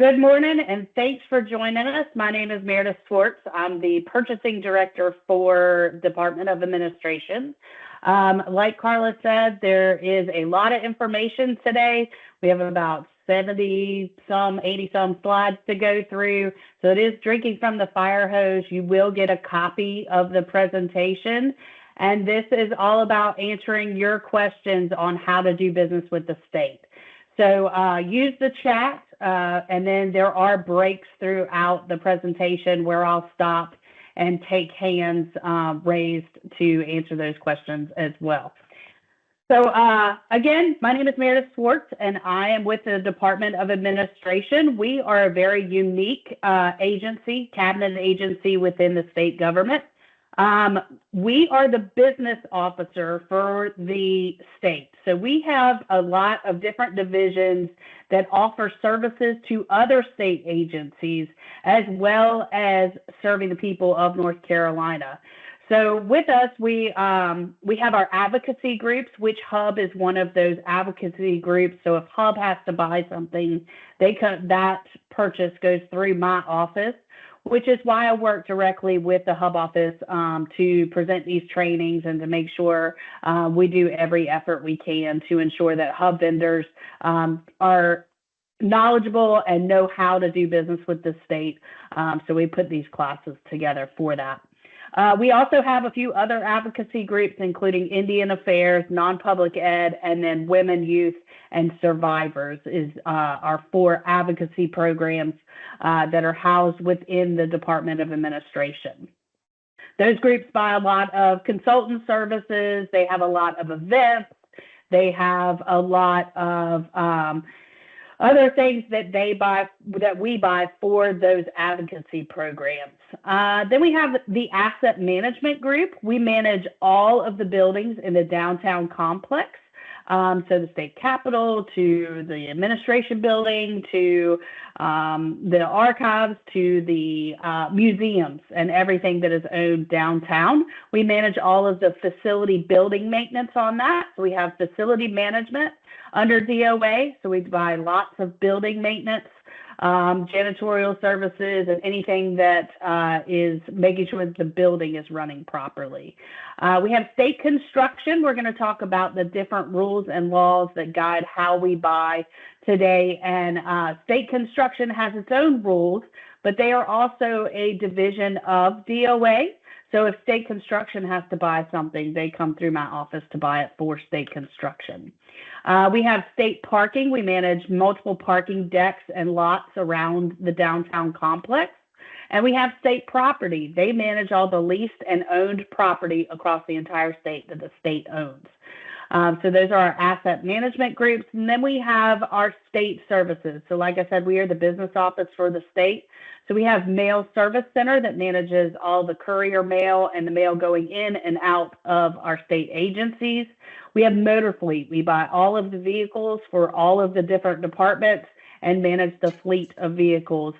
Good morning, and thanks for joining us. My name is Meredith Swartz. I'm the Purchasing Director for Department of Administration. Like Carla said, there is a lot of information today. We have about 70-some, 80-some slides to go through. So it is drinking from the fire hose. You will get a copy of the presentation. And this is all about answering your questions on how to do business with the state. So use the chat, and then there are breaks throughout the presentation where I'll stop and take hands raised to answer those questions as well. So again, my name is Meredith Swartz, and I am with the Department of Administration. We are a very unique agency, cabinet agency within the state government. We are the business officer for the state. So we have a lot of different divisions that offer services to other state agencies, as well as serving the people of North Carolina. So with us, we have our advocacy groups, which Hub is one of those advocacy groups. So if Hub has to buy something, that purchase goes through my office, which is why I work directly with the Hub office to present these trainings and to make sure we do every effort we can to ensure that Hub vendors are knowledgeable and know how to do business with the state. So we put these classes together for that. We also have a few other advocacy groups, including Indian Affairs, Non-Public Ed, and then Women, Youth, and Survivors is our 4 advocacy programs that are housed within the Department of Administration. Those groups buy a lot of consultant services. They have a lot of events. They have a lot of other things that we buy for those advocacy programs. Then we have the asset management group. We manage all of the buildings in the downtown complex. So the state capitol, to the administration building, to the archives, to the museums, and everything that is owned downtown. We manage all of the facility building maintenance on that. So we have facility management under DOA. So we buy lots of building maintenance, janitorial services, and anything that is making sure that the building is running properly. We have state construction. We're going to talk about the different rules and laws that guide how we buy today. And state construction has its own rules, but they are also a division of DOA. So if state construction has to buy something, they come through my office to buy it for state construction. We have state parking. We manage multiple parking decks and lots around the downtown complex. And we have state property. They manage all the leased and owned property across the entire state that the state owns. So those are our asset management groups. And then we have our state services. So like I said, we are the business office for the state. So we have Mail Service Center that manages all the courier mail and the mail going in and out of our state agencies. We have Motor Fleet. We buy all of the vehicles for all of the different departments and manage the fleet of vehicles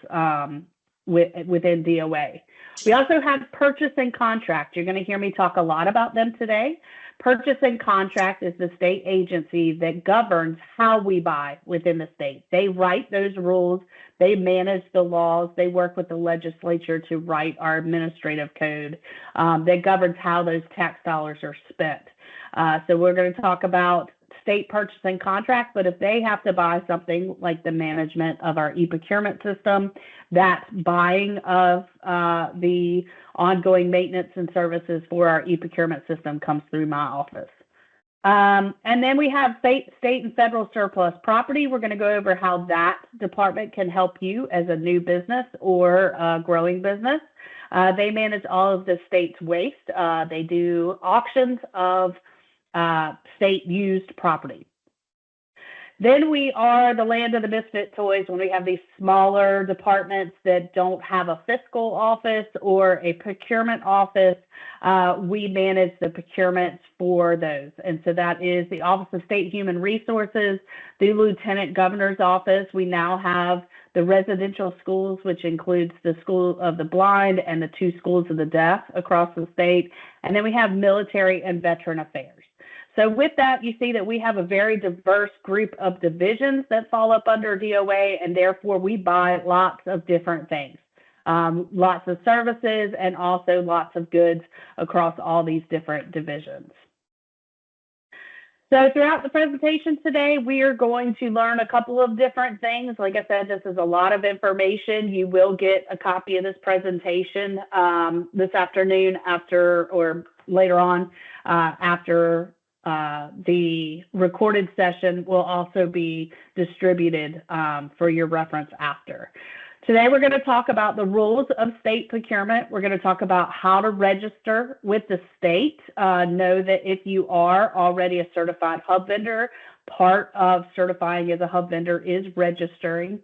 within DOA. We also have Purchase and Contract. You're going to hear me talk a lot about them today. Purchase and Contract is the state agency that governs how we buy within the state. They write those rules. They manage the laws. They work with the legislature to write our administrative code that governs how those tax dollars are spent. So we're going to talk about state purchase and contract, but if they have to buy something like the management of our e-procurement system, that buying of the ongoing maintenance and services for our e-procurement system comes through my office. And then we have state and federal surplus property. We're going to go over how that department can help you as a new business or a growing business. They manage all of the state's waste. They do auctions of state used property. Then we are the land of the misfit toys when we have these smaller departments that don't have a fiscal office or a procurement office. We manage the procurements for those. And so that is the Office of State Human Resources, the Lieutenant Governor's Office. We now have the residential schools, which includes the School of the Blind and the 2 schools of the deaf across the state. And then we have military and veteran affairs. So with that, you see that we have a very diverse group of divisions that fall up under DOA, and therefore we buy lots of different things, lots of services, and also lots of goods across all these different divisions. So throughout the presentation today, we are going to learn a couple of different things. Like I said, this is a lot of information. You will get a copy of this presentation this afternoon or later on after the recorded session will also be distributed for your reference after. Today, we're going to talk about the rules of state procurement. We're going to talk about how to register with the state. Know that if you are already a certified hub vendor, part of certifying as a hub vendor is registering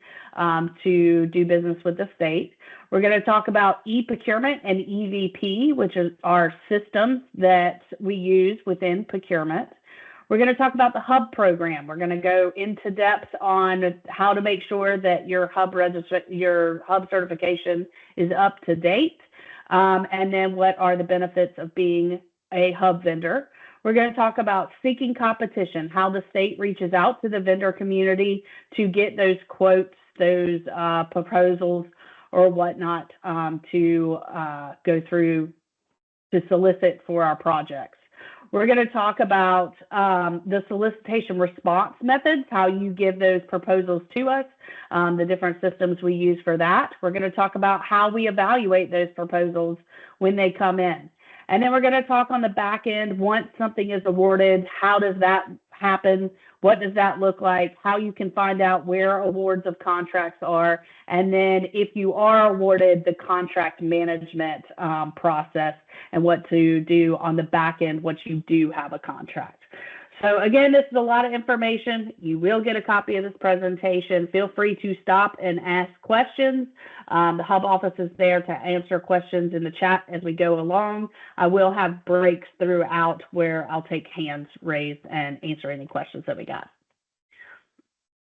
to do business with the state. We're going to talk about e-procurement and EVP, which are systems that we use within procurement. We're going to talk about the hub program. We're going to go into depth on how to make sure that your hub certification is up to date, and then what are the benefits of being a hub vendor. We're going to talk about seeking competition, how the state reaches out to the vendor community to get those quotes, those proposals, or whatnot to go through to solicit for our projects. We're going to talk about the solicitation response methods, how you give those proposals to us, the different systems we use for that. We're going to talk about how we evaluate those proposals when they come in. And then we're going to talk on the back end, once something is awarded, how does that happen? What does that look like? How you can find out where awards of contracts are. And then if you are awarded, the contract management process and what to do on the back end once you do have a contract. So again, this is a lot of information. You will get a copy of this presentation. Feel free to stop and ask questions. The hub office is there to answer questions in the chat as we go along. I will have breaks throughout where I'll take hands raised and answer any questions that we got.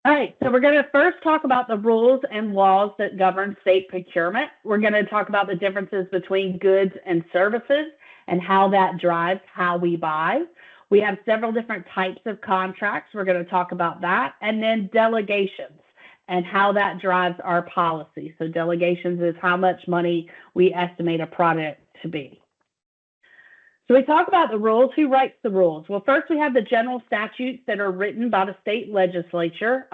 All right, so we're going to first talk about the rules and laws that govern state procurement. We're going to talk about the differences between goods and services and how that drives how we buy. We have several different types of contracts. We're going to talk about that. And then delegations and how that drives our policy. So delegations is how much money we estimate a project to be. So we talk about the rules. Who writes the rules? Well, first we have the general statutes that are written by the state legislature.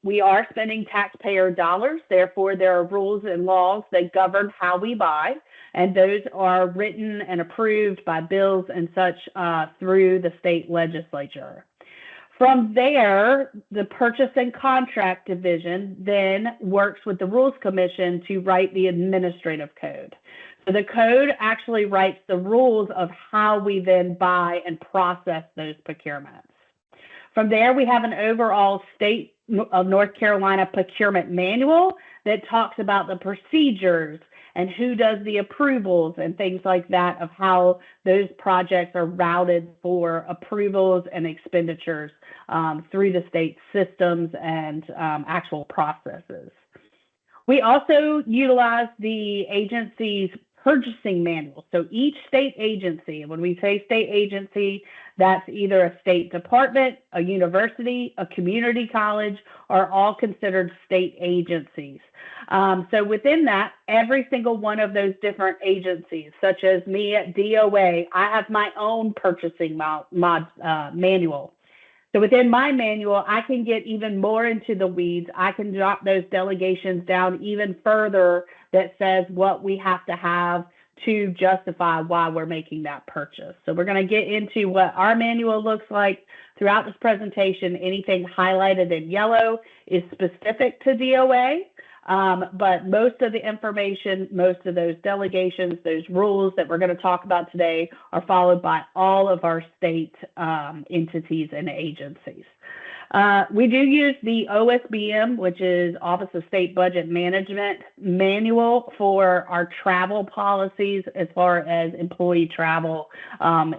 We are spending taxpayer dollars. Therefore, there are rules and laws that govern how we buy. And those are written and approved by bills and such through the state legislature. From there, the Purchase and Contract Division then works with the Rules Commission to write the administrative code. So the code actually writes the rules of how we then buy and process those procurements. From there, we have an overall state of North Carolina procurement manual that talks about the procedures and who does the approvals and things like that of how those projects are routed for approvals and expenditures through the state systems and actual processes. We also utilize the agency's purchasing manual. So each state agency, and when we say state agency, that's either a state department, a university, a community college, are all considered state agencies. So within that, every single one of those different agencies, such as me at DOA, I have my own purchasing manual. So within my manual, I can get even more into the weeds. I can drop those delegations down even further that says what we have to have to justify why we're making that purchase. So we're going to get into what our manual looks like throughout this presentation. Anything highlighted in yellow is specific to DOA, but most of the information, most of those delegations, those rules that we're going to talk about today are followed by all of our state entities and agencies. We do use the OSBM, which is Office of State Budget Management manual for our travel policies as far as employee travel,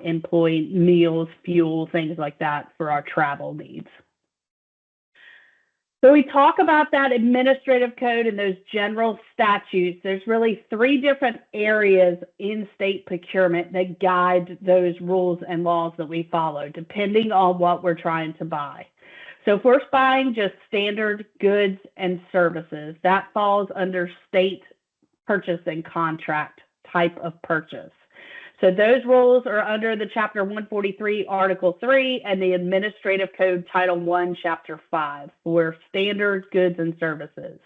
employee meals, fuel, things like that for our travel needs. So we talk about that administrative code and those general statutes. There's really three different areas in state procurement that guide those rules and laws that we follow, depending on what we're trying to buy. So if we're buying just standard goods and services, that falls under state purchase and contract type of purchase. So those rules are under the Chapter 143, Article 3, and the Administrative Code, Title 1, Chapter 5, for standard goods and services.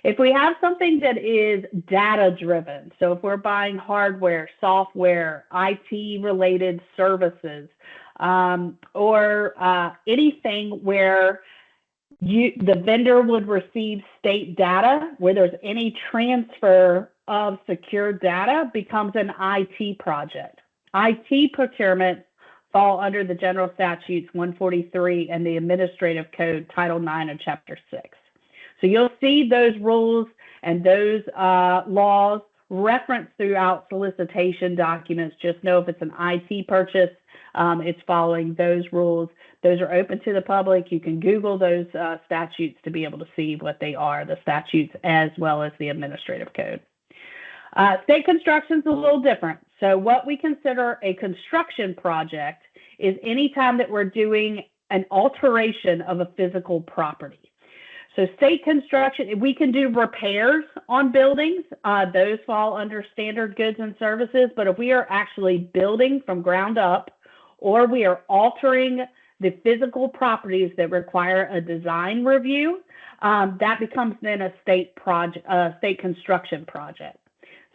If we have something that is data-driven, so if we're buying hardware, software, IT-related services, or anything where the vendor would receive state data, where there's any transfer of secure data, becomes an IT project. IT procurement fall under the General Statutes 143 and the Administrative Code Title 9 and Chapter 6. So you'll see those rules and those laws referenced throughout solicitation documents. Just know if it's an IT purchase, it's following those rules. Those are open to the public. You can Google those statutes to be able to see what they are, the statutes as well as the administrative code. State construction is a little different. So what we consider a construction project is any time that we're doing an alteration of a physical property. So state construction, we can do repairs on buildings. Those fall under standard goods and services. But if we are actually building from ground up, or we are altering the physical properties that require a design review, that becomes then a state construction project.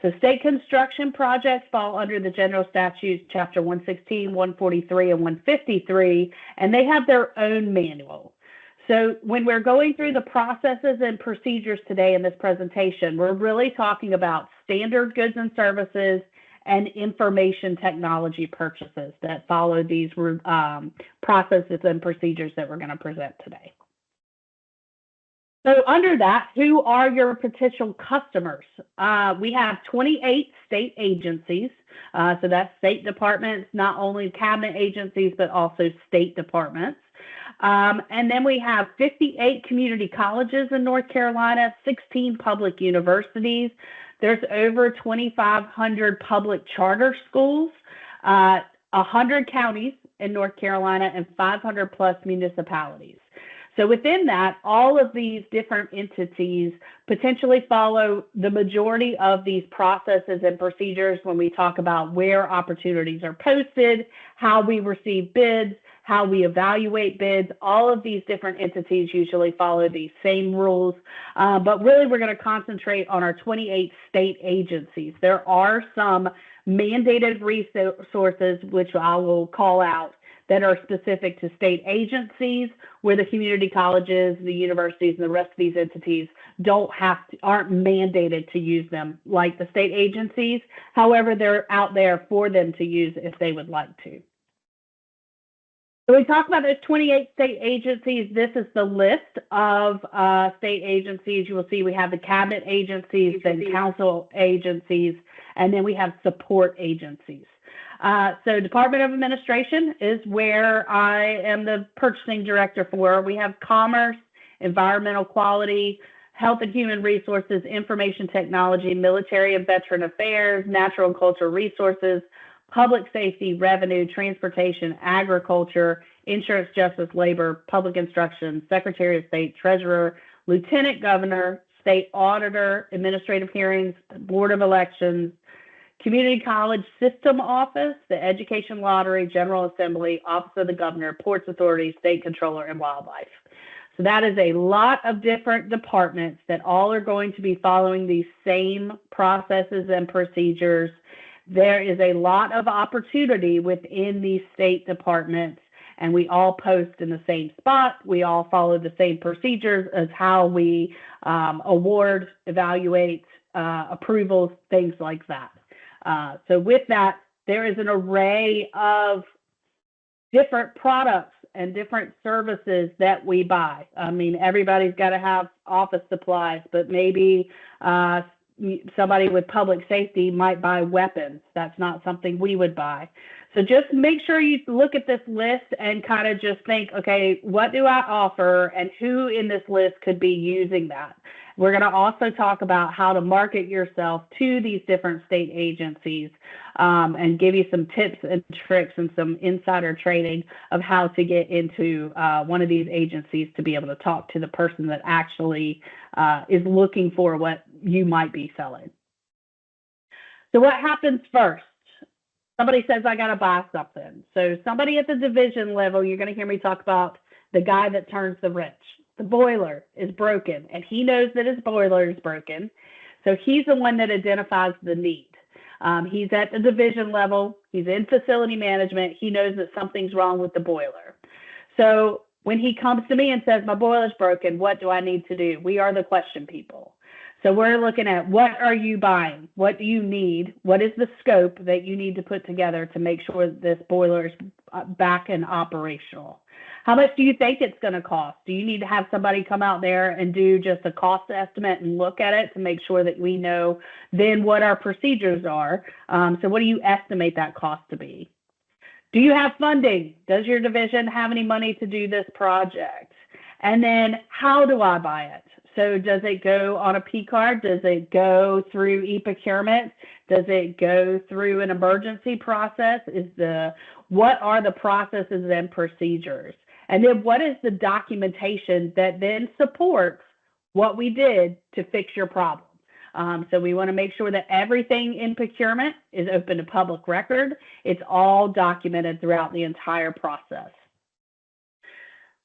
So state construction projects fall under the General Statutes, Chapter 116, 143, and 153, and they have their own manual. So when we're going through the processes and procedures today in this presentation, we're really talking about standard goods and services and information technology purchases that follow these processes and procedures that we're going to present today. So under that, who are your potential customers? We have 28 state agencies. So that's state departments, not only cabinet agencies, but also state departments. And then we have 58 community colleges in North Carolina, 16 public universities. There's over 2,500 public charter schools, 100 counties in North Carolina, and 500 plus municipalities. So within that, all of these different entities potentially follow the majority of these processes and procedures when we talk about where opportunities are posted, how we receive bids, how we evaluate bids. All of these different entities usually follow these same rules, but really we're going to concentrate on our 28 state agencies. There are some mandated resources, which I will call out, that are specific to state agencies, where the community colleges, the universities, and the rest of these entities aren't mandated to use them like the state agencies. However, they're out there for them to use if they would like to. So we talk about those 28 state agencies. This is the list of state agencies. You will see we have the cabinet agencies, then council agencies, and then we have support agencies. So Department of Administration is where I am the purchasing director for. We have Commerce, Environmental Quality, Health and Human Resources, Information Technology, Military and Veteran Affairs, Natural and Cultural Resources, Public Safety, Revenue, Transportation, Agriculture, Insurance, Justice, Labor, Public Instruction, Secretary of State, Treasurer, Lieutenant Governor, State Auditor, Administrative Hearings, Board of Elections, Community College System Office, the Education Lottery, General Assembly, Office of the Governor, Ports Authority, State Controller, and Wildlife. So that is a lot of different departments that all are going to be following these same processes and procedures. There is a lot of opportunity within these state departments, and we all post in the same spot. We all follow the same procedures as how we award, evaluate, approvals, things like that. So with that, there is an array of different products and different services that we buy. I mean, everybody's got to have office supplies, but maybe somebody with public safety might buy weapons. That's not something we would buy. So just make sure you look at this list and kind of just think, okay, what do I offer and who in this list could be using that? We're going to also talk about how to market yourself to these different state agencies and give you some tips and tricks and some insider training of how to get into one of these agencies to be able to talk to the person that actually is looking for what you might be selling. So what happens first? Somebody says, I got to buy something. So somebody at the division level, you're going to hear me talk about the guy that turns the wrench. The boiler is broken, and he knows that his boiler is broken. So he's the one that identifies the need. He's at the division level. He's in facility management. He knows that something's wrong with the boiler. So when he comes to me and says, my boiler's broken, what do I need to do? We are the question people. So we're looking at, what are you buying? What do you need? What is the scope that you need to put together to make sure that this boiler is back and operational? How much do you think it's going to cost? Do you need to have somebody come out there and do just a cost estimate and look at it to make sure that we know then what our procedures are? So what do you estimate that cost to be? Do you have funding? Does your division have any money to do this project? And then how do I buy it? So does it go on a P card? Does it go through e-procurement? Does it go through an emergency process? What are the processes and procedures? And then what is the documentation that then supports what we did to fix your problem? So we want to make sure that everything in procurement is open to public record. It's all documented throughout the entire process.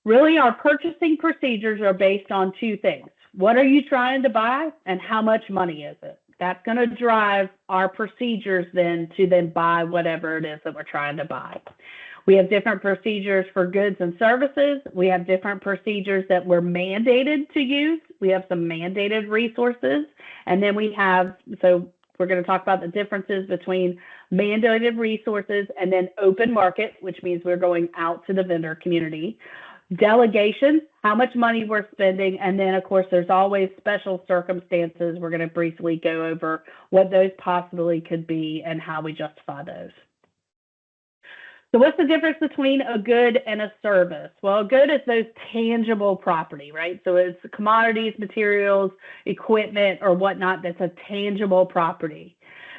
Really, our purchasing procedures are based on two things. What are you trying to buy and how much money is it? That's going to drive our procedures then to then buy whatever it is that we're trying to buy. We have different procedures for goods and services. We have different procedures that we're mandated to use. We have some mandated resources. And then we have, so we're going to talk about the differences between mandated resources and then open market, which means we're going out to the vendor community. Delegation, how much money we're spending, and then of course there's always special circumstances. We're going to briefly go over what those possibly could be and how we justify those. So what's the difference between a good and a service? Well, a good is those tangible property, right? So it's commodities, materials, equipment, or whatnot that's a tangible property.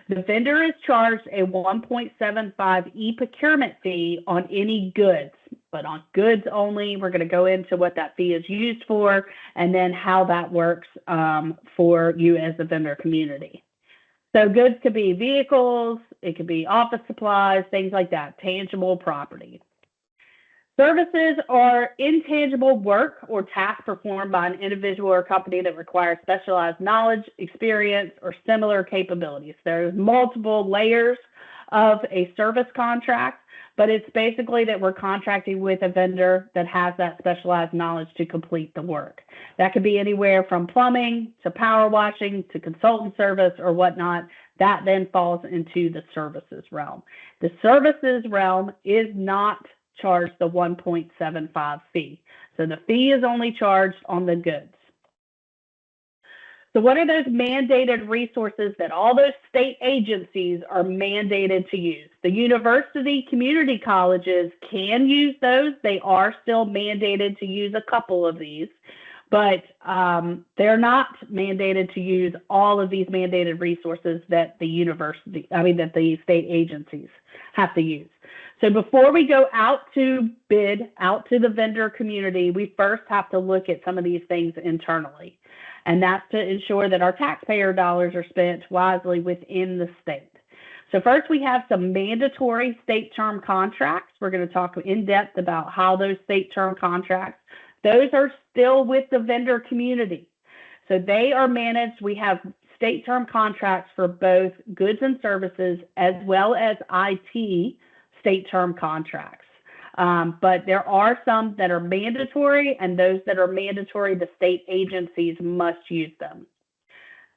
The vendor is charged a 1.75 e-procurement fee on any goods, but on goods only. We're going to go into what that fee is used for and then how that works for you as the vendor community. So goods could be vehicles, it could be office supplies, things like that, tangible property. Services are intangible work or task performed by an individual or company that requires specialized knowledge, experience, or similar capabilities. There's multiple layers of a service contract, but it's basically that we're contracting with a vendor that has that specialized knowledge to complete the work. That could be anywhere from plumbing to power washing to consultant service or whatnot. That then falls into the services realm. The services realm is not charged the 1.75 fee. So the fee is only charged on the goods. So what are those mandated resources that all those state agencies are mandated to use? The university community colleges can use those. They are still mandated to use a couple of these, but they're not mandated to use all of these mandated resources that that the state agencies have to use. So before we go out to bid, out to the vendor community, we first have to look at some of these things internally. And that's to ensure that our taxpayer dollars are spent wisely within the state. So first we have some mandatory state term contracts. We're going to talk in depth about how those state term contracts, those are still with the vendor community. So they are managed. We have state term contracts for both goods and services as well as IT state term contracts. But there are some that are mandatory, and those that are mandatory, the state agencies must use them.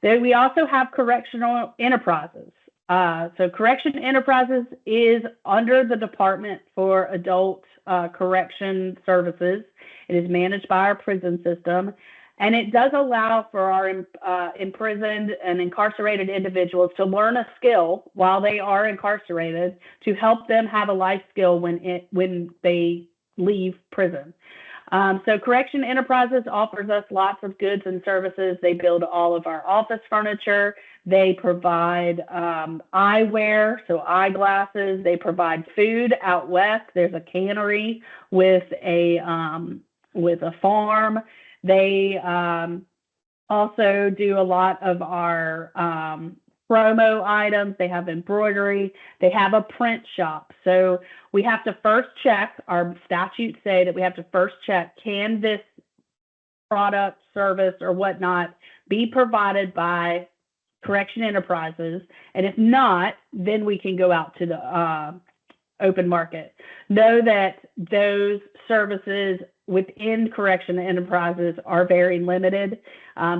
Then we also have correctional enterprises. So correction enterprises is under the Department for Adult Correction Services. It is managed by our prison system. And it does allow for our imprisoned and incarcerated individuals to learn a skill while they are incarcerated to help them have a life skill when they leave prison. So Correction Enterprises offers us lots of goods and services. They build all of our office furniture. They provide eyewear, so eyeglasses. They provide food out west. There's a cannery with a farm. They also do a lot of our promo items. They have embroidery. They have a print shop. So we have to first check, our statutes say that we have to first check, can this product, service, or whatnot be provided by Correction Enterprises? And if not, then we can go out to the open market. Know that those services within Correction Enterprises are very limited.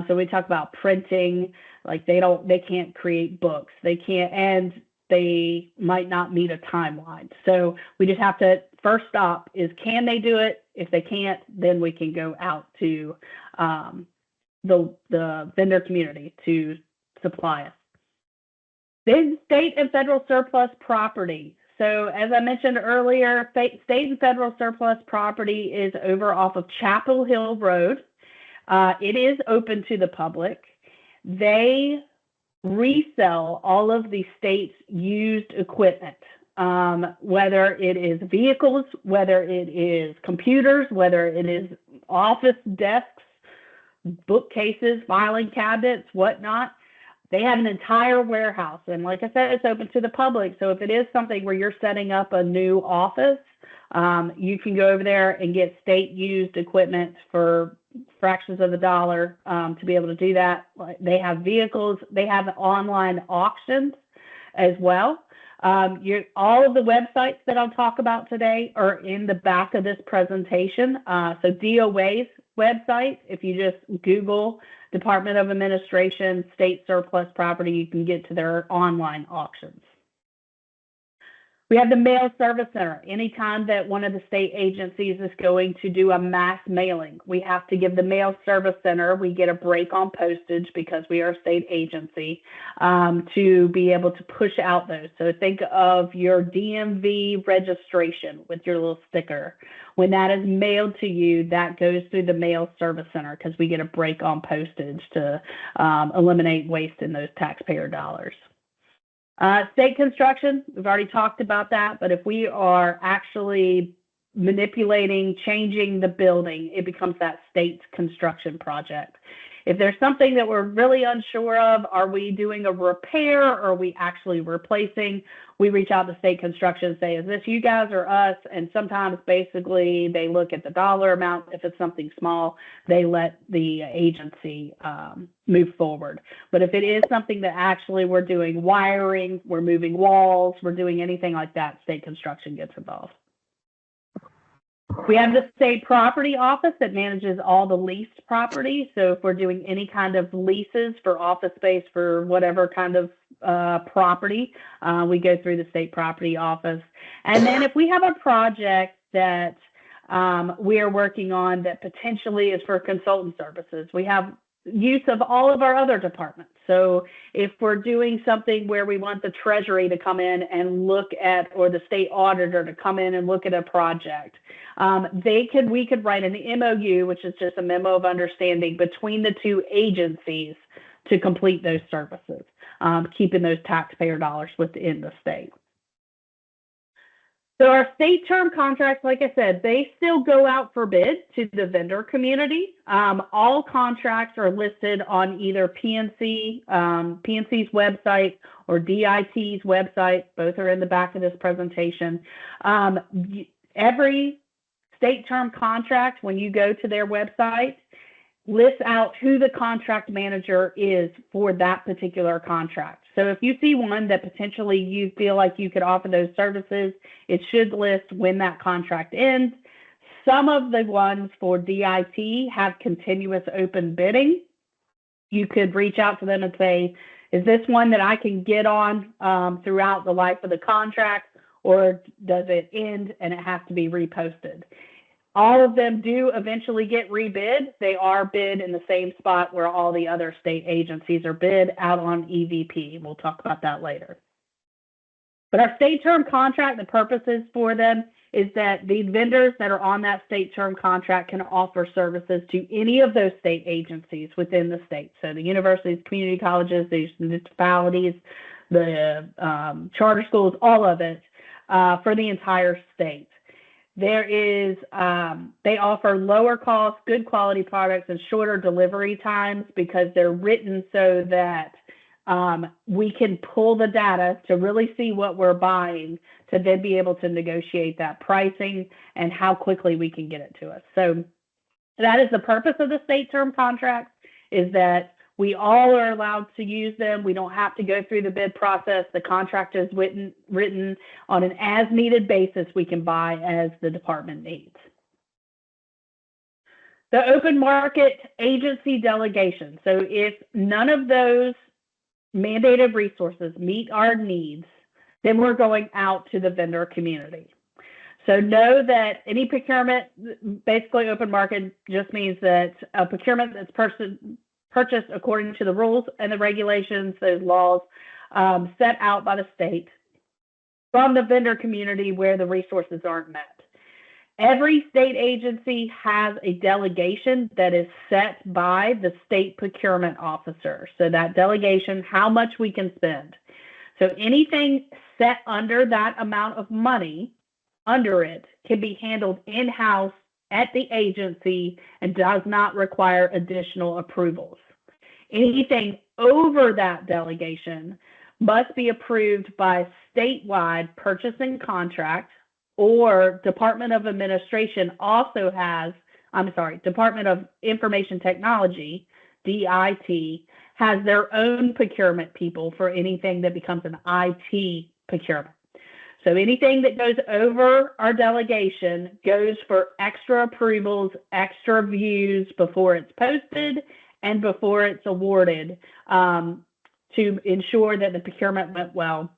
So we talk about printing, like they can't create books, they can't, and they might not meet a timeline. So we just have to first stop is, can they do it? If they can't, then we can go out to the vendor community to supply us. Then state and federal surplus property. So as I mentioned earlier, state and federal surplus property is over off of Chapel Hill Road. It is open to the public. They resell all of the state's used equipment, whether it is vehicles, whether it is computers, whether it is office desks, bookcases, filing cabinets, whatnot. They have an entire warehouse. And like I said, it's open to the public. So if it is something where you're setting up a new office, you can go over there and get state used equipment for fractions of a dollar to be able to do that. They have vehicles. They have online auctions as well. All of the websites that I'll talk about today are in the back of this presentation. So DOA's website, if you just Google Department of Administration state surplus property, you can get to their online auctions. We have the Mail Service Center. Anytime that one of the state agencies is going to do a mass mailing, we have to give the Mail Service Center, we get a break on postage because we are a state agency, to be able to push out those. So think of your DMV registration with your little sticker. When that is mailed to you, that goes through the Mail Service Center because we get a break on postage to eliminate waste in those taxpayer dollars. State construction, we've already talked about that, but if we are actually manipulating, changing the building, it becomes that state's construction project. If there's something that we're really unsure of, are we doing a repair or are we actually replacing? We reach out to state construction and say, is this you guys or us? And sometimes basically they look at the dollar amount. If it's something small, they let the agency move forward. But if it is something that actually we're doing wiring, we're moving walls, we're doing anything like that, state construction gets involved. We have the state property office that manages all the leased property. So if we're doing any kind of leases for office space for whatever kind of property, we go through the state property office. And then if we have a project that we are working on that potentially is for consultant services, we have use of all of our other departments. So if we're doing something where we want the Treasury to come in and look at, or the state auditor to come in and look at a project, we could write an MOU, which is just a memo of understanding between the two agencies to complete those services, keeping those taxpayer dollars within the state. So our state term contracts, like I said, they still go out for bid to the vendor community. All contracts are listed on either PNC's website or DIT's website. Both are in the back of this presentation. Every state term contract, when you go to their website, lists out who the contract manager is for that particular contract. So if you see one that potentially you feel like you could offer those services, it should list when that contract ends. Some of the ones for DIT have continuous open bidding. You could reach out to them and say, is this one that I can get on throughout the life of the contract, or does it end and it has to be reposted? All of them do eventually get rebid. They are bid in the same spot where all the other state agencies are bid, out on EVP. We'll talk about that later. But our state term contract, the purposes for them is that the vendors that are on that state term contract can offer services to any of those state agencies within the state. So the universities, community colleges, the municipalities, the charter schools, all of it, for the entire state. There is, they offer lower cost, good quality products and shorter delivery times because they're written so that we can pull the data to really see what we're buying to then be able to negotiate that pricing and how quickly we can get it to us. So that is the purpose of the state term contracts, is that we all are allowed to use them. We don't have to go through the bid process. The contract is written on an as-needed basis. We can buy as the department needs. The open market agency delegation. So if none of those mandated resources meet our needs, then we're going out to the vendor community. So know that any procurement, basically open market just means that a procurement that's purchased according to the rules and the regulations, those laws set out by the state from the vendor community where the resources aren't met. Every state agency has a delegation that is set by the state procurement officer. So that delegation, how much we can spend. So anything set under that amount of money, under it, can be handled in-house at the agency and does not require additional approvals. Anything over that delegation must be approved by statewide purchasing contract, or Department of Administration also has, Department of Information Technology, DIT, has their own procurement people for anything that becomes an IT procurement. So anything that goes over our delegation goes for extra approvals, extra views before it's posted and before it's awarded, to ensure that the procurement went well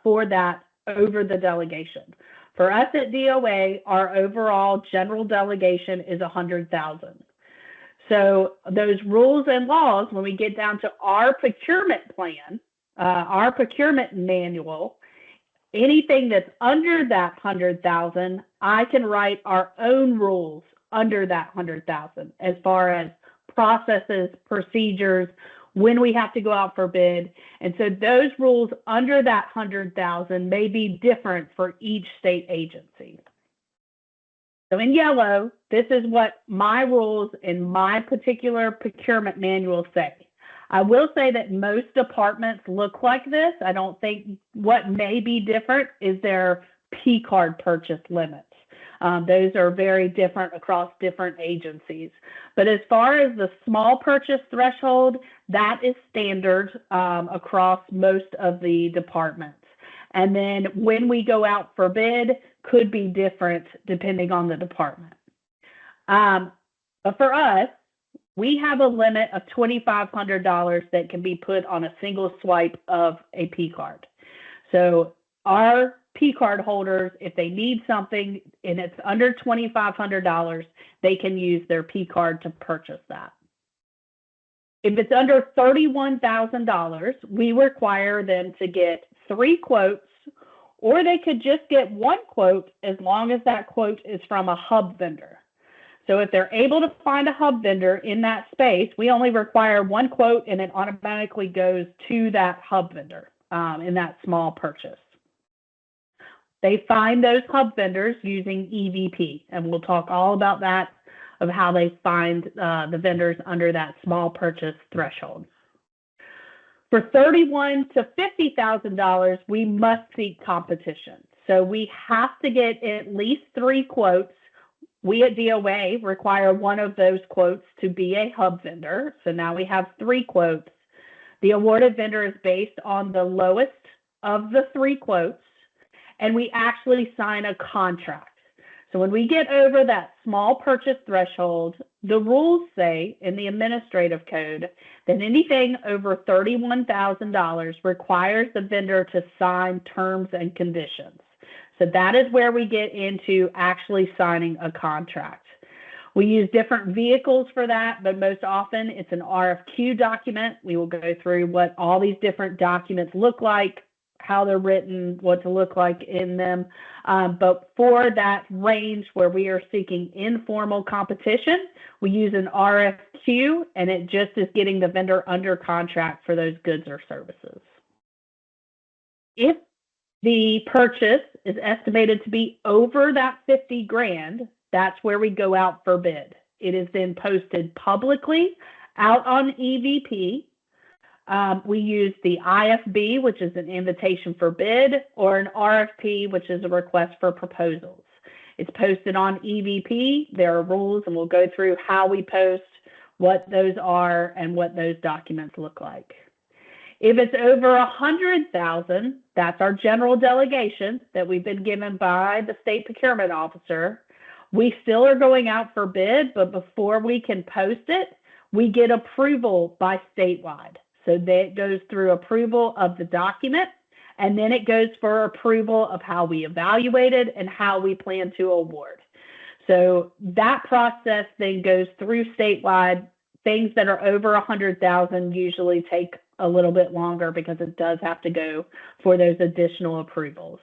for that over the delegation. For us at DOA, our overall general delegation is $100,000. So those rules and laws, when we get down to our procurement plan, our procurement manual, anything that's under that $100,000, I can write our own rules under that $100,000 as far as processes, procedures, when we have to go out for bid. And so those rules under that $100,000 may be different for each state agency. So in yellow, this is what my rules in my particular procurement manual say. I will say that most departments look like this. I don't think what may be different is their P card purchase limits. Those are very different across different agencies. But as far as the small purchase threshold, that is standard across most of the departments. And then when we go out for bid, could be different depending on the department. But for us, we have a limit of $2,500 that can be put on a single swipe of a P card. So our P card holders, if they need something and it's under $2,500, they can use their P card to purchase that. If it's under $31,000, we require them to get 3 quotes, or they could just get 1 quote as long as that quote is from a hub vendor. So if they're able to find a hub vendor in that space, we only require 1 quote and it automatically goes to that hub vendor in that small purchase. They find those hub vendors using EVP, and we'll talk all about that, of how they find the vendors under that small purchase threshold. For $31,000 to $50,000, we must seek competition. So we have to get at least 3 quotes. We at DOA require 1 of those quotes to be a hub vendor. So now we have 3 quotes. The awarded vendor is based on the lowest of the 3 quotes, and we actually sign a contract. So when we get over that small purchase threshold, the rules say in the administrative code that anything over $31,000 requires the vendor to sign terms and conditions. So that is where we get into actually signing a contract. We use different vehicles for that, but most often it's an RFQ document. We will go through what all these different documents look like, how they're written, what to look like in them. But for that range where we are seeking informal competition, we use an RFQ, and it just is getting the vendor under contract for those goods or services. If the purchase is estimated to be over that 50 grand, that's where we go out for bid. It is then posted publicly out on EVP. We use the IFB, which is an invitation for bid, or an RFP, which is a request for proposals. It's posted on EVP. There are rules, and we'll go through how we post, what those are, and what those documents look like. If it's over 100,000, that's our general delegation that we've been given by the state procurement officer. We still are going out for bid, but before we can post it, we get approval by statewide. So that goes through approval of the document, and then it goes for approval of how we evaluate it and how we plan to award. So that process then goes through statewide. Things that are over 100,000 usually take a little bit longer because it does have to go for those additional approvals.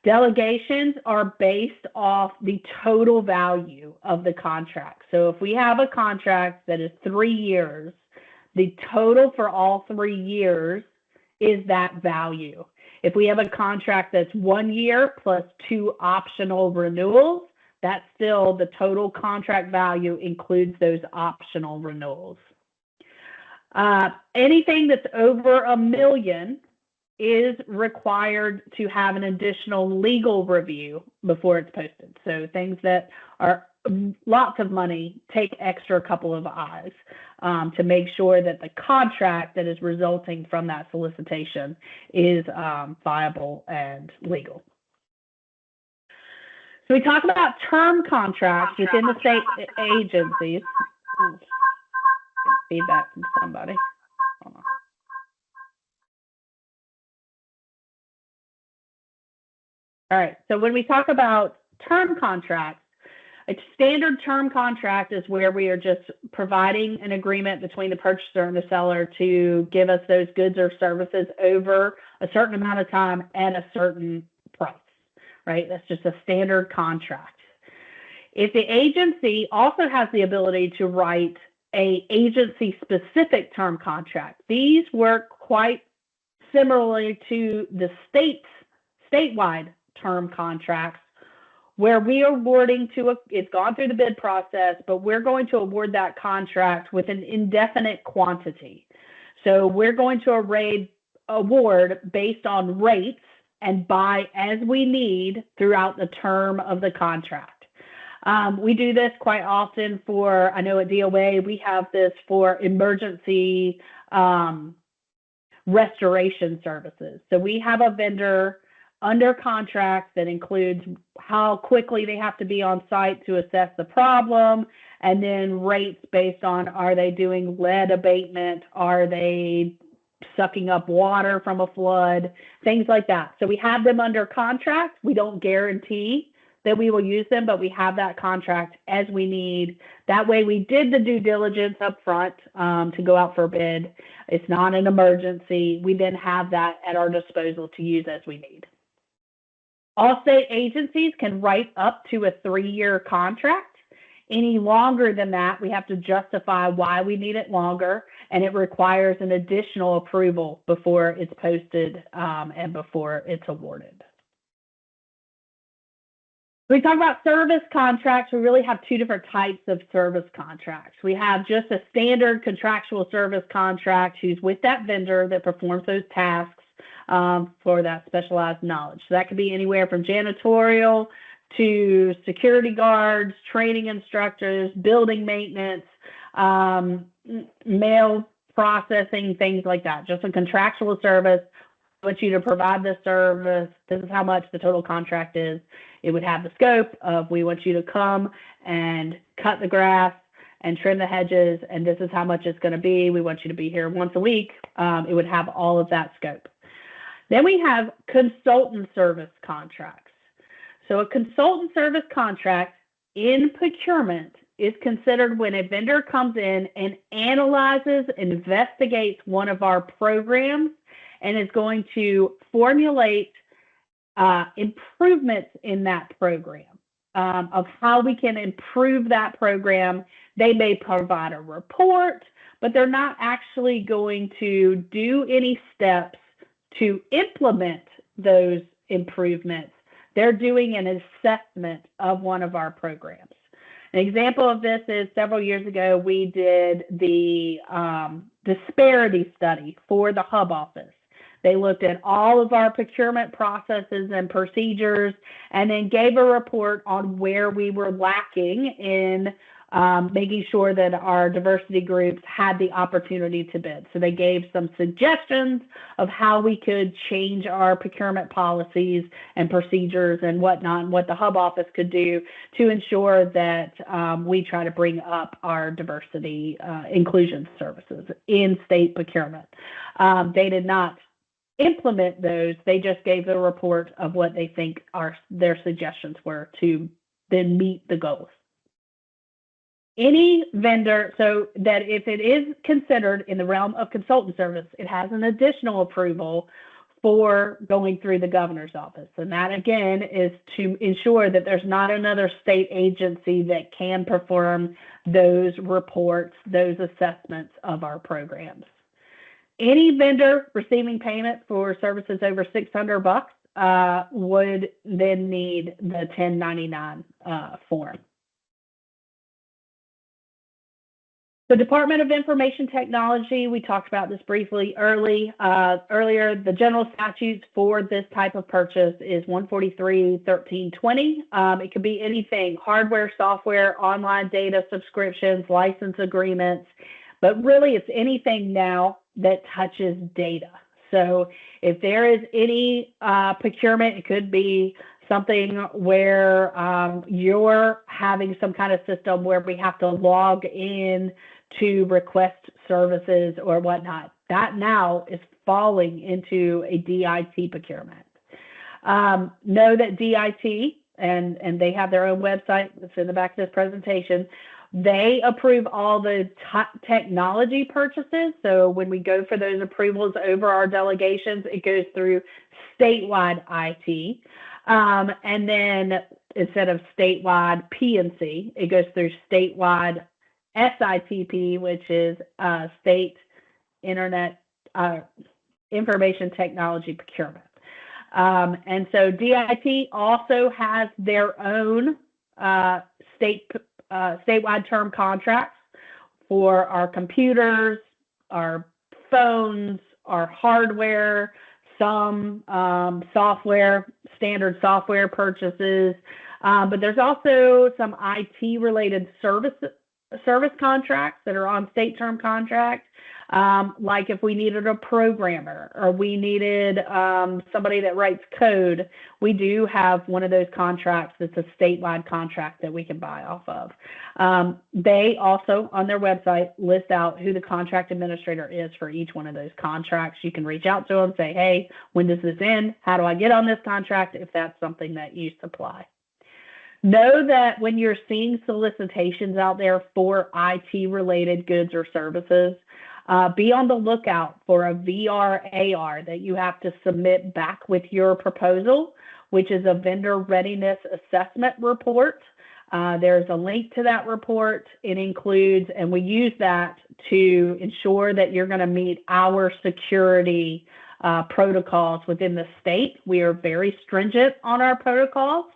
Delegations are based off the total value of the contract. So if we have a contract that is 3 years, the total for all 3 years is that value. If we have a contract that's 1 year plus 2 optional renewals, that's still the total contract value includes those optional renewals. Anything that's over $1 million is required to have an additional legal review before it's posted. So things that are lots of money take extra couple of eyes to make sure that the contract that is resulting from that solicitation is viable and legal. So we talk about term contracts within the state agencies. Feedback from somebody. Hold on. All right, so when we talk about term contracts, a standard term contract is where we are just providing an agreement between the purchaser and the seller to give us those goods or services over a certain amount of time at a certain price, right? That's just a standard contract. If the agency also has the ability to write an agency-specific term contract, these work quite similarly to the statewide term contracts, where we are awarding it's gone through the bid process, but we're going to award that contract with an indefinite quantity. So we're going to award based on rates and buy as we need throughout the term of the contract. We do this quite often I know at DOA, we have this for emergency restoration services. So we have a vendor under contract that includes how quickly they have to be on site to assess the problem, and then rates based on, are they doing lead abatement? Are they sucking up water from a flood? Things like that. So we have them under contract. We don't guarantee that we will use them, but we have that contract as we need. That way we did the due diligence up front to go out for a bid. It's not an emergency. We then have that at our disposal to use as we need. All state agencies can write up to a 3-year contract. Any longer than that, we have to justify why we need it longer, and it requires an additional approval before it's posted and before it's awarded. We talk about service contracts. We really have 2 different types of service contracts. We have just a standard contractual service contract who's with that vendor that performs those tasks for that specialized knowledge. So that could be anywhere from janitorial to security guards, training instructors, building maintenance, mail processing, things like that. Just a contractual service. I want you to provide this service. This is how much the total contract is. It would have the scope of, we want you to come and cut the grass and trim the hedges, and this is how much it's going to be. We want you to be here once a week. It would have all of that scope. Then we have consultant service contracts. So a consultant service contract in procurement is considered when a vendor comes in and analyzes, investigates one of our programs and is going to formulate improvements in that program, of how we can improve that program. They may provide a report, but they're not actually going to do any steps to implement those improvements. They're doing an assessment of one of our programs. An example of this is several years ago, we did the disparity study for the hub office. They looked at all of our procurement processes and procedures and then gave a report on where we were lacking in making sure that our diversity groups had the opportunity to bid. So they gave some suggestions of how we could change our procurement policies and procedures and whatnot, and what the hub office could do to ensure that we try to bring up our diversity inclusion services in state procurement. They did not implement those. They just gave a report of what they think their suggestions were to then meet the goals. Any vendor, so that if it is considered in the realm of consultant service, it has an additional approval for going through the governor's office. And that, again, is to ensure that there's not another state agency that can perform those reports, those assessments of our programs. Any vendor receiving payment for services over $600 would then need the 1099 form. The Department of Information Technology, we talked about this briefly earlier. The general statutes for this type of purchase is 143.13.20. It could be anything: hardware, software, online data subscriptions, license agreements, but really it's anything now that touches data. So if there is any procurement, it could be something where you're having some kind of system where we have to log in to request services or whatnot. That now is falling into a DIT procurement. Know that DIT, and they have their own website that's in the back of this presentation, they approve all the technology purchases. So when we go for those approvals over our delegations, it goes through statewide IT. And then instead of statewide P&C, it goes through statewide SITP, which is State Internet Information Technology Procurement. And so DIT also has their own statewide term contracts for our computers, our phones, our hardware, some software, standard software purchases, but there's also some IT-related service contracts that are on state term contracts, like if we needed a programmer or we needed somebody that writes code, we do have one of those contracts that's a statewide contract that we can buy off of. They also, on their website, list out who the contract administrator is for each one of those contracts. You can reach out to them, say, hey, when does this end? How do I get on this contract if that's something that you supply? Know that when you're seeing solicitations out there for IT-related goods or services, be on the lookout for a VRAR that you have to submit back with your proposal, which is a vendor readiness assessment report. There's a link to that report. It includes, and we use that to ensure that you're going to meet our security protocols within the state. We are very stringent on our protocols.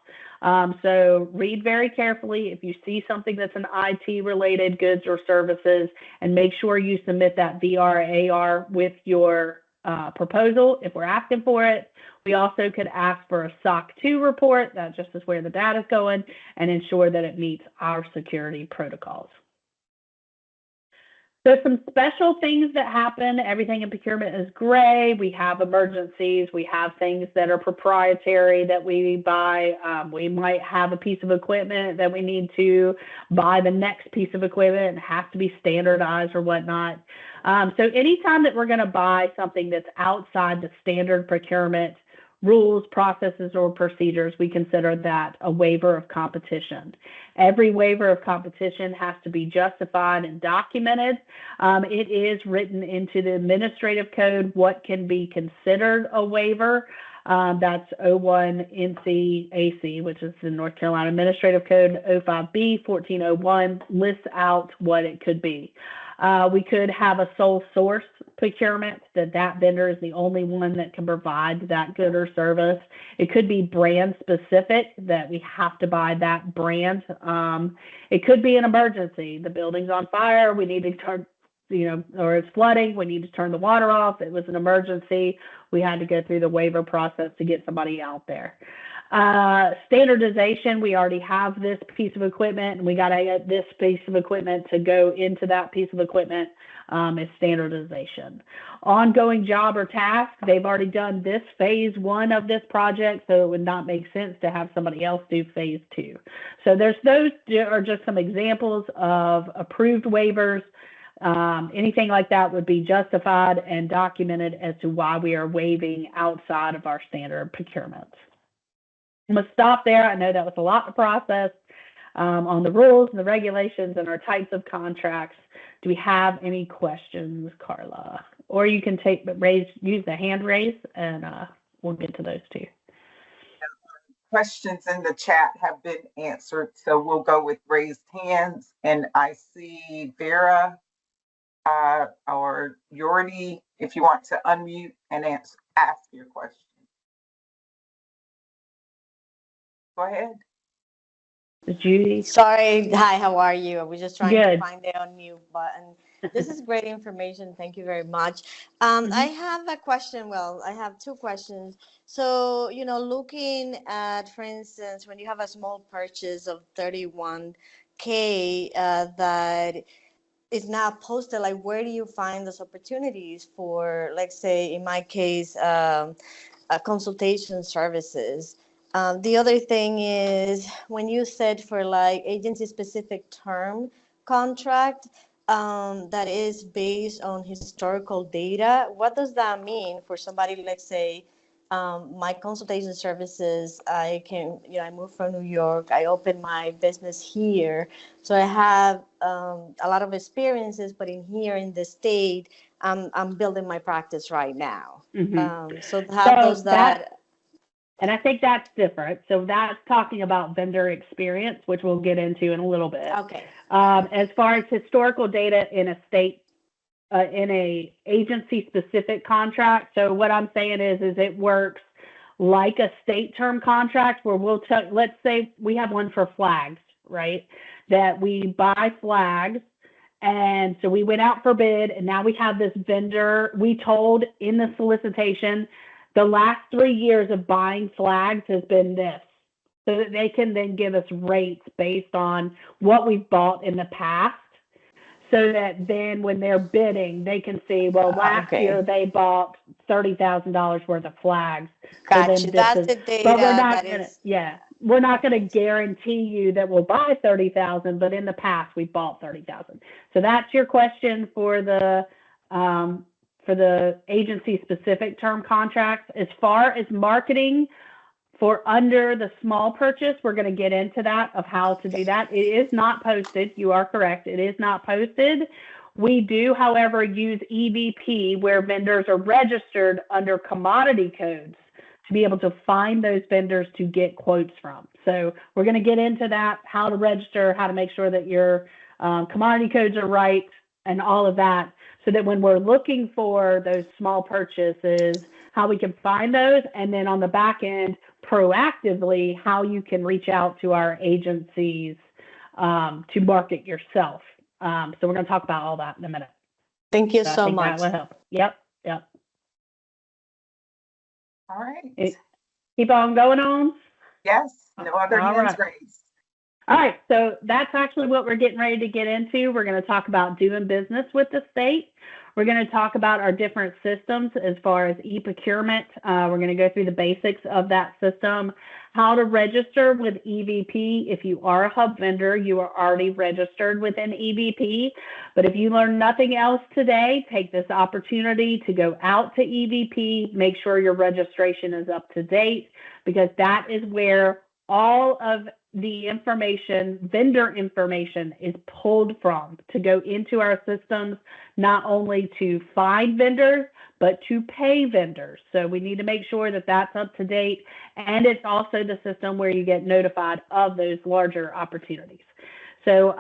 So read very carefully if you see something that's an IT-related goods or services, and make sure you submit that VRAR with your proposal if we're asking for it. We also could ask for a SOC 2 report, that just is where the data is going, and ensure that it meets our security protocols. So some special things that happen. Everything in procurement is gray. We have emergencies. We have things that are proprietary that we buy. We might have a piece of equipment that we need to buy the next piece of equipment and have to be standardized or whatnot. So anytime that we're going to buy something that's outside the standard procurement, rules, processes, or procedures, we consider that a waiver of competition. Every waiver of competition has to be justified and documented. It is written into the administrative code what can be considered a waiver. That's 01 NCAC, which is the North Carolina Administrative Code. 05B 1401 lists out what it could be. We could have a sole source procurement, that vendor is the only one that can provide that good or service. It could be brand specific, that we have to buy that brand. It could be an emergency. The building's on fire. We need to turn, or it's flooding. We need to turn the water off. It was an emergency. We had to go through the waiver process to get somebody out there. Standardization, we already have this piece of equipment and we got to get this piece of equipment to go into that piece of equipment, is standardization. Ongoing job or task, they've already done this phase 1 of this project, so it would not make sense to have somebody else do phase 2. So those are just some examples of approved waivers. Anything like that would be justified and documented as to why we are waiving outside of our standard procurements. I'm going to stop there. I know that was a lot to process on the rules and the regulations and our types of contracts. Do we have any questions, Carla? Or you can use the hand raise, and we'll get to those too. Questions in the chat have been answered, so we'll go with raised hands. And I see Vera or Yordi, if you want to unmute and ask your question. Go ahead. Judy. Sorry. Hi, how are you? I was just trying Good. to find the unmute button. This is great information. Thank you very much. I have a question. Well, I have 2 questions. So, looking at, for instance, when you have a small purchase of $31K that is not posted, like where do you find those opportunities for, like, say, in my case, consultation services? The other thing is when you said for like agency specific term contract that is based on historical data, what does that mean for somebody, like say, my consultation services, I moved from New York, I opened my business here. So I have a lot of experiences, but in the state, I'm building my practice right now. So how does that? And I think that's different. So that's talking about vendor experience, which we'll get into in a little bit. Okay. As far as historical data in a state, in a agency specific contract. So what I'm saying is it works like a state term contract where we'll let's say we have one for flags, right? That we buy flags. And so we went out for bid, and now we have this vendor. We told in the solicitation, the last 3 years of buying flags has been this, so that they can then give us rates based on what we've bought in the past, so that then when they're bidding, they can see, well, last year they bought $30,000 worth of flags. Gotcha. So that's the data. But we're not going to guarantee you that we'll buy 30,000, but in the past we bought 30,000. So that's your question for the agency specific term contracts. As far as marketing for under the small purchase, we're going to get into that, of how to do that. It is not posted. You are correct. It is not posted. We do, however, use EVP where vendors are registered under commodity codes to be able to find those vendors to get quotes from. So we're going to get into that, how to register, how to make sure that your commodity codes are right and all of that, so that when we're looking for those small purchases, how we can find those, and then on the back end, proactively, how you can reach out to our agencies to market yourself. So we're going to talk about all that in a minute. Thank you so much. That will help. Yep. All right. Keep on going on. Yes. No other hands raised. All right, so that's actually what we're getting ready to get into. We're going to talk about doing business with the state. We're going to talk about our different systems as far as e-procurement. We're going to go through the basics of that system, how to register with EVP. If you are a hub vendor, you are already registered within EVP. But if you learn nothing else today, take this opportunity to go out to EVP, make sure your registration is up to date, because that is where all of the information, vendor information, is pulled from to go into our systems, not only to find vendors, but to pay vendors. So we need to make sure that that's up to date. And it's also the system where you get notified of those larger opportunities. So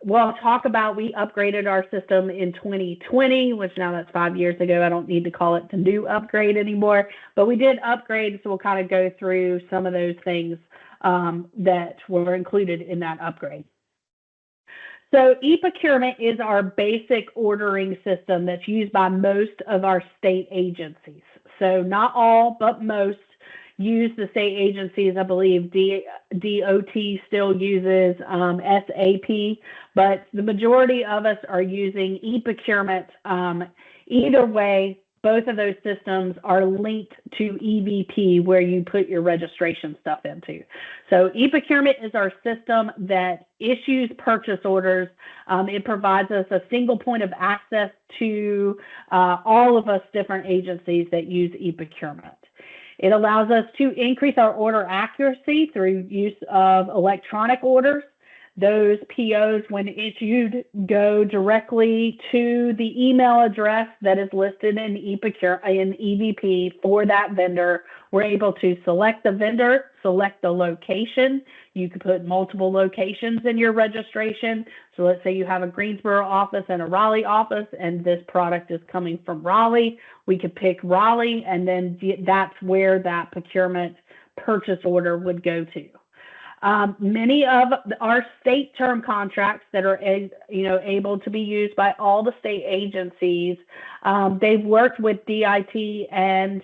we'll talk about, we upgraded our system in 2020, which now that's 5 years ago. I don't need to call it the new upgrade anymore, but we did upgrade. So we'll kind of go through some of those things that were included in that upgrade. So e-procurement is our basic ordering system that's used by most of our state agencies. So not all, but most use the state agencies. I believe DOT still uses SAP, but the majority of us are using e-procurement. Either way, both of those systems are linked to EVP, where you put your registration stuff into. So e-procurement is our system that issues purchase orders. It provides us a single point of access to all of us different agencies that use e-procurement. It allows us to increase our order accuracy through use of electronic orders. Those POs, when issued, go directly to the email address that is listed in EVP for that vendor. We're able to select the vendor, select the location. You could put multiple locations in your registration. So let's say you have a Greensboro office and a Raleigh office, and this product is coming from Raleigh. We could pick Raleigh, and then that's where that procurement purchase order would go to. Many of our state term contracts that are able to be used by all the state agencies, they've worked with DIT and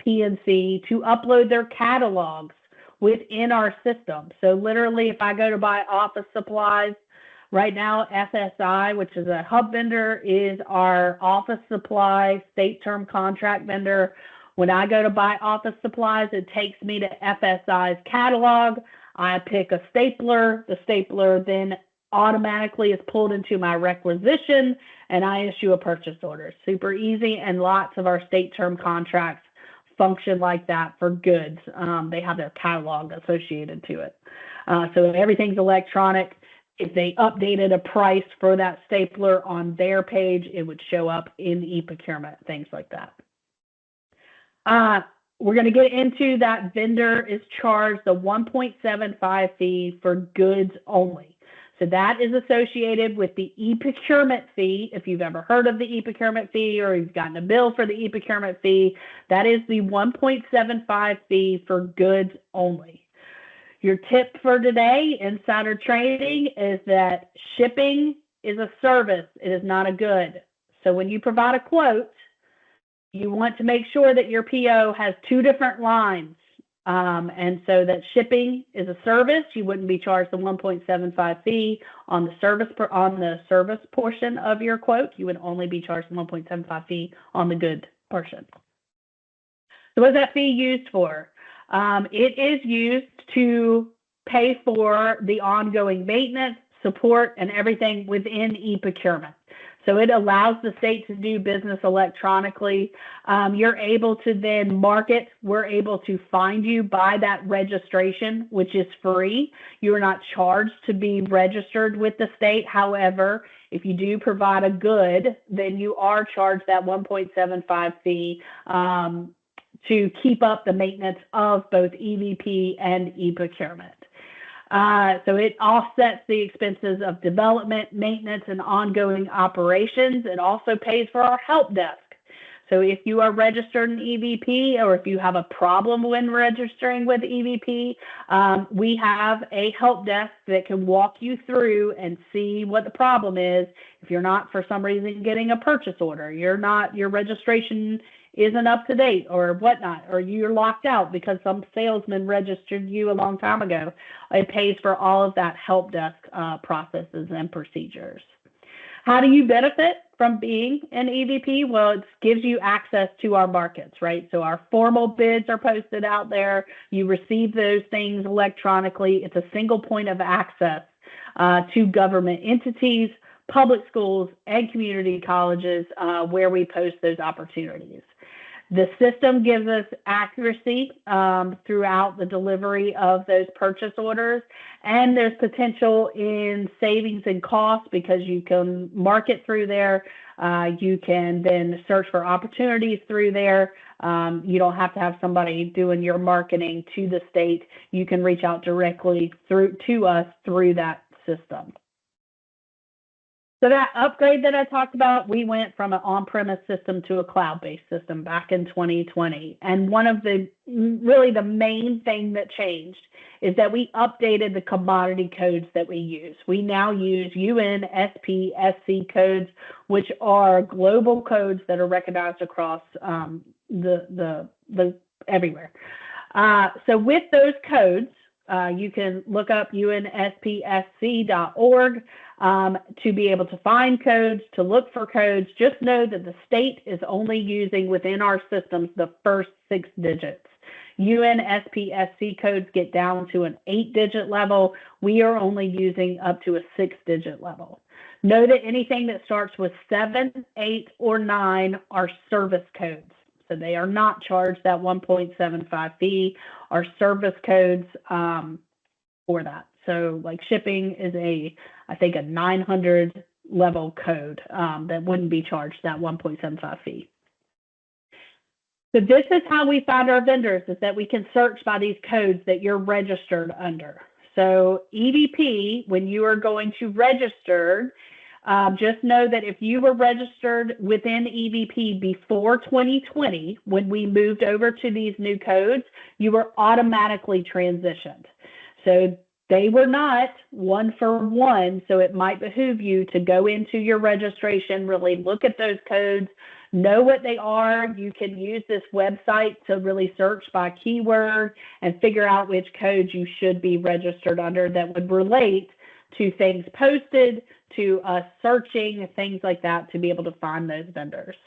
PNC to upload their catalogs within our system. So literally, if I go to buy office supplies, right now FSI, which is a hub vendor, is our office supply state term contract vendor. When I go to buy office supplies, it takes me to FSI's catalog. I pick a stapler. The stapler then automatically is pulled into my requisition, and I issue a purchase order. Super easy, and lots of our state term contracts function like that for goods. They have their catalog associated to it. So everything's electronic. If they updated a price for that stapler on their page, it would show up in e-procurement, things like that. We're going to get into that vendor is charged the 1.75 fee for goods only. So that is associated with the e-procurement fee. If you've ever heard of the e-procurement fee, or you've gotten a bill for the e-procurement fee, that is the 1.75 fee for goods only. Your tip for today, insider trading, is that shipping is a service. It is not a good. So when you provide a quote, you want to make sure that your PO has two different lines. And so that shipping is a service. You wouldn't be charged the 1.75 fee on the service portion of your quote. You would only be charged the 1.75 fee on the good portion. So what is that fee used for? It is used to pay for the ongoing maintenance, support, and everything within e-procurement. So it allows the state to do business electronically. You're able to then market. We're able to find you by that registration, which is free. You are not charged to be registered with the state. However, if you do provide a good, then you are charged that 1.75 fee to keep up the maintenance of both EVP and e-procurement. So it offsets the expenses of development, maintenance, and ongoing operations. It also pays for our help desk. So if you are registered in EVP, or if you have a problem when registering with EVP, we have a help desk that can walk you through and see what the problem is. If you're not, for some reason, getting a purchase order, your registration isn't up to date or whatnot, or you're locked out because some salesman registered you a long time ago, it pays for all of that help desk processes and procedures. How do you benefit from being an EVP? Well, it gives you access to our markets, right? So our formal bids are posted out there. You receive those things electronically. It's a single point of access to government entities, public schools, and community colleges where we post those opportunities. The system gives us accuracy throughout the delivery of those purchase orders, and there's potential in savings and costs because you can market through there. You can then search for opportunities through there. You don't have to have somebody doing your marketing to the state. You can reach out directly to us through that system. So that upgrade that I talked about, we went from an on-premise system to a cloud-based system back in 2020. And one of the main thing that changed is that we updated the commodity codes that we use. We now use UNSPSC codes, which are global codes that are recognized across the everywhere. So with those codes, you can look up unspsc.org to be able to find codes, to look for codes. Just know that the state is only using within our systems the first 6 digits. UNSPSC codes get down to an 8-digit level. We are only using up to a 6-digit level. Know that anything that starts with 7, 8, or 9 are service codes. So they are not charged that 1.75 fee, are service codes for that. So like shipping is I think a 900 level code that wouldn't be charged that 1.75 fee. So this is how we find our vendors, is that we can search by these codes that you're registered under. So EVP, when you are going to register, just know that if you were registered within EVP before 2020, when we moved over to these new codes, you were automatically transitioned. So they were not one for one, so it might behoove you to go into your registration, really look at those codes, know what they are. You can use this website to really search by keyword and figure out which codes you should be registered under that would relate to things posted, to us searching, things like that, to be able to find those vendors.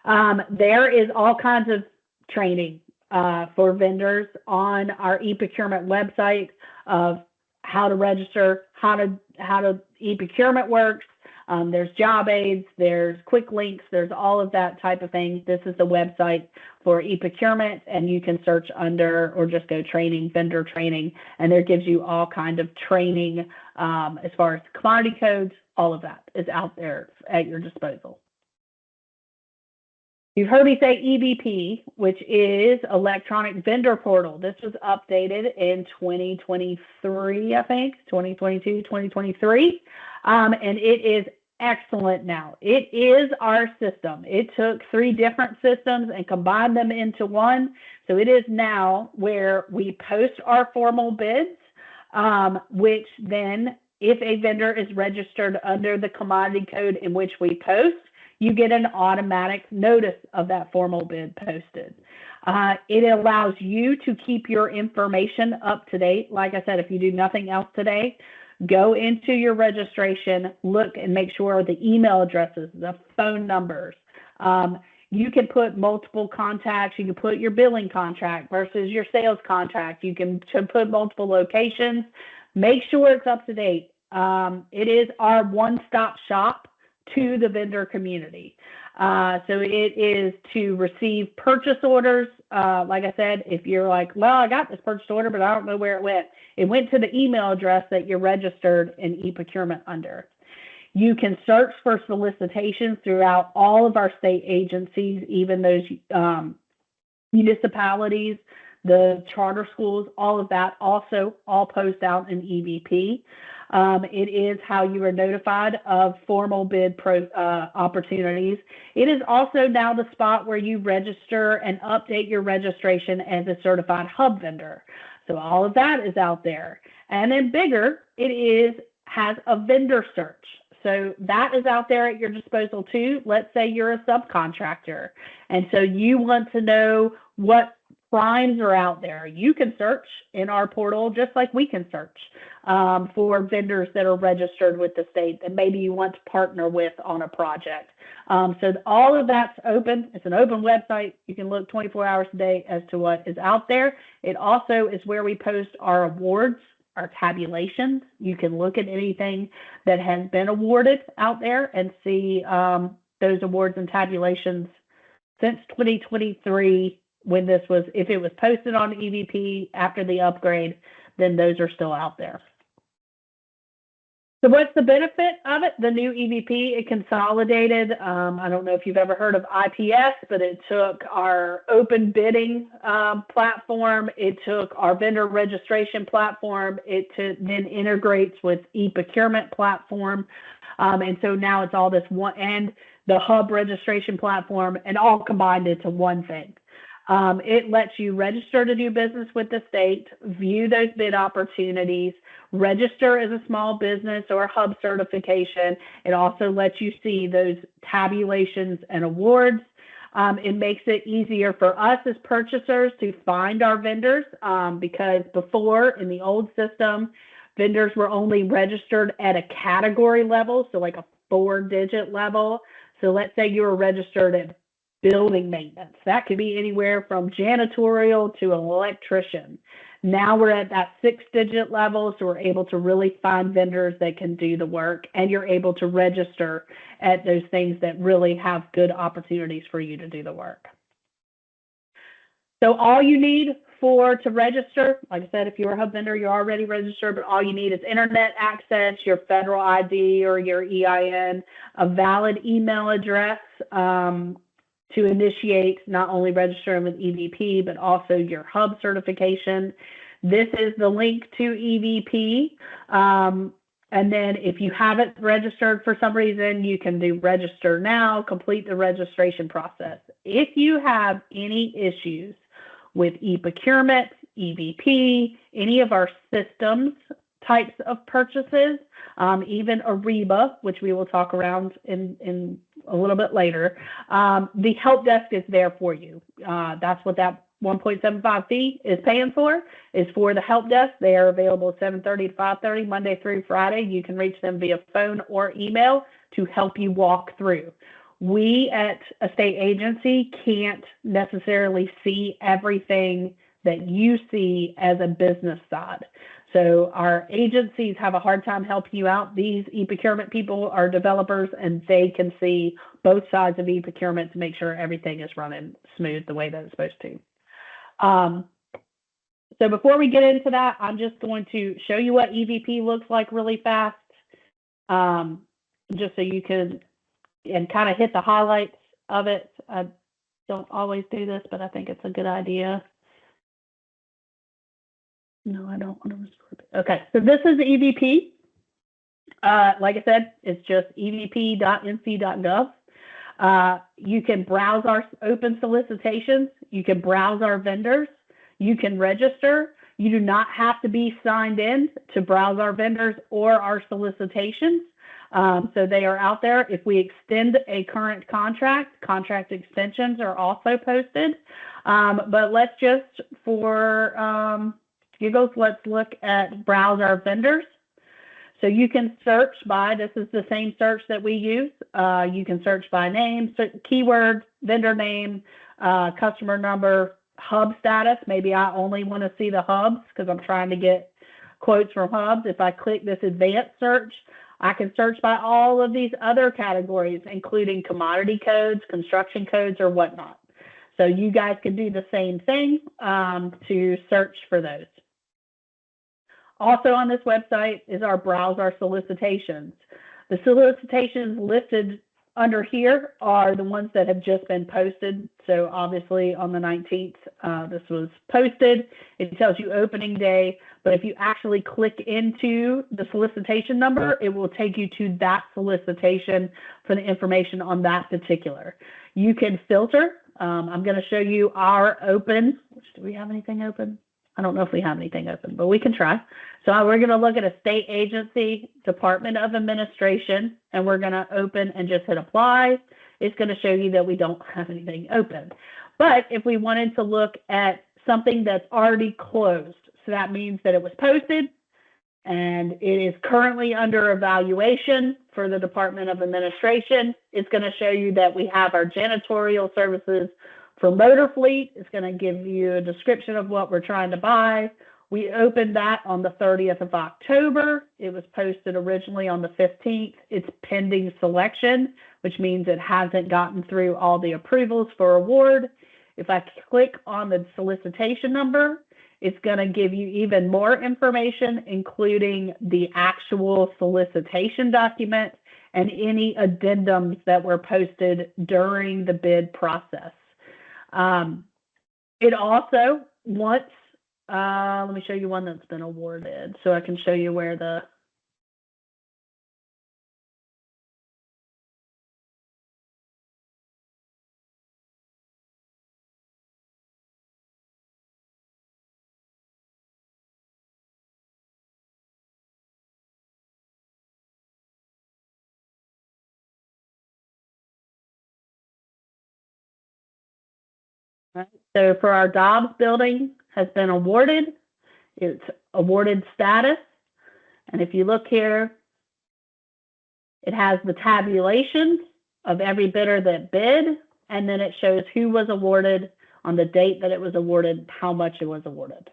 There is all kinds of training for vendors on our e-procurement website of how to register, how e-procurement works. There's job aids, there's quick links, there's all of that type of thing. This is the website for e-procurement, and you can search under or just go training, vendor training, and there gives you all kinds of training as far as commodity codes. All of that is out there at your disposal. You've heard me say EVP, which is Electronic Vendor Portal. This was updated in 2023, I think, 2022, 2023, and it is excellent now. It is our system. It took 3 different systems and combined them into one. So it is now where we post our formal bids, which then, if a vendor is registered under the commodity code in which we post, you get an automatic notice of that formal bid posted. It allows you to keep your information up to date. Like I said, if you do nothing else today, go into your registration, look and make sure the email addresses, the phone numbers. You can put multiple contacts. You can put your billing contract versus your sales contract. You can put multiple locations. Make sure it's up to date. It is our one-stop shop to the vendor community. So it is to receive purchase orders. Like I said, if you're like, well, I got this purchase order, but I don't know where it went. It went to the email address that you're registered in e-procurement under. You can search for solicitations throughout all of our state agencies, even those municipalities, the charter schools, all of that also all post out in EVP. It is how you are notified of formal bid opportunities. It is also now the spot where you register and update your registration as a certified hub vendor. So all of that is out there. And then bigger, it has a vendor search. So that is out there at your disposal too. Let's say you're a subcontractor, and so you want to know what primes are out there. You can search in our portal just like we can search for vendors that are registered with the state that maybe you want to partner with on a project. So all of that's open. It's an open website. You can look 24 hours a day as to what is out there. It also is where we post our awards, our tabulations. You can look at anything that has been awarded out there and see those awards and tabulations since 2023 when this was, if it was posted on EVP after the upgrade, then those are still out there. So what's the benefit of it? The new EVP, it consolidated. I don't know if you've ever heard of IPS, but it took our open bidding platform. It took our vendor registration platform. It then integrates with e-procurement platform. And so now it's all this one, and the hub registration platform, and all combined into one thing. It lets you register to do business with the state, view those bid opportunities, register as a small business or hub certification. It also lets you see those tabulations and awards. It makes it easier for us as purchasers to find our vendors because before, in the old system, vendors were only registered at a category level, so like a 4-digit level. So let's say you were registered at building maintenance. That could be anywhere from janitorial to an electrician. Now we're at that 6-digit level, so we're able to really find vendors that can do the work, and you're able to register at those things that really have good opportunities for you to do the work. So all you need to register, like I said, if you're a hub vendor, you're already registered, but all you need is internet access, your federal ID or your EIN, a valid email address, to initiate not only registering with EVP, but also your hub certification. This is the link to EVP. And then if you haven't registered for some reason, you can do register now, complete the registration process. If you have any issues with e-procurement, EVP, any of our systems types of purchases, even Ariba, which we will talk around in a little bit later, the help desk is there for you. That's what that 1.75 fee is paying for, is for the help desk. They are available 7:30 to 5:30, Monday through Friday. You can reach them via phone or email to help you walk through. We at a state agency can't necessarily see everything that you see as a business side. So our agencies have a hard time helping you out. These e-procurement people are developers, and they can see both sides of e-procurement to make sure everything is running smooth the way that it's supposed to. So before we get into that, I'm just going to show you what EVP looks like really fast, just so you can and kind of hit the highlights of it. I don't always do this, but I think it's a good idea. No, I don't want to record it. Okay, so this is EVP. Like I said, it's just evp.nc.gov. You can browse our open solicitations. You can browse our vendors. You can register. You do not have to be signed in to browse our vendors or our solicitations. So they are out there. If we extend a current contract extensions are also posted. But let's just, for giggles, let's look at browse our vendors. So you can search by, this is the same search that we use. You can search by name, keyword, vendor name, customer number, hub status. Maybe I only want to see the hubs because I'm trying to get quotes from hubs. If I click this advanced search, I can search by all of these other categories, including commodity codes, construction codes, or whatnot. So you guys can do the same thing to search for those. Also on this website is our browse our solicitations. The solicitations listed under here are the ones that have just been posted. So obviously on the 19th, this was posted. It tells you opening day, but if you actually click into the solicitation number, it will take you to that solicitation for the information on that particular. You can filter. I'm going to show you our open. Do we have anything open? I don't know if we have anything open, but we can try. So we're going to look at a state agency, Department of Administration, and we're going to open and just hit apply. It's going to show you that we don't have anything open. But if we wanted to look at something that's already closed, so that means that it was posted and it is currently under evaluation for the Department of Administration, it's going to show you that we have our janitorial services for motor fleet. It's going to give you a description of what we're trying to buy. We opened that on the 30th of October. It was posted originally on the 15th. It's pending selection, which means it hasn't gotten through all the approvals for award. If I click on the solicitation number, it's going to give you even more information, including the actual solicitation document and any addendums that were posted during the bid process. It also wants, let me show you one that's been awarded so I can show you where the, right? So for our Dobbs building has been awarded. It's awarded status. And if you look here, it has the tabulations of every bidder that bid, and then it shows who was awarded on the date that it was awarded, how much it was awarded.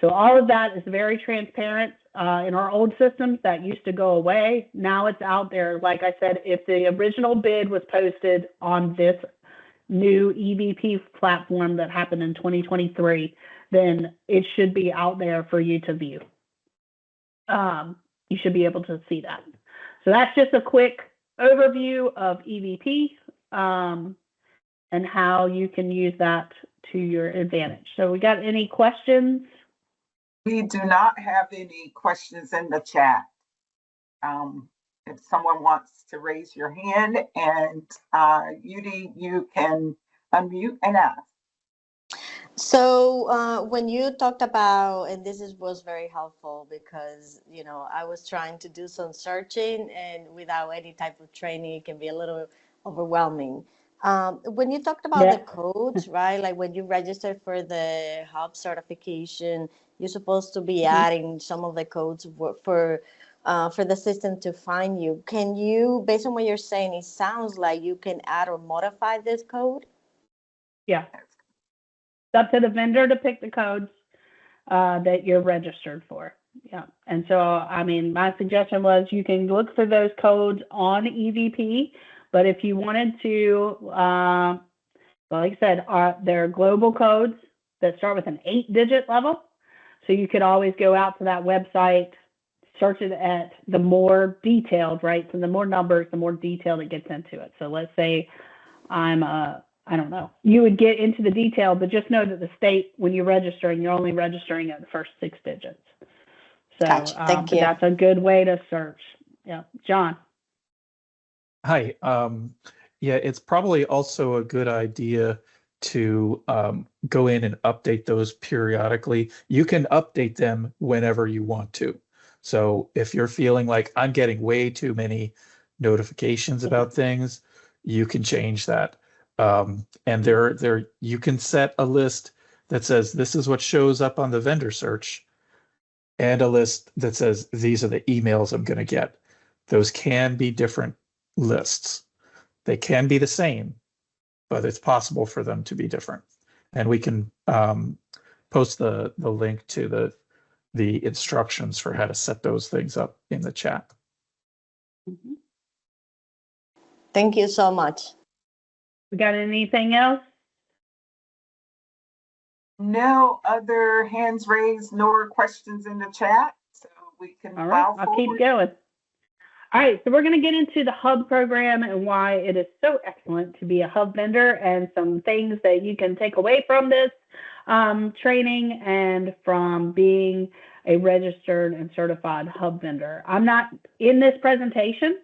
So all of that is very transparent. In our old systems, that used to go away. Now it's out there. Like I said, if the original bid was posted on this new EVP platform that happened in 2023, then it should be out there for you to view. You should be able to see that. So that's just a quick overview of EVP and how you can use that to your advantage. So we got any questions? We do not have any questions in the chat. If someone wants to raise your hand, and Yudi, you can unmute and ask. So when you talked about, and was very helpful because, you know, I was trying to do some searching, and without any type of training, it can be a little overwhelming. When you talked about the codes, right? Like when you register for the hub certification, you're supposed to be adding some of the codes for the system to find you. Can you, based on what you're saying, it sounds like you can add or modify this code? Yeah. It's up to the vendor to pick the codes that you're registered for. Yeah. And so, I mean, my suggestion was you can look for those codes on EVP, but if you wanted to, well, like I said, there are global codes that start with an 8-digit level. So you could always go out to that website, search it at the more detailed, right? So the more numbers, the more detailed it gets into it. So let's say I don't know, you would get into the detail, but just know that the state, when you're registering, you're only registering at the first 6 digits. So Gotcha. Thank you. That's a good way to search. Yeah. John. Hi. Yeah, it's probably also a good idea to go in and update those periodically. You can update them whenever you want to. So if you're feeling like I'm getting way too many notifications about things, you can change that. And you can set a list that says this is what shows up on the vendor search, and a list that says these are the emails I'm going to get. Those can be different lists. They can be the same, but it's possible for them to be different. And we can post the link to the instructions for how to set those things up in the chat. Thank you so much. We got anything else? No other hands raised nor questions in the chat, so we can All right, I'll keep going. All right, so we're going to get into the hub program and why it is so excellent to be a hub vendor, and some things that you can take away from this training and from being a registered and certified hub vendor. I'm not in this presentation.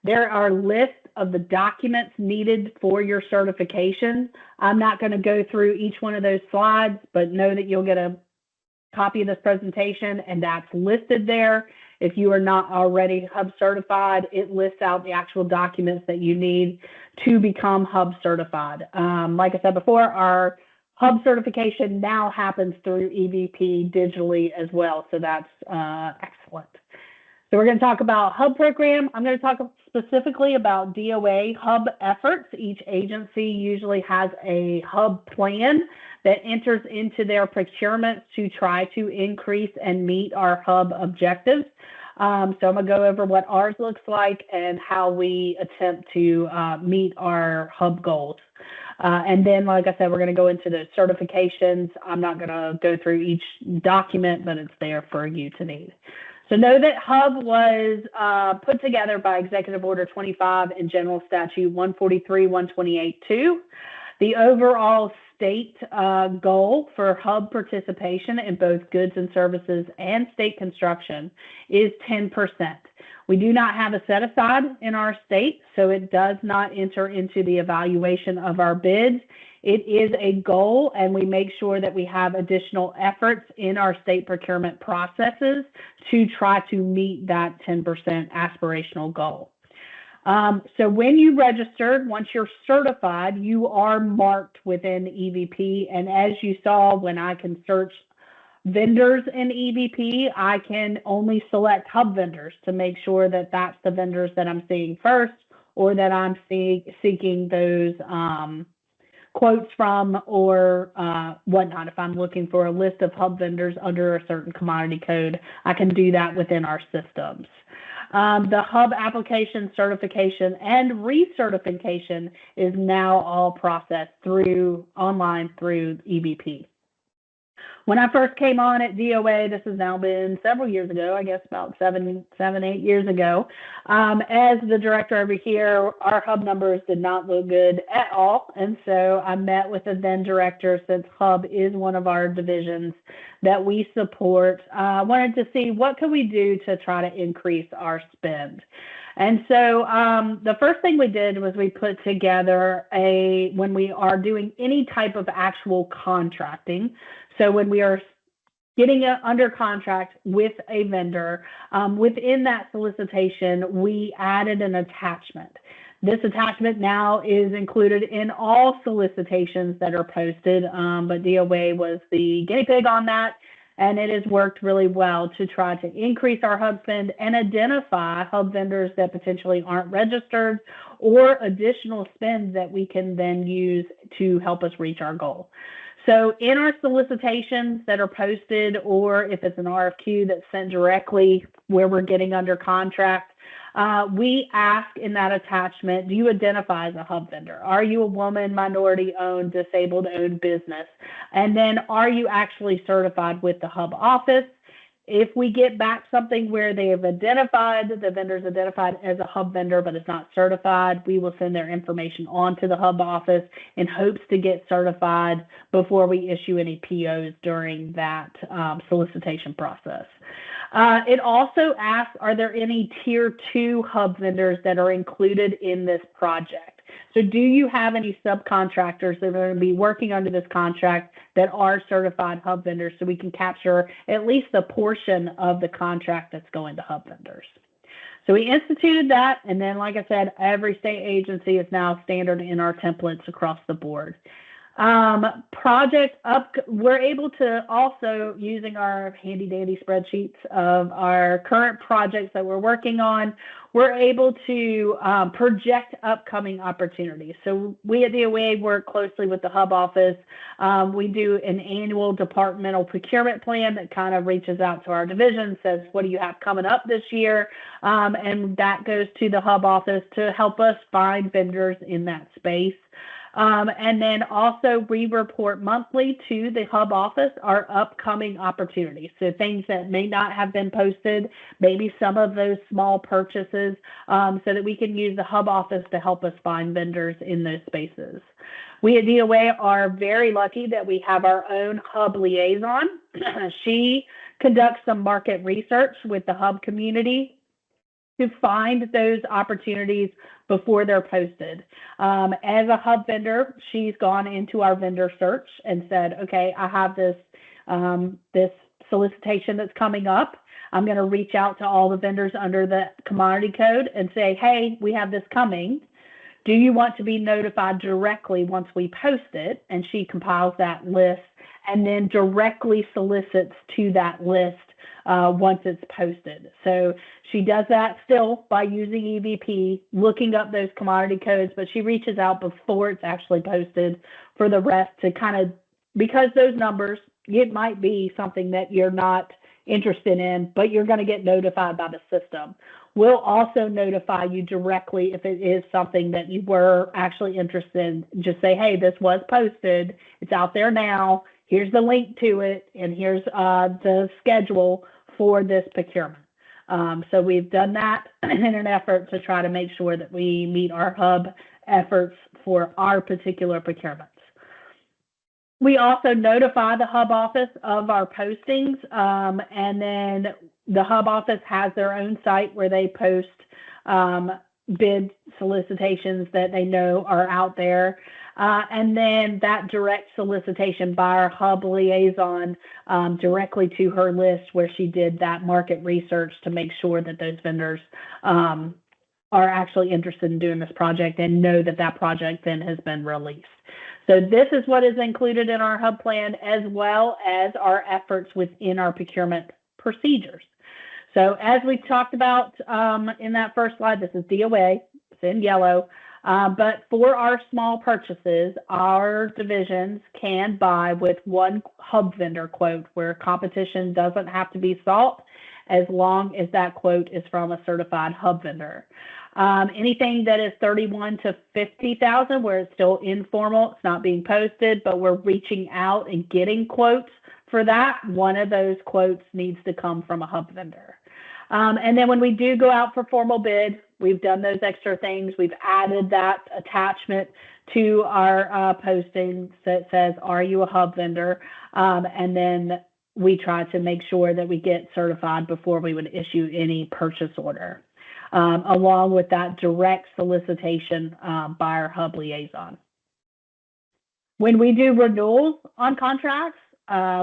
There are lists of the documents needed for your certification. I'm not going to go through each one of those slides, but know that you'll get a copy of this presentation, and that's listed there. If you are not already Hub certified, it lists out the actual documents that you need to become Hub certified. Like I said before, our Hub certification now happens through EVP digitally as well, so that's excellent. So we're going to talk about Hub program. I'm going to talk specifically about DOA Hub efforts. Each agency usually has a Hub plan that enters into their procurements to try to increase and meet our Hub objectives. So I'm going to go over what ours looks like and how we attempt to meet our Hub goals. And then, like I said, we're going to go into the certifications. I'm not going to go through each document, but it's there for you to need. So know that Hub was put together by Executive Order 25 and General Statute 143-128-2. The overall state goal for Hub participation in both goods and services and state construction is 10%. We do not have a set aside in our state, so it does not enter into the evaluation of our bids. It is a goal, and we make sure that we have additional efforts in our state procurement processes to try to meet that 10% aspirational goal. So when you registered, once you're certified, you are marked within EVP. And as you saw, when I can search vendors in EVP, I can only select Hub vendors to make sure that that's the vendors that I'm seeing first, or that I'm seeking those quotes from, or whatnot. If I'm looking for a list of Hub vendors under a certain commodity code, I can do that within our systems. The Hub application, certification, and recertification is now all processed online through EVP. When I first came on at DOA, this has now been several years ago, I guess about 8 years ago. As the director over here, our Hub numbers did not look good at all. And so I met with the then director, since Hub is one of our divisions that we support. Wanted to see what could we do to try to increase our spend. And so the first thing we did was we put together when we are doing any type of actual contracting, so when we are getting under contract with a vendor, within that solicitation, we added an attachment. This attachment now is included in all solicitations that are posted, but DOA was the guinea pig on that, and it has worked really well to try to increase our Hub spend and identify Hub vendors that potentially aren't registered, or additional spend that we can then use to help us reach our goal. So in our solicitations that are posted, or if it's an RFQ that's sent directly where we're getting under contract, we ask in that attachment, do you identify as a Hub vendor? Are you a woman, minority-owned, disabled-owned business? And then are you actually certified with the Hub office? If we get back something where they have identified, the vendor's identified as a Hub vendor but is not certified, we will send their information on to the Hub office in hopes to get certified before we issue any POs during that solicitation process. It also asks, are there any Tier 2 Hub vendors that are included in this project? So do you have any subcontractors that are going to be working under this contract that are certified Hub vendors, so we can capture at least a portion of the contract that's going to Hub vendors? So we instituted that, and then, like I said, every state agency is now standard in our templates across the board. We're able to also, using our handy dandy spreadsheets of our current projects that we're working on, we're able to project upcoming opportunities. So we at DOA work closely with the Hub office. We do an annual departmental procurement plan that kind of reaches out to our division, says, what do you have coming up this year? And that goes to the Hub office to help us find vendors in that space. And then also we report monthly to the Hub office our upcoming opportunities. So things that may not have been posted, maybe some of those small purchases, so that we can use the Hub office to help us find vendors in those spaces. We at DOA are very lucky that we have our own Hub liaison. She conducts some market research with the Hub community to find those opportunities before they're posted. As a Hub vendor, she's gone into our vendor search and said, okay, I have this solicitation that's coming up. I'm going to reach out to all the vendors under the commodity code and say, hey, we have this coming. Do you want to be notified directly once we post it? And she compiles that list and then directly solicits to that list once it's posted. So she does that still by using EVP, looking up those commodity codes, but she reaches out before it's actually posted for the rest to kind of, because those numbers, it might be something that you're not interested in, but you're going to get notified by the system. We'll also notify you directly if it is something that you were actually interested in. Just say, hey, this was posted. It's out there now. Here's the link to it, and here's the schedule for this procurement. So we've done that in an effort to try to make sure that we meet our hub efforts for our particular procurements. We also notify the hub office of our postings, and then the hub office has their own site where they post bid solicitations that they know are out there. And then that direct solicitation by our hub liaison directly to her list where she did that market research to make sure that those vendors are actually interested in doing this project and know that that project then has been released. So this is what is included in our hub plan, as well as our efforts within our procurement procedures. So as we talked about in that first slide, this is DOA, it's in yellow. But for our small purchases, our divisions can buy with one hub vendor quote where competition doesn't have to be sought as long as that quote is from a certified hub vendor. Anything that is 31 to 50,000 where it's still informal, it's not being posted, but we're reaching out and getting quotes for that, one of those quotes needs to come from a hub vendor. And then when we do go out for formal bid, we've done those extra things. We've added that attachment to our posting that says, are you a hub vendor? And then we try to make sure that we get certified before we would issue any purchase order, along with that direct solicitation by our hub liaison. When we do renewals on contracts,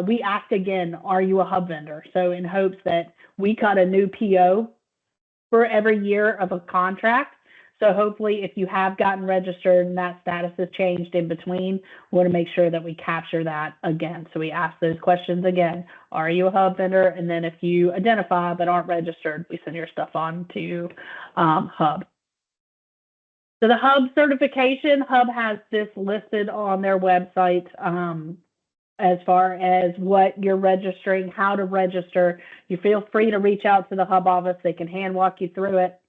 we ask again, are you a hub vendor? So in hopes that we cut a new PO for every year of a contract. So hopefully if you have gotten registered and that status has changed in between, we want to make sure that we capture that again. So we ask those questions again. Are you a hub vendor? And then if you identify but aren't registered, we send your stuff on to hub. So the hub certification, hub has this listed on their website as far as what you're registering, how to register. You feel free to reach out to the hub office. They can hand walk you through it.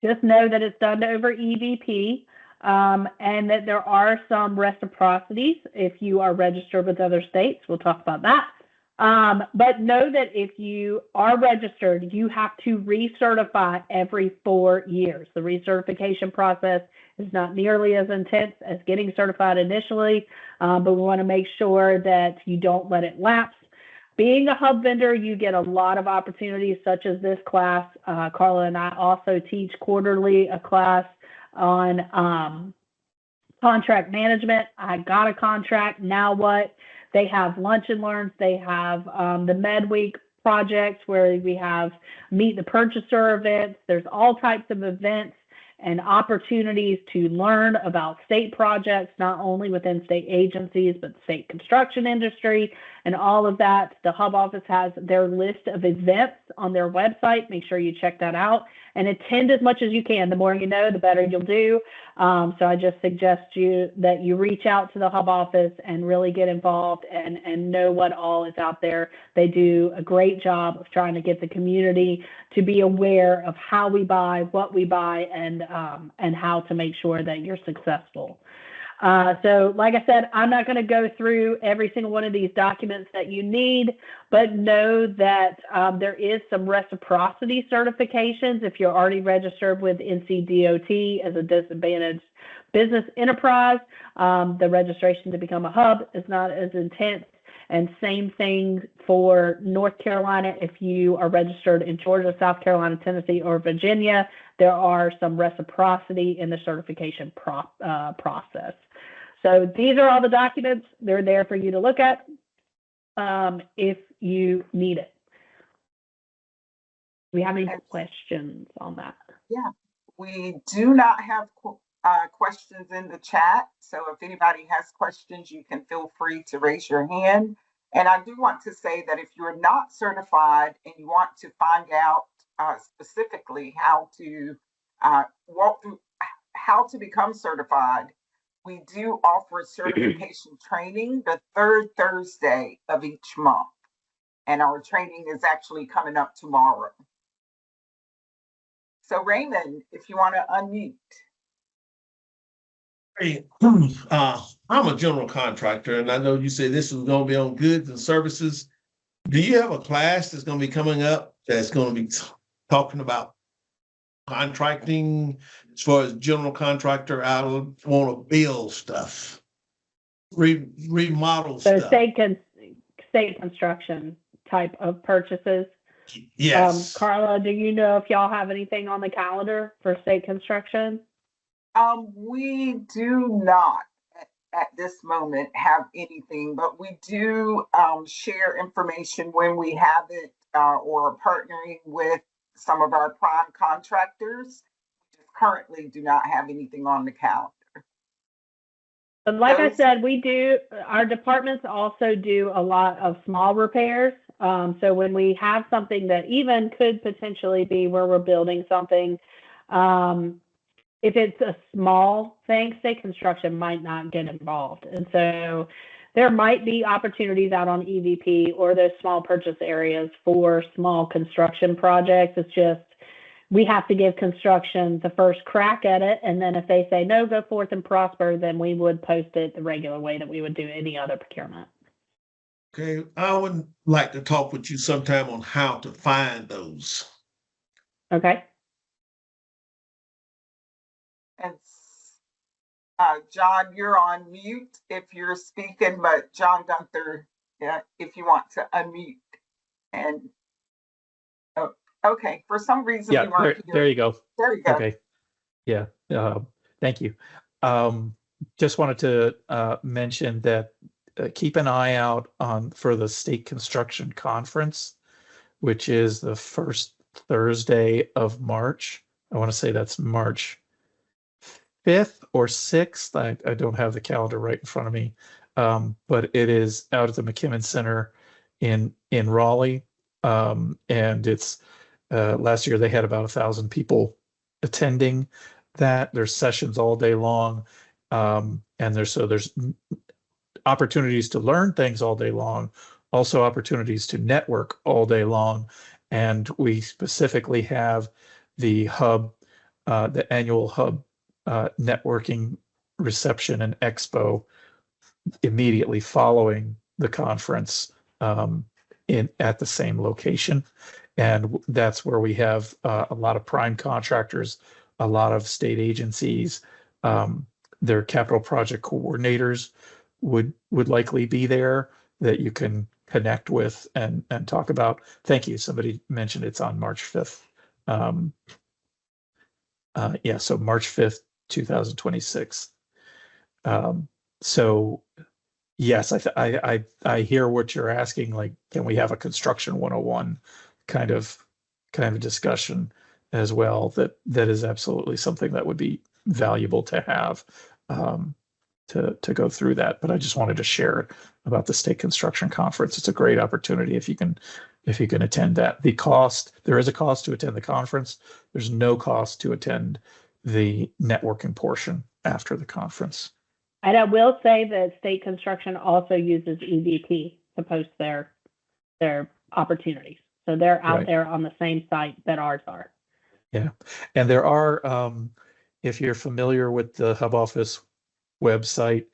Just know that it's done over EVP and that there are some reciprocities if you are registered with other states. We'll talk about that. But know that if you are registered, you have to recertify every 4 years. The recertification process is not nearly as intense as getting certified initially, but we want to make sure that you don't let it lapse. Being a hub vendor, you get a lot of opportunities such as this class. Carla and I also teach quarterly a class on contract management. I got a contract, now what? They have lunch and learns. They have the Med Week projects where we have meet the purchaser events. There's all types of events and opportunities to learn about state projects, not only within state agencies, but state construction industry and all of that. The hub office has their list of events on their website. Make sure you check that out and attend as much as you can. The more you know, the better you'll do. So I just suggest that you reach out to the hub office and really get involved and know what all is out there. They do a great job of trying to get the community to be aware of how we buy, what we buy, and how to make sure that you're successful. So like I said, I'm not going to go through every single one of these documents that you need, but know that there is some reciprocity certifications. If you're already registered with NCDOT as a disadvantaged business enterprise, the registration to become a hub is not as intense. And same thing for North Carolina. If you are registered in Georgia, South Carolina, Tennessee, or Virginia, there are some reciprocity in the certification process. So these are all the documents. They're there for you to look at. If you need it. Do we have any And questions on that? yeah, we do not have questions in the chat. So if anybody has questions, you can feel free to raise your hand. And I do want to say that if you're not certified and you want to find out specifically how to walk through how to become certified, we do offer certification training the third Thursday of each month. And our training is actually coming up tomorrow. So Raymond, if you want to unmute. Hey, I'm a general contractor, and I know you said this was going to be on goods and services. Do you have a class that's going to be coming up that's going to be talking about contracting as far as general contractor? I want to build stuff, remodel So stuff. state construction type of purchases. Yes. Carla, do you know if y'all have anything on the calendar for state construction? We do not at this moment have anything, but we do share information when we have it or partnering with some of our prime contractors. We just currently do not have anything on the calendar. But like I said, our departments also do a lot of small repairs. So when we have something that even could potentially be where we're building something, if it's a small thing, state construction might not get involved. And so there might be opportunities out on EVP or those small purchase areas for small construction projects. It's just, we have to give construction the first crack at it. And then if they say, no, go forth and prosper, then we would post it the regular way that we would do any other procurement. Okay. I would like to talk with you sometime on how to find those. Okay. And John, you're on mute if you're speaking, but John Gunther, if you want to unmute. And oh, okay, for some reason Yeah, we weren't here. there you go. There you go. Okay. Yeah. Thank you. Just wanted to mention that keep an eye out for the State Construction Conference, which is the first Thursday of March. I want to say that's March 5th or 6th. I don't have the calendar right in front of me, but it is out at the McKimmon Center in Raleigh, and it's last year they had about 1,000 people attending that. There's sessions all day long, and there's opportunities to learn things all day long, also opportunities to network all day long, and we specifically have the hub, the annual hub networking reception and expo immediately following the conference at the same location. And that's where we have a lot of prime contractors, a lot of state agencies, their capital project coordinators would likely be there that you can connect with and talk about. Thank you. Somebody mentioned it's on March 5th. Yeah, so March 5th, 2026. So yes, I hear what you're asking. Like, can we have a construction 101 kind of discussion as well? That is absolutely something that would be valuable to have to go through that. But I just wanted to share about the State Construction Conference. It's a great opportunity if you can attend that. There is a cost to attend the conference. There's no cost to attend the networking portion after the conference. And I will say that state construction also uses EVP to post their opportunities. So they're out there on the same site that ours are. Yeah. And there are, if you're familiar with the Hub Office website,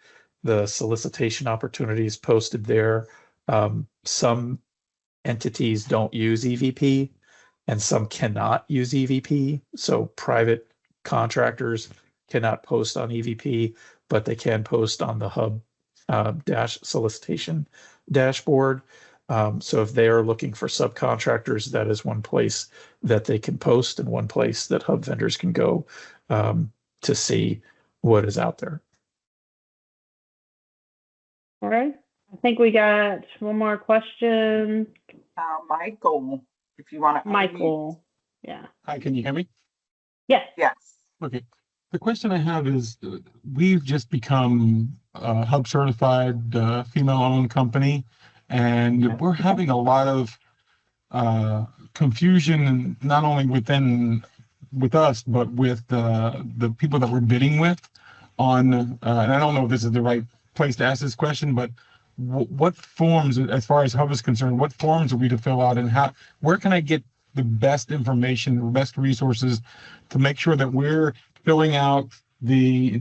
the solicitation opportunities posted there. Some entities don't use EVP and some cannot use EVP. So private contractors cannot post on EVP, but they can post on the Hub solicitation dashboard. So if they are looking for subcontractors, that is one place that they can post and one place that Hub vendors can go to see what is out there. All right. I think we got one more question. Michael, if you want to unmute. Michael. Yeah. Hi, can you hear me? Yes. Yes. Okay. The question I have is, we've just become a Hub certified female-owned company, and we're having a lot of confusion, not only with us, but with the people that we're bidding with on, and I don't know if this is the right place to ask this question, but what forms, as far as Hub is concerned, what forms are we to fill out, and where can I get the best information, the best resources to make sure that we're filling out the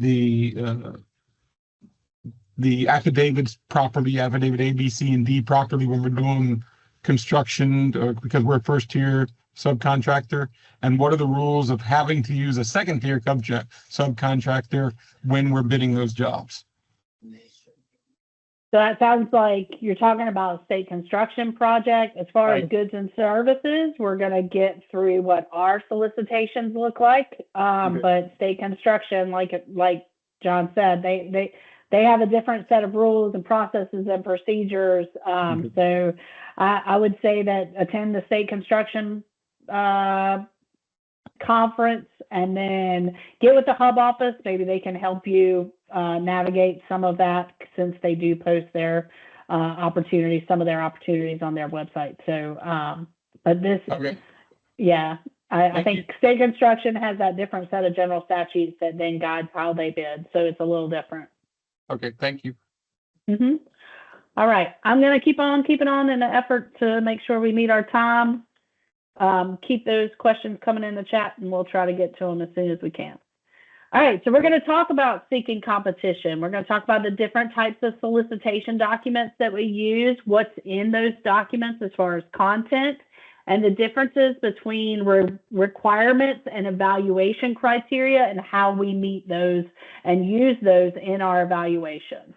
affidavits properly, affidavit A, B, C, and D properly when we're doing construction, because we're a first tier subcontractor, and what are the rules of having to use a second tier subcontractor when we're bidding those jobs? So that sounds like you're talking about a state construction project. As far as Right. goods and services, we're going to get through what our solicitations look like. Okay. But state construction, like John said, they have a different set of rules and processes and procedures. So I would say that attend the state construction conference and then get with the Hub office. Maybe they can help you navigate some of that, since they do post their opportunities, some of their opportunities on their website. So, but this, Okay. yeah, I Thank think state construction has that different set of general statutes that then guides how they bid. So it's a little different. Okay, thank you. All right, I'm going to keep on keeping on in an effort to make sure we meet our time. Keep those questions coming in the chat, and we'll try to get to them as soon as we can. All right, so we're going to talk about seeking competition. We're going to talk about the different types of solicitation documents that we use, what's in those documents as far as content, and the differences between requirements and evaluation criteria, and how we meet those and use those in our evaluation.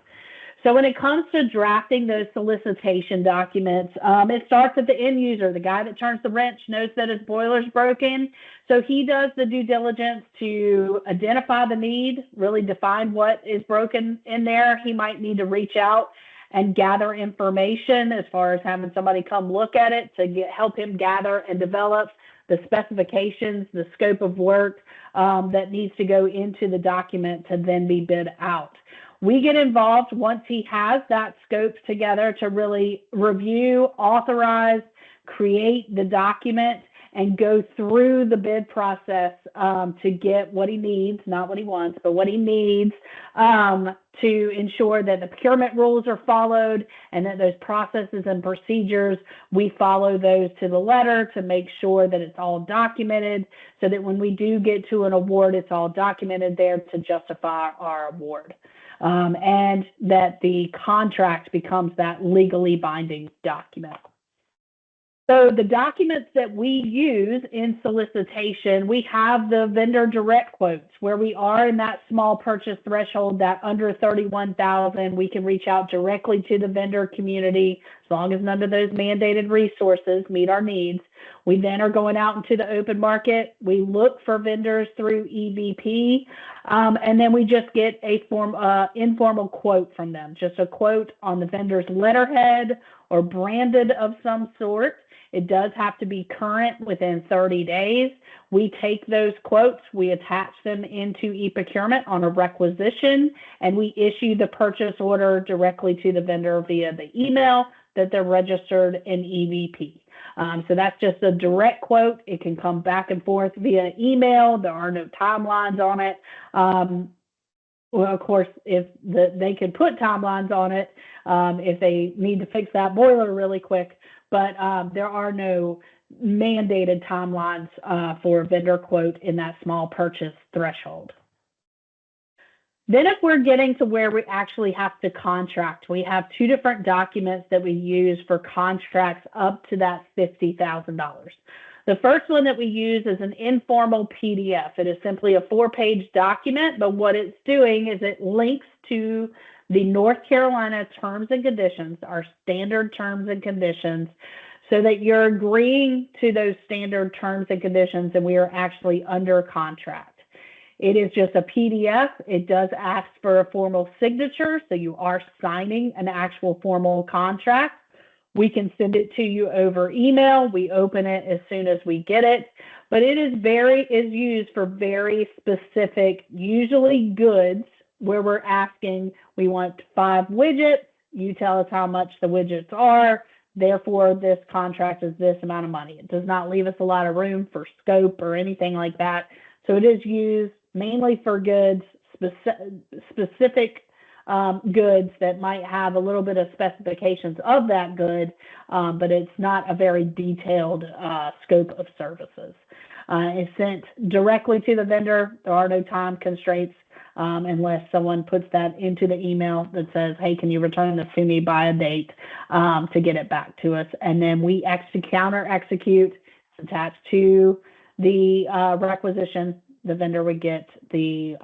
So when it comes to drafting those solicitation documents, it starts at the end user. The guy that turns the wrench knows that his boiler's broken. So he does the due diligence to identify the need, really define what is broken in there. He might need to reach out and gather information as far as having somebody come look at it to help him gather and develop the specifications, the scope of work that needs to go into the document to then be bid out. We get involved once he has that scope together to really review, authorize, create the document, and go through the bid process to get what he needs, not what he wants, but what he needs to ensure that the procurement rules are followed and that those processes and procedures, we follow those to the letter to make sure that it's all documented, so that when we do get to an award, it's all documented there to justify our award. And that the contract becomes that legally binding document. So the documents that we use in solicitation, we have the vendor direct quotes, where we are in that small purchase threshold, that under 31,000, we can reach out directly to the vendor community, as long as none of those mandated resources meet our needs. We then are going out into the open market. We look for vendors through EVP, and then we just get a informal quote from them, just a quote on the vendor's letterhead or branded of some sort. It does have to be current within 30 days. We take those quotes, we attach them into e-procurement on a requisition, and we issue the purchase order directly to the vendor via the email that they're registered in EVP. So that's just a direct quote. It can come back and forth via email. There are no timelines on it. Well, of course, if they could put timelines on it if they need to fix that boiler really quick, but there are no mandated timelines for a vendor quote in that small purchase threshold. Then if we're getting to where we actually have to contract, we have two different documents that we use for contracts up to that $50,000. The first one that we use is an informal PDF. It is simply a 4-page document, but what it's doing is it links to the North Carolina terms and conditions, our standard terms and conditions, so that you're agreeing to those standard terms and conditions and we are actually under contract. It is just a PDF. It does ask for a formal signature, so you are signing an actual formal contract. We can send it to you over email. We open it as soon as we get it, but it is used for very specific, usually goods, where we're asking, we want 5 widgets. You tell us how much the widgets are. Therefore, this contract is this amount of money. It does not leave us a lot of room for scope or anything like that. So it is used mainly for goods, specific goods that might have a little bit of specifications of that good, but it's not a very detailed scope of services. It's sent directly to the vendor. There are no time constraints unless someone puts that into the email that says, hey, can you return this to me by a date to get it back to us? And then we counter execute. It's attached to the requisition. The vendor would get the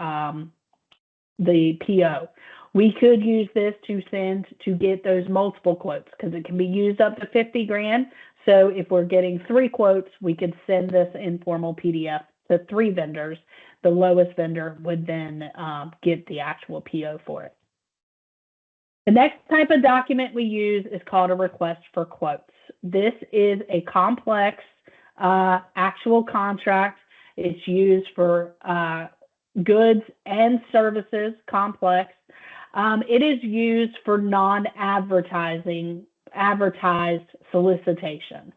PO. We could use this to get those multiple quotes, because it can be used up to 50 grand. So if we're getting 3 quotes, we could send this informal PDF to 3 vendors. The lowest vendor would then get the actual PO for it. The next type of document we use is called a request for quotes. This is a complex actual contract. It's used for goods and services, complex. It is used for advertised solicitation.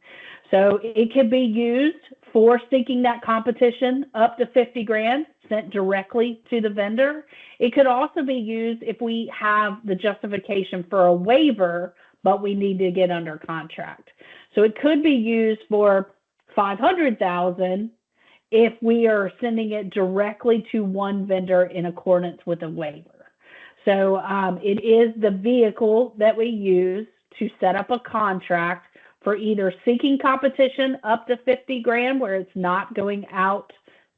So it can be used for seeking that competition up to 50 grand sent directly to the vendor. It could also be used if we have the justification for a waiver, but we need to get under contract. So it could be used for 500,000 if we are sending it directly to one vendor in accordance with a waiver. So it is the vehicle that we use to set up a contract for either seeking competition up to 50 grand where it's not going out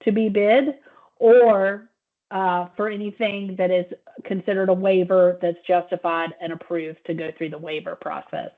to be bid, or for anything that is considered a waiver that's justified and approved to go through the waiver process.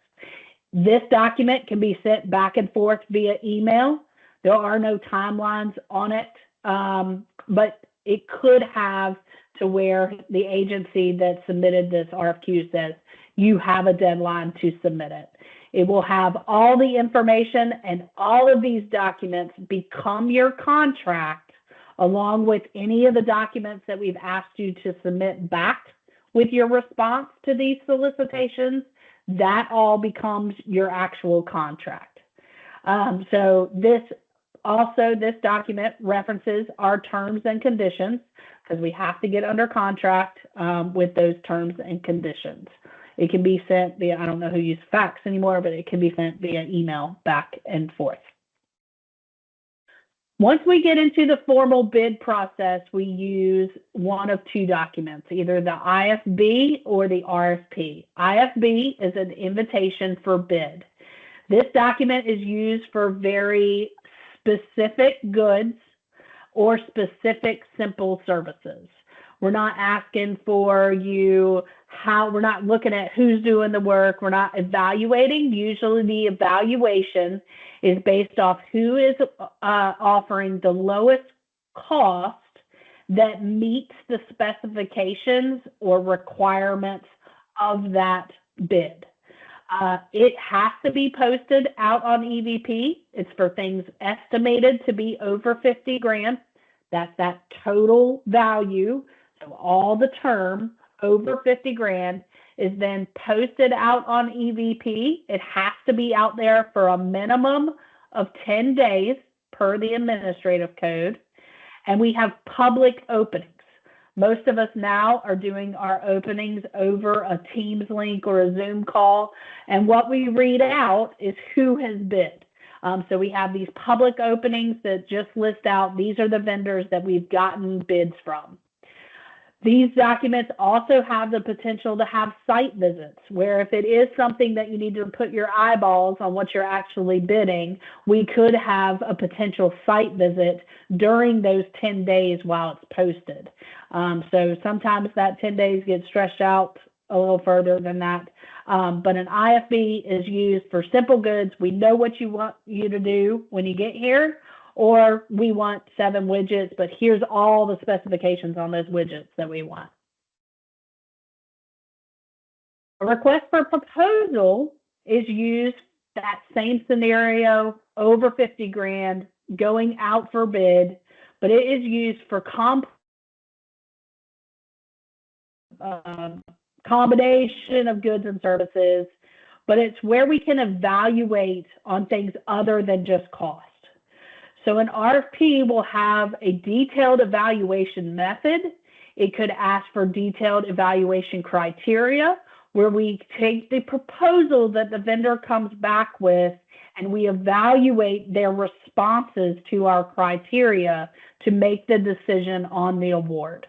This document can be sent back and forth via email. There are no timelines on it, but it could have to where the agency that submitted this RFQ says you have a deadline to submit it. It will have all the information, and all of these documents become your contract, along with any of the documents that we've asked you to submit back with your response to these solicitations. That all becomes your actual contract. So this document references our terms and conditions, because we have to get under contract with those terms and conditions. It can be sent via, I don't know who uses fax anymore, but it can be sent via email back and forth. Once we get into the formal bid process, we use one of 2 documents, either the IFB or the RFP. IFB is an invitation for bid. This document is used for very specific goods or specific simple services. We're not asking for we're not looking at who's doing the work. We're not evaluating. Usually the evaluation is based off who is offering the lowest cost that meets the specifications or requirements of that bid. It has to be posted out on EVP. It's for things estimated to be over 50 grand. That's that total value. So all the term over 50 grand is then posted out on EVP. It has to be out there for a minimum of 10 days per the administrative code. And we have public openings. Most of us now are doing our openings over a Teams link or a Zoom call. And what we read out is who has bid. So we have these public openings that just list out, these are the vendors that we've gotten bids from. These documents also have the potential to have site visits, where if it is something that you need to put your eyeballs on what you're actually bidding, we could have a potential site visit during those 10 days while it's posted. So sometimes that 10 days gets stretched out a little further than that. But an IFB is used for simple goods. We know what you want you to do when you get here, or we want 7 widgets, but here's all the specifications on those widgets that we want. A request for proposal is used that same scenario, over 50 grand, going out for bid, but it is used for combination of goods and services, but it's where we can evaluate on things other than just cost. So an RFP will have a detailed evaluation method. It could ask for detailed evaluation criteria, where we take the proposal that the vendor comes back with and we evaluate their responses to our criteria to make the decision on the award.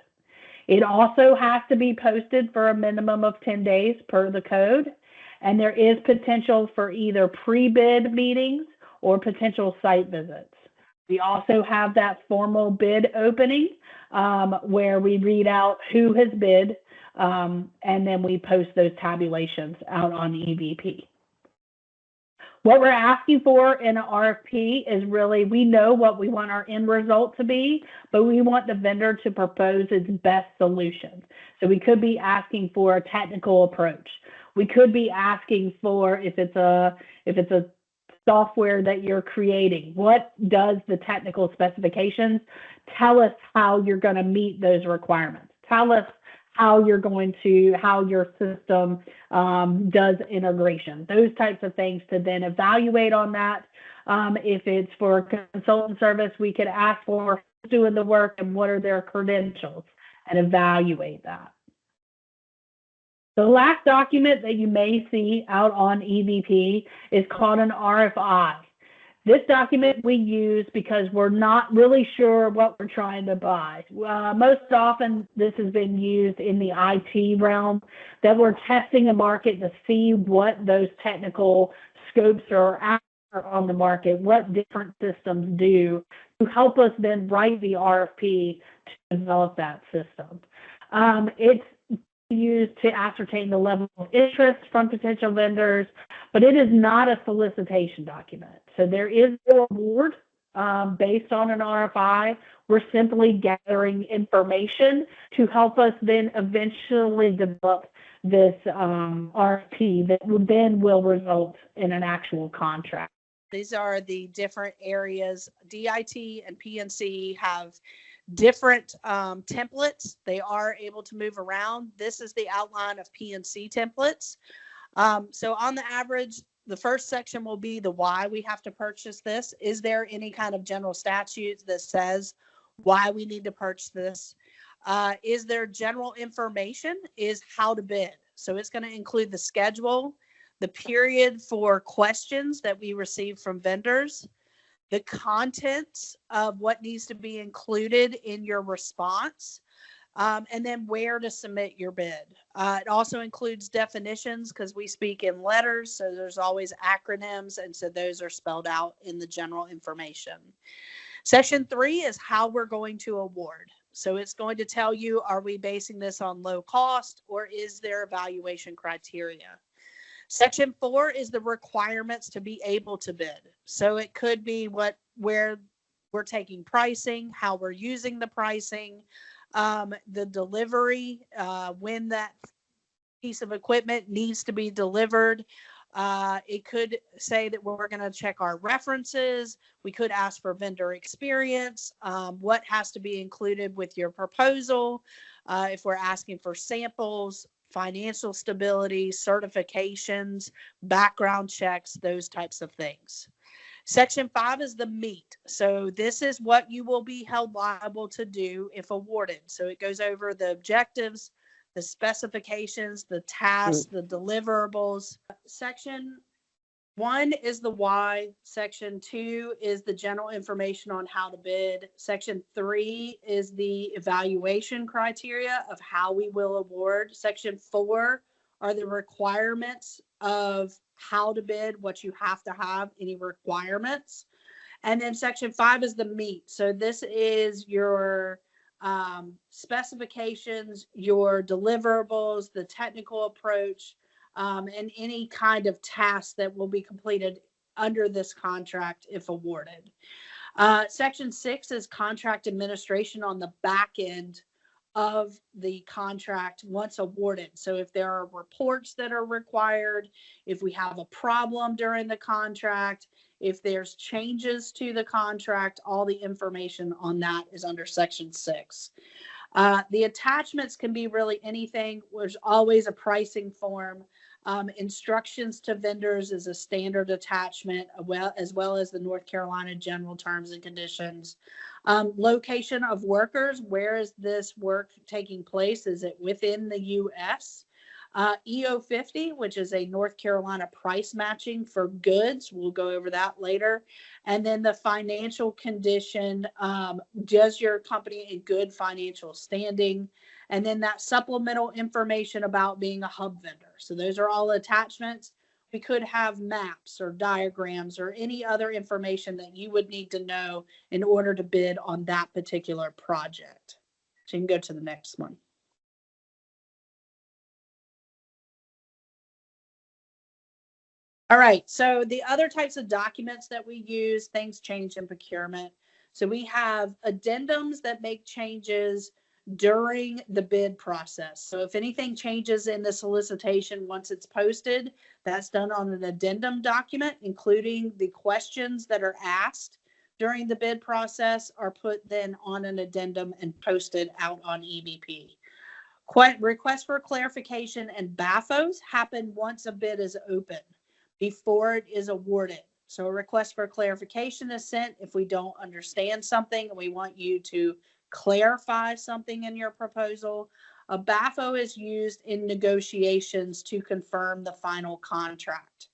It also has to be posted for a minimum of 10 days per the code, and there is potential for either pre-bid meetings or potential site visits. We also have that formal bid opening where we read out who has bid, and then we post those tabulations out on EVP. What we're asking for in an RFP is really, we know what we want our end result to be, but we want the vendor to propose its best solution. So we could be asking for a technical approach. We could be asking for, if it's a software that you're creating, what does the technical specifications tell us how you're going to meet those requirements? Tell us how your system does integration, those types of things, to then evaluate on that. If it's for a consultant service, we could ask for who's doing the work and what are their credentials and evaluate that. The last document that you may see out on EVP is called an RFI. This document we use because we're not really sure what we're trying to buy. Most often, this has been used in the IT realm, that we're testing the market to see what those technical scopes are on the market, what different systems do to help us then write the RFP to develop that system. It's used to ascertain the level of interest from potential vendors, but it is not a solicitation document. So there is no award based on an RFI. We're simply gathering information to help us then eventually develop this RFP that then will result in an actual contract. These are the different areas. DIT and PNC have different templates. They are able to move around. This is the outline of PNC templates. So on the average, the first section will be the why we have to purchase this. Is there any kind of general statute that says why we need to purchase this? Is there general information? Is how to bid. So it's going to include the schedule, the period for questions that we receive from vendors, the content of what needs to be included in your response, and then where to submit your bid. It also includes definitions because we speak in letters, so there's always acronyms, and so those are spelled out in the general information. Section 3 is how we're going to award. So it's going to tell you, are we basing this on low cost, or is there evaluation criteria? Section 4 is the requirements to be able to bid. So it could be where we're taking pricing, how we're using the pricing, the delivery, when that piece of equipment needs to be delivered. It could say that we're going to check our references. We could ask for vendor experience, what has to be included with your proposal, if we're asking for samples, financial stability, certifications, background checks, those types of things. Section 5 is the meat. So this is what you will be held liable to do if awarded. So it goes over the objectives, the specifications, the tasks, the deliverables. Section 1 is the why. Section 2 is the general information on how to bid. Section 3 is the evaluation criteria of how we will award. Section 4 are the requirements of how to bid, what you have to have, any requirements. And then Section 5 is the meat. So this is your specifications, your deliverables, the technical approach, and any kind of task that will be completed under this contract if awarded. Section 6 is contract administration on the back end of the contract once awarded. So if there are reports that are required, if we have a problem during the contract, if there's changes to the contract, all the information on that is under Section 6. The attachments can be really anything. There's always a pricing form. Instructions to vendors is a standard attachment, as well as the North Carolina General Terms and Conditions. Location of workers, where is this work taking place? Is it within the U.S.? EO50, which is a North Carolina price matching for goods. We'll go over that later. And then the financial condition, does your company in good financial standing? And then that supplemental information about being a hub vendor. So those are all attachments. We could have maps or diagrams or any other information that you would need to know in order to bid on that particular project. So you can go to the next one. All right, so the other types of documents that we use, things change in procurement. So we have addendums that make changes during the bid process. So if anything changes in the solicitation once it's posted, that's done on an addendum document, including the questions that are asked during the bid process are put then on an addendum and posted out on EBP. Request for clarification and BAFOs happen once a bid is open, before it is awarded. So a request for clarification is sent if we don't understand something and we want you to clarify something in your proposal. A BAFO is used in negotiations to confirm the final contract.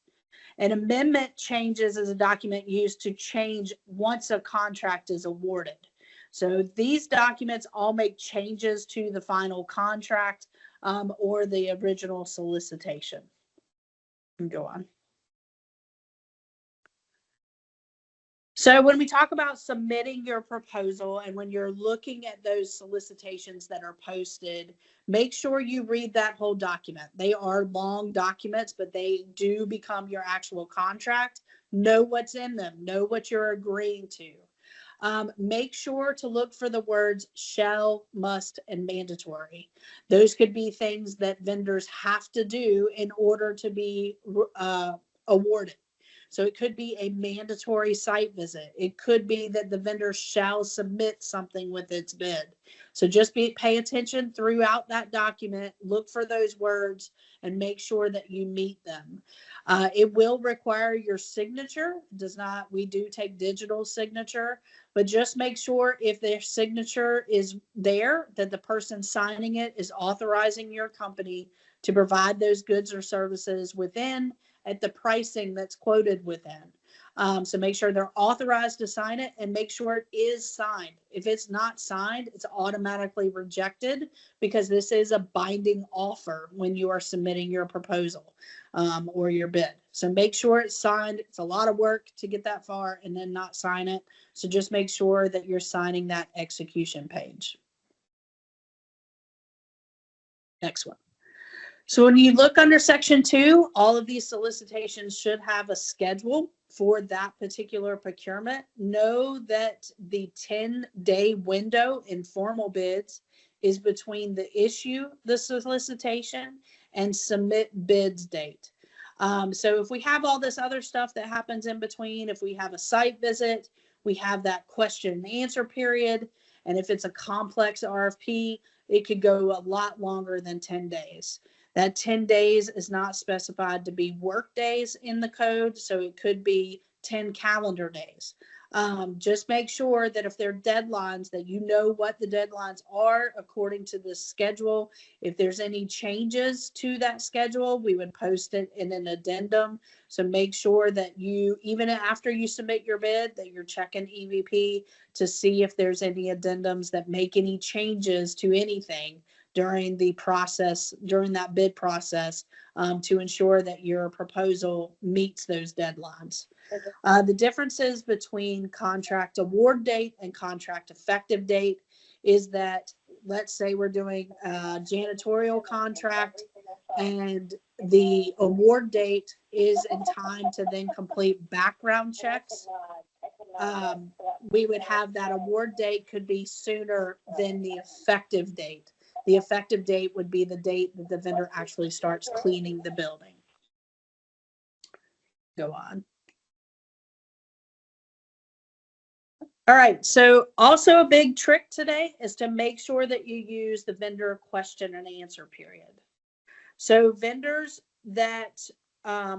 An amendment changes is a document used to change once a contract is awarded. So these documents all make changes to the final contract or the original solicitation. Go on. So when we talk about submitting your proposal and when you're looking at those solicitations that are posted, make sure you read that whole document. They are long documents, but they do become your actual contract. Know what's in them. Know what you're agreeing to. Make sure to look for the words shall, must, and mandatory. Those could be things that vendors have to do in order to be awarded. So it could be a mandatory site visit. It could be that the vendor shall submit something with its bid. So just pay attention throughout that document, look for those words, and make sure that you meet them. It will require your signature. We do take digital signature, but just make sure if their signature is there, that the person signing it is authorizing your company to provide those goods or services within at the pricing that's quoted within. So make sure they're authorized to sign it and make sure it is signed. If it's not signed, it's automatically rejected because this is a binding offer when you are submitting your proposal or your bid. So make sure it's signed. It's a lot of work to get that far and then not sign it. So just make sure that you're signing that execution page. Next one. So when you look under Section 2, all of these solicitations should have a schedule for that particular procurement. Know that the 10-day window in formal bids is between the issue the solicitation and submit bids date. So if we have all this other stuff that happens in between, if we have a site visit, we have that question and answer period, and if it's a complex RFP, it could go a lot longer than 10 days. That 10 days is not specified to be work days in the code, so it could be 10 calendar days. Just make sure that if there are deadlines, that you know what the deadlines are according to the schedule. If there's any changes to that schedule, we would post it in an addendum. So make sure that you, even after you submit your bid, that you're checking EVP to see if there's any addendums that make any changes to anything during the process, during that bid process, to ensure that your proposal meets those deadlines. The differences between contract award date and contract effective date is that, let's say we're doing a janitorial contract and the award date is in time to then complete background checks. we would have that award date could be sooner than the effective date. The effective date would be the date that the vendor actually starts cleaning the building. Go on. All right, so also a big trick today is to make sure that you use the vendor question and answer period. So vendors that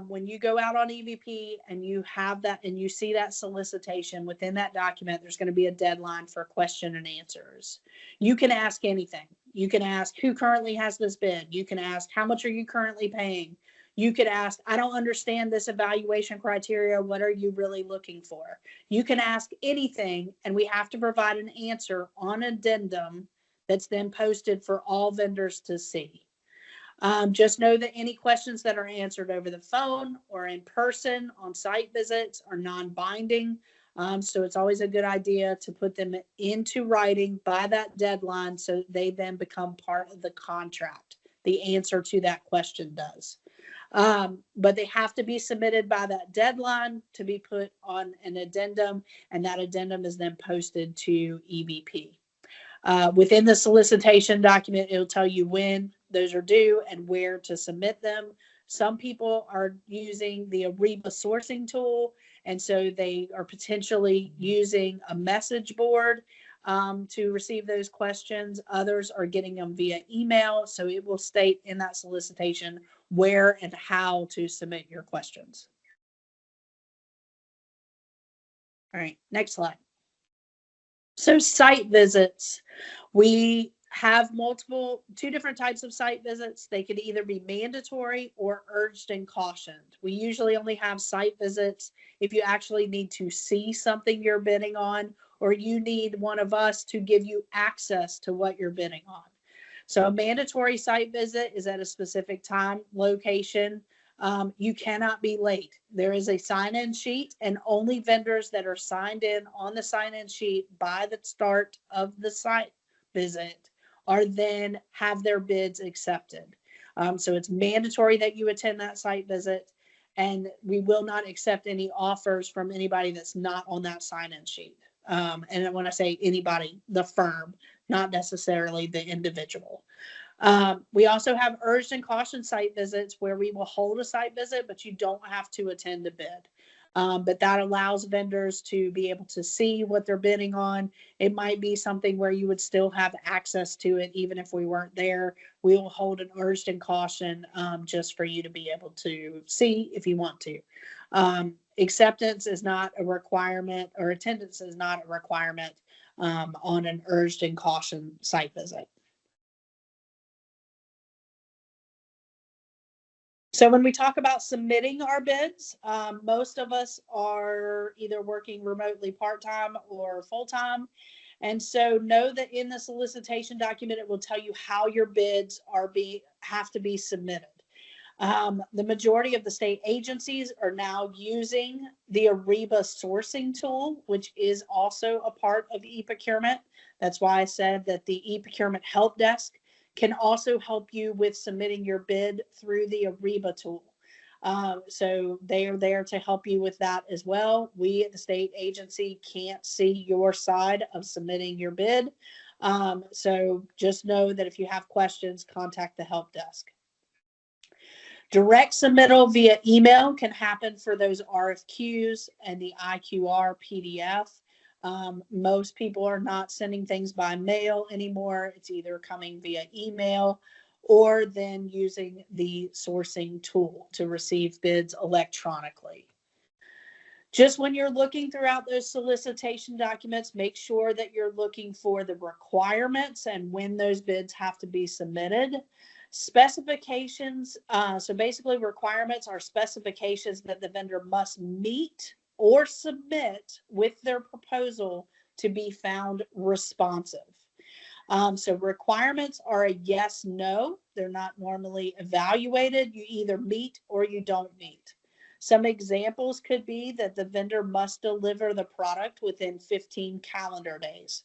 when you go out on EVP and you have that and you see that solicitation within that document, there's going to be a deadline for question and answers. You can ask anything. You can ask who currently has this bid. You can ask how much are you currently paying. You could ask, I don't understand this evaluation criteria. What are you really looking for? You can ask anything, and we have to provide an answer on addendum that's then posted for all vendors to see. Just know that any questions that are answered over the phone or in person on site visits are non-binding. So it's always a good idea to put them into writing by that deadline so they then become part of the contract. The answer to that question does. But they have to be submitted by that deadline to be put on an addendum, and that addendum is then posted to EVP. Within the solicitation document, it'll tell you when those are due and where to submit them. Some people are using the Ariba sourcing tool, and so they are potentially using a message board to receive those questions. Others are getting them via email, so it will state in that solicitation where and how to submit your questions. All right, next slide. So site visits, we have two different types of site visits. They could either be mandatory or urged and cautioned. We usually only have site visits if you actually need to see something you're bidding on, or you need one of us to give you access to what you're bidding on. So a mandatory site visit is at a specific time, location. You cannot be late. There is a sign-in sheet, and only vendors that are signed in on the sign-in sheet by the start of the site visit are then have their bids accepted. So it's mandatory that you attend that site visit, and we will not accept any offers from anybody that's not on that sign-in sheet. And when I say anybody, the firm, not necessarily the individual. We also have urged and cautioned site visits where we will hold a site visit, but you don't have to attend a bid. But that allows vendors to be able to see what they're bidding on. It might be something where you would still have access to it, even if we weren't there. We will hold an urged and caution just for you to be able to see if you want to. Acceptance is not a requirement, or attendance is not a requirement on an urged and caution site visit. So when we talk about submitting our bids, most of us are either working remotely part-time or full-time. And so know that in the solicitation document, it will tell you how your bids have to be submitted. The majority of the state agencies are now using the Ariba sourcing tool, which is also a part of e-procurement. That's why I said that the e-procurement help desk can also help you with submitting your bid through the Ariba tool. So they are there to help you with that as well. We at the state agency can't see your side of submitting your bid. So just know that if you have questions, contact the help desk. Direct submittal via email can happen for those RFQs and the IQR PDF. Most people are not sending things by mail anymore. It's either coming via email or then using the sourcing tool to receive bids electronically. Just when you're looking throughout those solicitation documents, make sure that you're looking for the requirements and when those bids have to be submitted. Specifications, so basically requirements are specifications that the vendor must meet or submit with their proposal to be found responsive. So requirements are a yes, no. They're not normally evaluated. You either meet or you don't meet. Some examples could be that the vendor must deliver the product within 15 calendar days.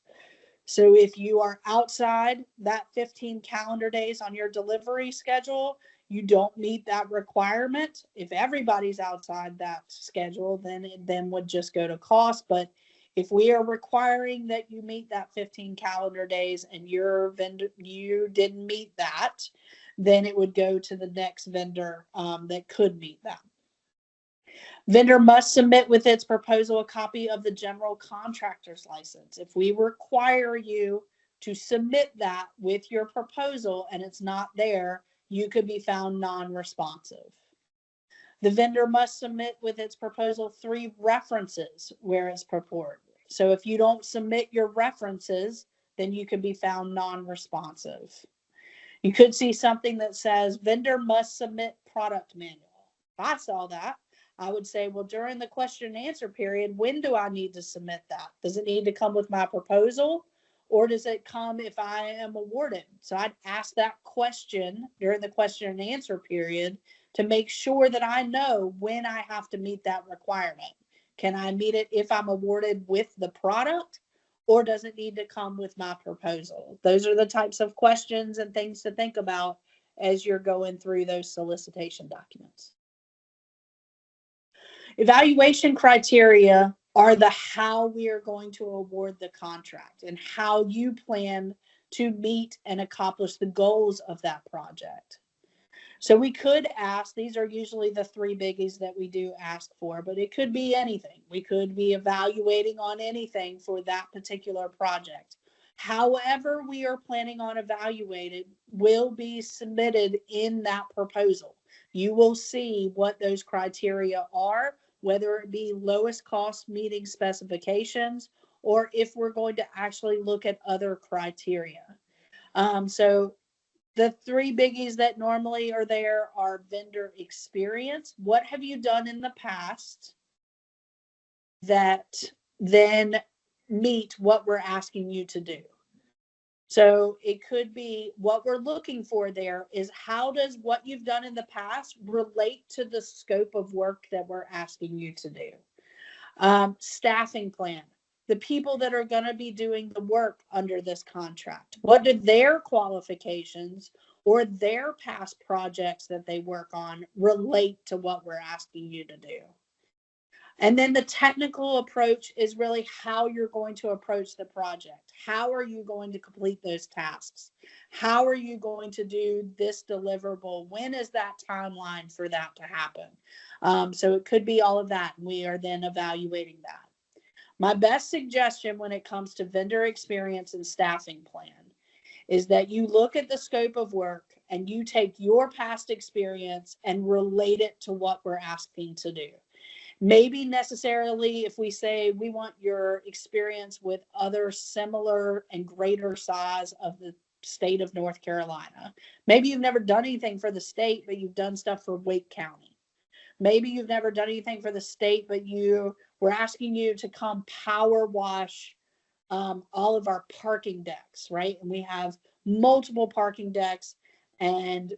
So if you are outside that 15 calendar days on your delivery schedule, you don't meet that requirement. If everybody's outside that schedule, then it then would just go to cost. But if we are requiring that you meet that 15 calendar days and your vendor, you didn't meet that, then it would go to the next vendor that could meet that. Vendor must submit with its proposal a copy of the general contractor's license. If we require you to submit that with your proposal and it's not there, you could be found non-responsive. The vendor must submit with its proposal 3 references where it's purported. So if you don't submit your references, then you could be found non-responsive. You could see something that says vendor must submit product manual. If I saw that, I would say, well, during the question and answer period, when do I need to submit that? Does it need to come with my proposal, or does it come if I am awarded? So I'd ask that question during the question and answer period to make sure that I know when I have to meet that requirement. Can I meet it if I'm awarded with the product, or does it need to come with my proposal? Those are the types of questions and things to think about as you're going through those solicitation documents. Evaluation criteria are the how we are going to award the contract and how you plan to meet and accomplish the goals of that project. So we could ask, these are usually the 3 biggies that we do ask for, but it could be anything. We could be evaluating on anything for that particular project. However we are planning on evaluating will be submitted in that proposal. You will see what those criteria are, whether it be lowest cost meeting specifications, or if we're going to actually look at other criteria. So the 3 biggies that normally are there are vendor experience. What have you done in the past that then meet what we're asking you to do? So it could be what we're looking for there is how does what you've done in the past relate to the scope of work that we're asking you to do? Staffing plan. The people that are going to be doing the work under this contract, what do their qualifications or their past projects that they work on relate to what we're asking you to do? And then the technical approach is really how you're going to approach the project. How are you going to complete those tasks? How are you going to do this deliverable? When is that timeline for that to happen? So it could be all of that. And we are then evaluating that. My best suggestion when it comes to vendor experience and staffing plan is that you look at the scope of work and you take your past experience and relate it to what we're asking to do. Maybe necessarily if we say we want your experience with other similar and greater size of the state of North Carolina. Maybe you've never done anything for the state, but you've done stuff for Wake County. Maybe you've never done anything for the state, but we're asking you to come power wash all of our parking decks, right? And we have multiple parking decks, and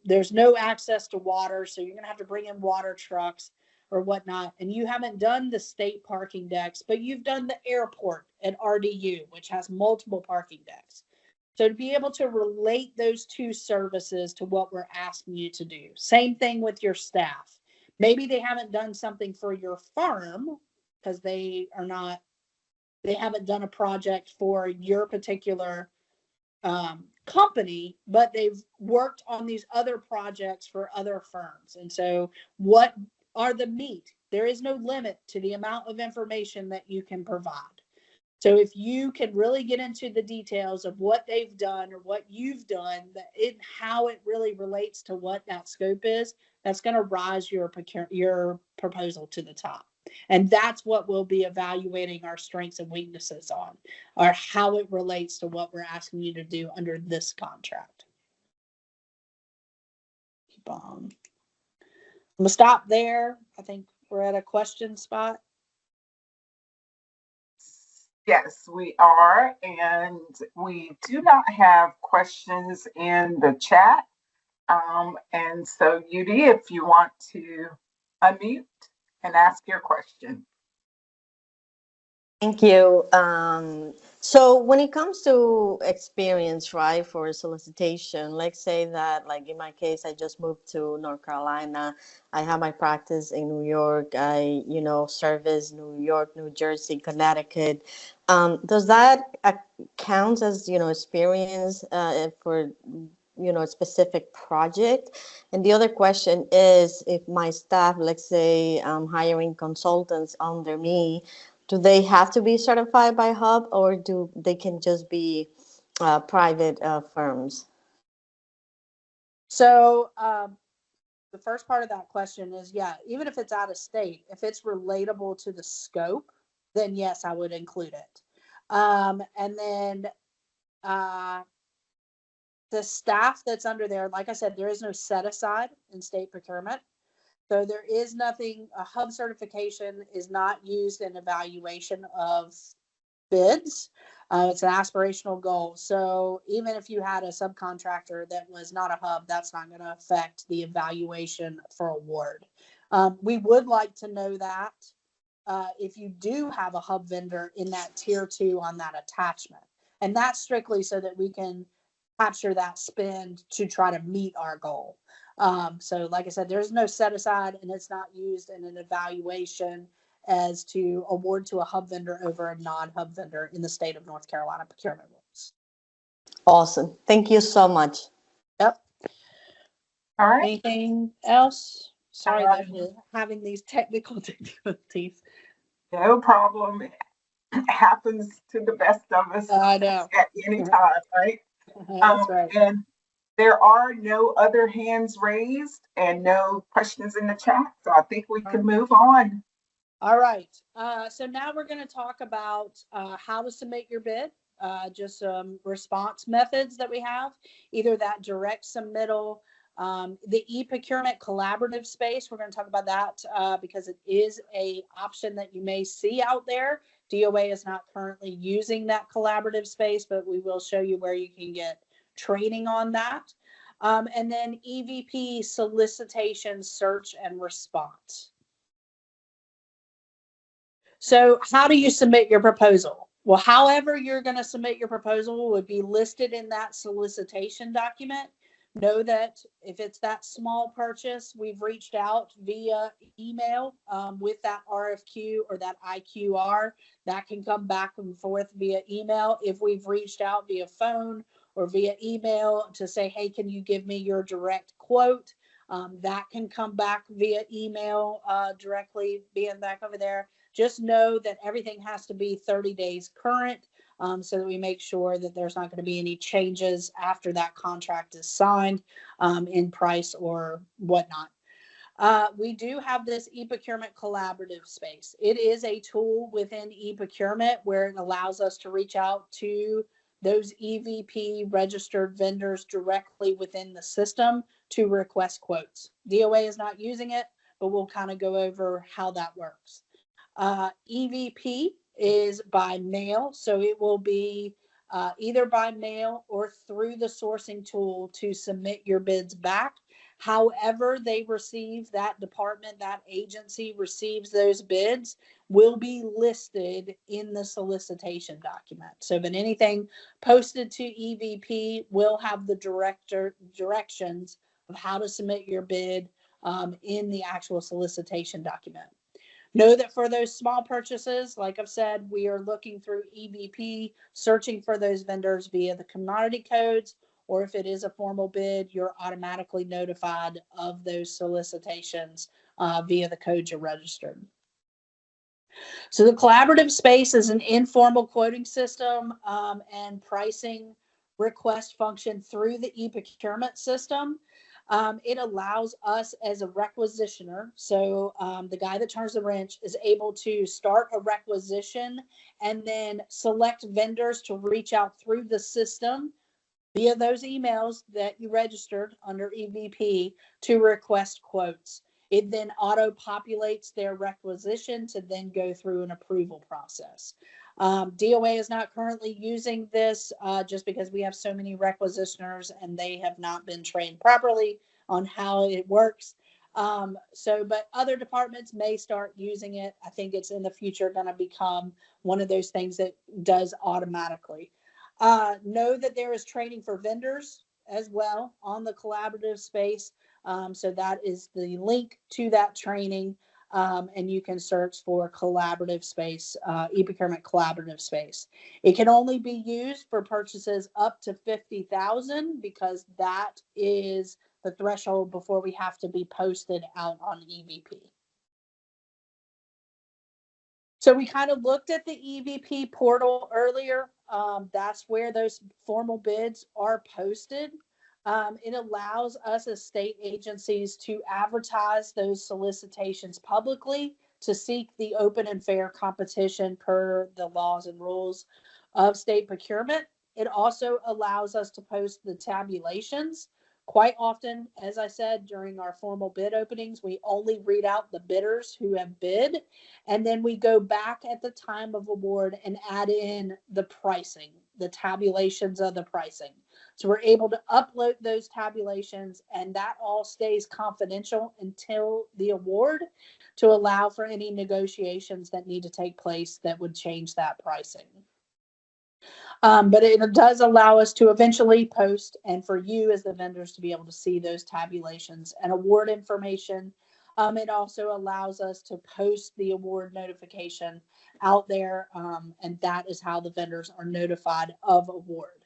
there's no access to water, so you're gonna have to bring in water trucks or whatnot. And you haven't done the state parking decks, but you've done the airport at RDU, which has multiple parking decks. So to be able to relate those 2 services to what we're asking you to do. Same thing with your staff. Maybe they haven't done something for your firm because they haven't done a project for your particular company, but they've worked on these other projects for other firms. And so what are the meat? There is no limit to the amount of information that you can provide. So if you can really get into the details of what they've done or what you've done, how it really relates to what that scope is, that's going to rise your proposal to the top. And that's what we'll be evaluating our strengths and weaknesses on, or how it relates to what we're asking you to do under this contract. Keep on. I'm going to stop there. I think we're at a question spot. Yes, we are. And we do not have questions in the chat. And so, Yudi, if you want to unmute and ask your question. Thank you. So when it comes to experience, right, for solicitation, let's say that, like in my case, I just moved to North Carolina. I have my practice in New York. Service New York, New Jersey, Connecticut. Does that count as, experience for, a specific project? And the other question is, if my staff, let's say I'm hiring consultants under me, do they have to be certified by Hub, or do they can just be private firms? So the first part of that question is, yeah, even if it's out of state, if it's relatable to the scope, then yes, I would include it. And then the staff that's under there, like I said, there is no set aside in state procurement. So there is nothing, a Hub certification is not used in evaluation of bids. It's an aspirational goal. So even if you had a subcontractor that was not a Hub, that's not going to affect the evaluation for award. We would like to know that if you do have a Hub vendor in that tier 2 on that attachment. And that's strictly so that we can capture that spend to try to meet our goal. So like I said, there's no set aside, and it's not used in an evaluation as to award to a Hub vendor over a non-Hub vendor in the state of North Carolina procurement rules. Awesome. Thank you so much. Yep. All right. Anything else? Sorry that we're having these technical difficulties. No problem. It happens to the best of us I know. at any time, right? That's right. And there are no other hands raised and no questions in the chat. So I think we can move on. All right. So now we're going to talk about how to submit your bid, just some response methods that we have, either that direct submittal, the e-procurement collaborative space. We're going to talk about that because it is an option that you may see out there. DOA is not currently using that collaborative space, but we will show you where you can get training on that. And then EVP solicitation, search, and response. So how do you submit your proposal? Well, however you're going to submit your proposal would be listed in that solicitation document. Know that if it's that small purchase, we've reached out via email with that RFQ or that IQR. That can come back and forth via email. If we've reached out via phone or via email to say, hey, can you give me your direct quote? That can come back via email directly being back over there. Just know that everything has to be 30 days current so that we make sure that there's not going to be any changes after that contract is signed in price or whatnot. We do have this e-procurement collaborative space. It is a tool within e-procurement where it allows us to reach out to those EVP registered vendors directly within the system to request quotes. DOA is not using it, but we'll kind of go over how that works. EVP is by mail, so it will be either by mail or through the sourcing tool to submit your bids back. However they receive, that department, that agency receives those bids, will be listed in the solicitation document. So if anything posted to EVP will have the directions of how to submit your bid in the actual solicitation document. Know that for those small purchases, like I've said, we are looking through EVP, searching for those vendors via the commodity codes, or if it is a formal bid, you're automatically notified of those solicitations via the codes you're registered. So the collaborative space is an informal quoting system and pricing request function through the e-procurement system. It allows us as a requisitioner, so the guy that turns the wrench is able to start a requisition and then select vendors to reach out through the system via those emails that you registered under EVP to request quotes. It then auto-populates their requisition to then go through an approval process. DOA is not currently using this just because we have so many requisitioners and they have not been trained properly on how it works. But other departments may start using it. I think it's in the future going to become one of those things that does automatically. Know that there is training for vendors as well on the collaborative space. So that is the link to that training. And you can search for collaborative space, e-procurement collaborative space. It can only be used for purchases up to 50,000 because that is the threshold before we have to be posted out on EVP. So we kind of looked at the EVP portal earlier. That's where those formal bids are posted. It allows us as state agencies to advertise those solicitations publicly to seek the open and fair competition per the laws and rules of state procurement. It also allows us to post the tabulations. Quite often, as I said, during our formal bid openings, we only read out the bidders who have bid, and then we go back at the time of award and add in the pricing, the tabulations of the pricing. So we're able to upload those tabulations, and that all stays confidential until the award to allow for any negotiations that need to take place that would change that pricing. But it does allow us to eventually post, and for you as the vendors to be able to see those tabulations and award information. It also allows us to post the award notification out there, and that is how the vendors are notified of award.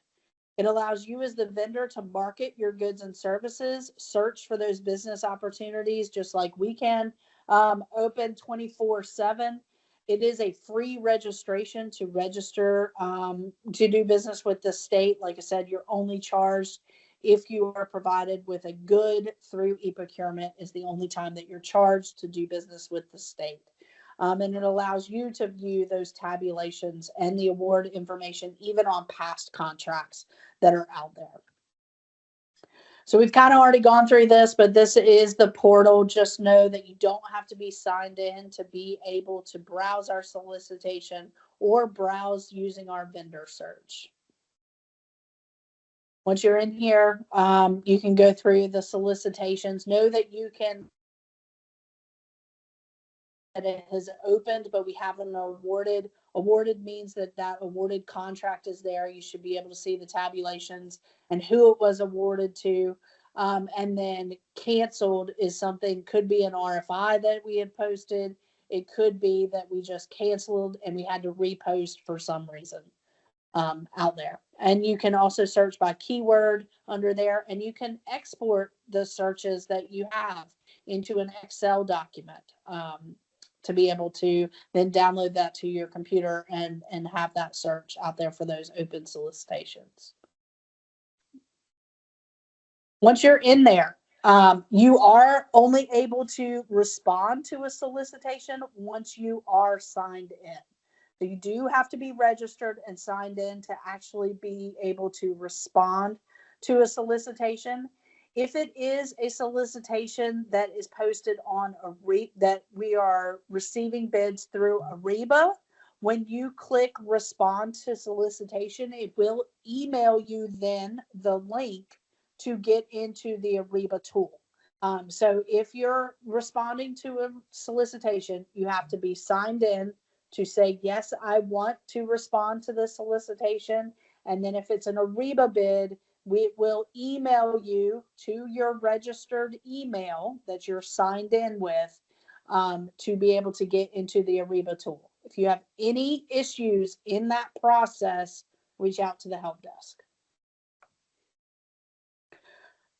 It allows you as the vendor to market your goods and services, search for those business opportunities, just like we can, open 24/7. It is a free registration to register to do business with the state. Like I said, you're only charged if you are provided with a good through e-procurement is the only time that you're charged to do business with the state. And it allows you to view those tabulations and the award information, even on past contracts that are out there. So we've kind of already gone through this, but this is the portal. Just know that you don't have to be signed in to be able to browse our solicitation or browse using our vendor search. Once you're in here, you can go through the solicitations. Know that you can, that it has opened, but we haven't awarded. Awarded means that that awarded contract is there. You should be able to see the tabulations and who it was awarded to. And then canceled is something, could be an RFI that we had posted. It could be that we just canceled and we had to repost for some reason out there. And you can also search by keyword under there, and you can export the searches that you have into an Excel document to be able to then download that to your computer and have that search out there for those open solicitations. Once you're in there, you are only able to respond to a solicitation once you are signed in. So you do have to be registered and signed in to actually be able to respond to a solicitation. If it is a solicitation that is posted on that we are receiving bids through Ariba, when you click respond to solicitation, it will email you then the link to get into the Ariba tool. So if you're responding to a solicitation, you have to be signed in to say, yes, I want to respond to the solicitation. And then if it's an Ariba bid, we will email you to your registered email that you're signed in with to be able to get into the Ariba tool. If you have any issues in that process, reach out to the help desk.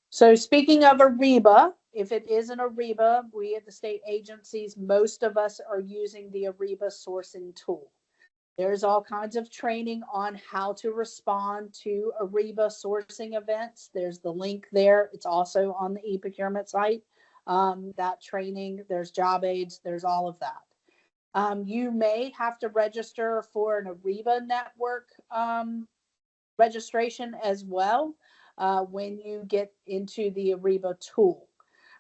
So speaking of Ariba, if it is an Ariba, we at the state agencies, most of us are using the Ariba sourcing tool. There's all kinds of training on how to respond to Ariba sourcing events. There's the link there. It's also on the e-procurement site. That training, there's job aids, there's all of that. You may have to register for an Ariba network registration as well when you get into the Ariba tool.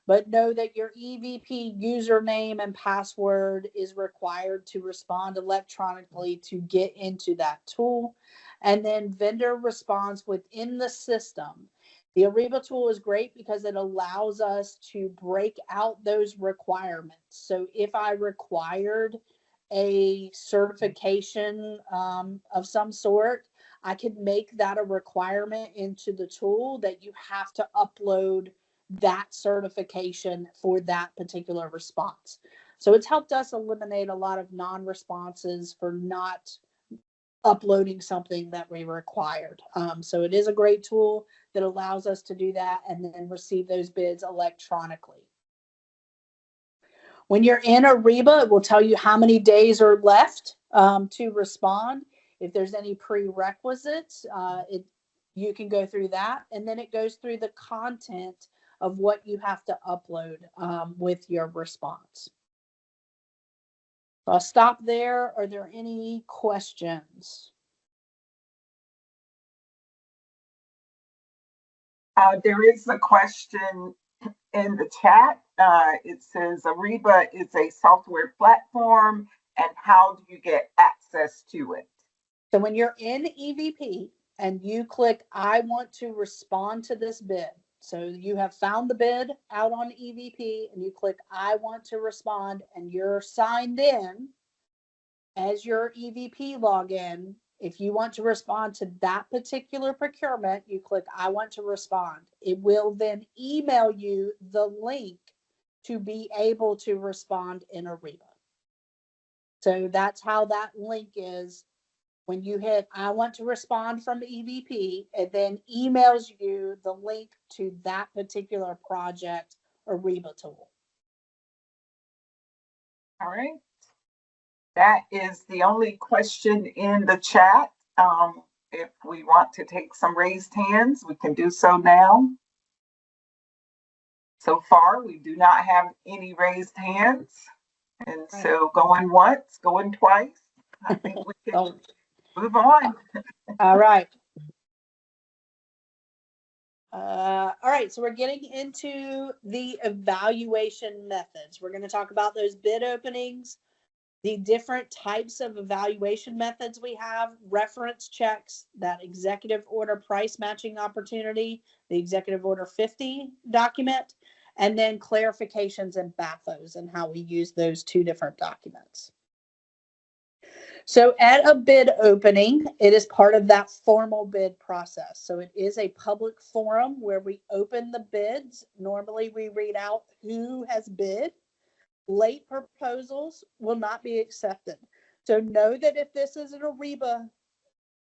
But know that your EVP username and password is required to respond electronically to get into that tool. and then vendor response within the system. The Ariba tool is great because it allows us to break out those requirements. So if I required a certification of some sort, I could make that a requirement into the tool that you have to upload that certification for that particular response. So it's helped us eliminate a lot of non-responses for not uploading something that we required. So it is a great tool that allows us to do that and then receive those bids electronically. When you're in Ariba, it will tell you how many days are left to respond. If there's any prerequisites, you can go through that, and then it goes through the content of what you have to upload with your response. So I'll stop there. Are there any questions? There is a question in the chat. It says Ariba is a software platform, and how do you get access to it? So when you're in EVP and you click, I want to respond to this bid. So you have found the bid out on EVP and you click, I want to respond, and you're signed in as your EVP login. If you want to respond to that particular procurement, you click, I want to respond. It will then email you the link to be able to respond in Ariba. So that's how that link is. When you hit, I want to respond from EVP, it then emails you the link to that particular project Ariba tool. All right. That is the only question in the chat. If we want to take some raised hands, we can do so now. So far, we do not have any raised hands. And so going once, going twice, I think we can move on. All right. All right, so we're getting into the evaluation methods. We're going to talk about those bid openings, the different types of evaluation methods we have, reference checks, that executive order price matching opportunity, the executive order 50 document, and then clarifications and BAFOs and how we use those two different documents. So at a bid opening, it is part of that formal bid process. So it is a public forum where we open the bids. Normally we read out who has bid. Late proposals will not be accepted. So know that if this is an Ariba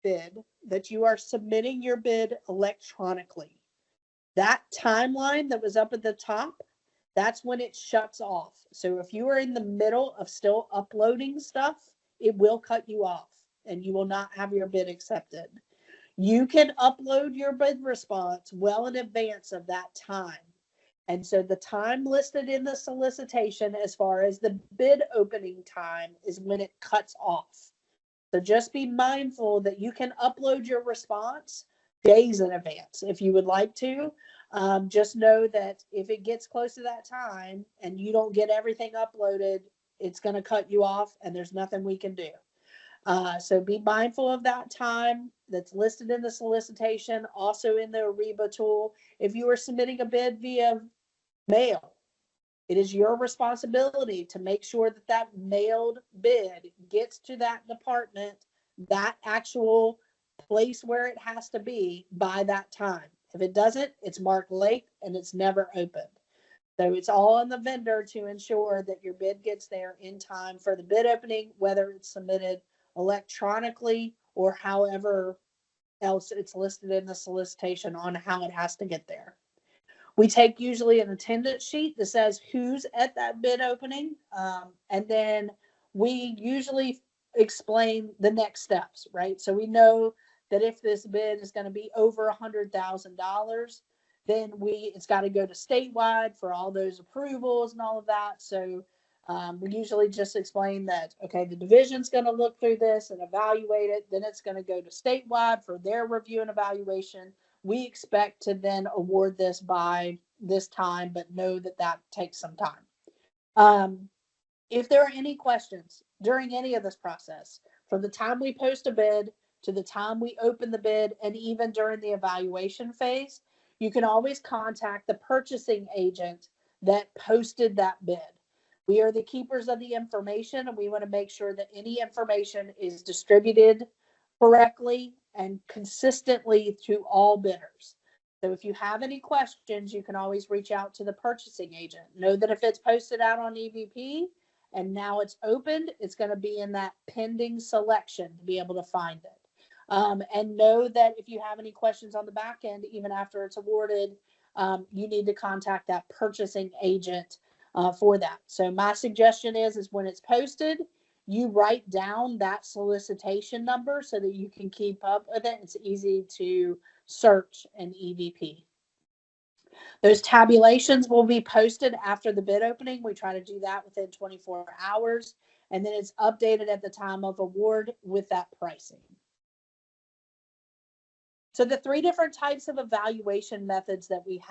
bid, that you are submitting your bid electronically. That timeline that was up at the top, that's when it shuts off. So if you are in the middle of still uploading stuff, it will cut you off and you will not have your bid accepted. You can upload your bid response well in advance of that time. And so the time listed in the solicitation as far as the bid opening time is when it cuts off. So just be mindful that you can upload your response days in advance if you would like to. Just know that if it gets close to that time and you don't get everything uploaded, it's going to cut you off and there's nothing we can do. So be mindful of that time that's listed in the solicitation, also in the Ariba tool. If you are submitting a bid via mail, it is your responsibility to make sure that that mailed bid gets to that department, that actual place where it has to be by that time. If it doesn't, it's marked late and it's never opened. So it's all on the vendor to ensure that your bid gets there in time for the bid opening, whether it's submitted electronically or however else it's listed in the solicitation on how it has to get there. We take usually an attendance sheet that says who's at that bid opening, and then we usually explain the next steps, right? So we know that if this bid is going to be over $100,000, then it's got to go to statewide for all those approvals and all of that. So we usually just explain that, okay, the division's going to look through this and evaluate it. Then it's going to go to statewide for their review and evaluation. We expect to then award this by this time, but know that that takes some time. If there are any questions during any of this process, from the time we post a bid to the time we open the bid, and even during the evaluation phase, you can always contact the purchasing agent that posted that bid. We are the keepers of the information, and we want to make sure that any information is distributed correctly and consistently to all bidders. So if you have any questions, you can always reach out to the purchasing agent. Know that if it's posted out on EVP and now it's opened, it's going to be in that pending selection to be able to find it. And know that if you have any questions on the back end, even after it's awarded, you need to contact that purchasing agent for that. So my suggestion is when it's posted, you write down that solicitation number so that you can keep up with it. It's easy to search an EVP. Those tabulations will be posted after the bid opening. We try to do that within 24 hours, and then it's updated at the time of award with that pricing. So the three different types of evaluation methods that we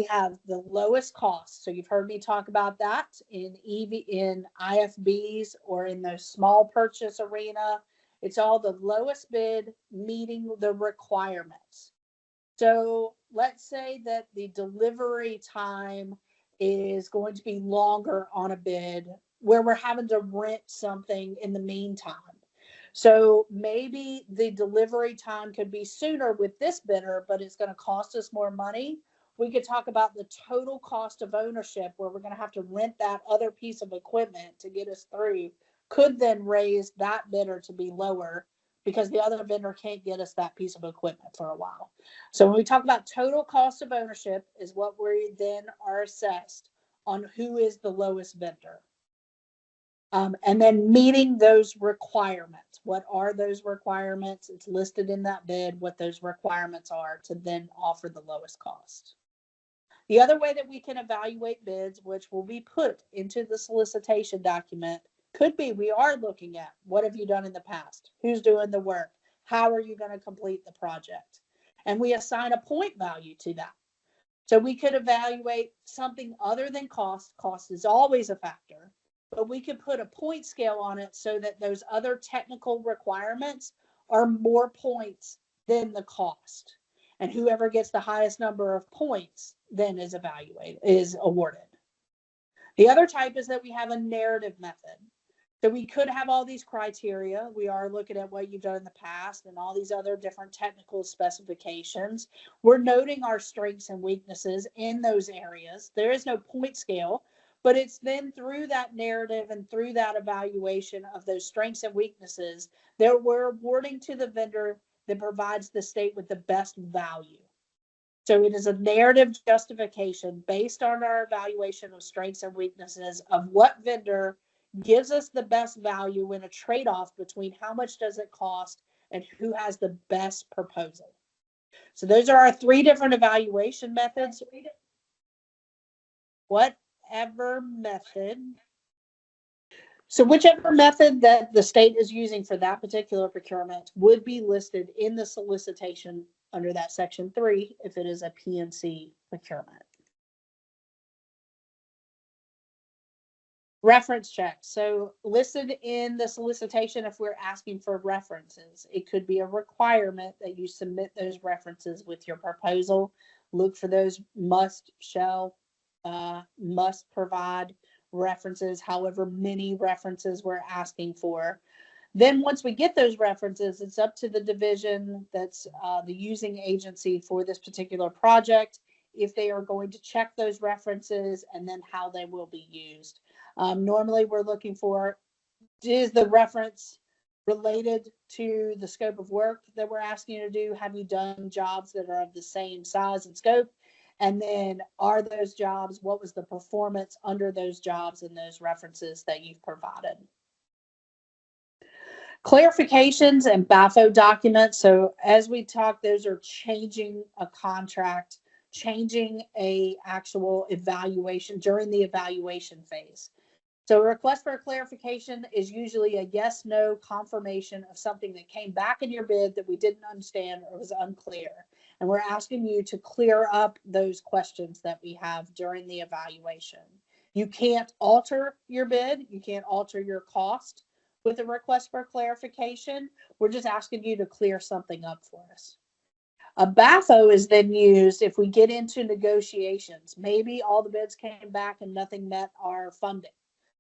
have the lowest cost. So you've heard me talk about that in IFBs or in the small purchase arena. It's all the lowest bid meeting the requirements. So let's say that the delivery time is going to be longer on a bid where we're having to rent something in the meantime. So maybe the delivery time could be sooner with this bidder, but it's going to cost us more money. We could talk about the total cost of ownership where we're going to have to rent that other piece of equipment to get us through, could then raise that bidder to be lower because the other vendor can't get us that piece of equipment for a while. So when we talk about total cost of ownership is what we then are assessed on who is the lowest vendor. And then meeting those requirements. What are those requirements? It's listed in that bid what those requirements are to then offer the lowest cost. The other way that we can evaluate bids, which will be put into the solicitation document, could be we are looking at what have you done in the past? Who's doing the work? How are you going to complete the project? And we assign a point value to that. So we could evaluate something other than cost. Cost is always a factor. But we could put a point scale on it so that those other technical requirements are more points than the cost. And whoever gets the highest number of points then is awarded. The other type is that we have a narrative method. So we could have all these criteria. We are looking at what you've done in the past and all these other different technical specifications. We're noting our strengths and weaknesses in those areas. There is no point scale. But it's then through that narrative and through that evaluation of those strengths and weaknesses that we're awarding to the vendor that provides the state with the best value. So it is a narrative justification based on our evaluation of strengths and weaknesses of what vendor gives us the best value in a trade-off between how much does it cost and who has the best proposal. So those are our three different evaluation methods. Whatever method. So whichever method that the state is using for that particular procurement would be listed in the solicitation under that section 3 if it is a PNC procurement. Reference checks. So listed in the solicitation if we're asking for references. It could be a requirement that you submit those references with your proposal. Look for those must provide references, however many references we're asking for. Then once we get those references, it's up to the division that's the using agency for this particular project if they are going to check those references and then how they will be used. Normally we're looking for, is the reference related to the scope of work that we're asking you to do? Have you done jobs that are of the same size and scope? And then are those jobs, what was the performance under those jobs and those references that you've provided? Clarifications and BAFO documents. So as we talk, those are changing a contract, changing a actual evaluation during the evaluation phase. So a request for a clarification is usually a yes, no confirmation of something that came back in your bid that we didn't understand or was unclear. And we're asking you to clear up those questions that we have during the evaluation. You can't alter your bid. You can't alter your cost. with a request for clarification. We're just asking you to clear something up for us. A BAFO is then used if we get into negotiations. Maybe all the bids came back and nothing met our funding.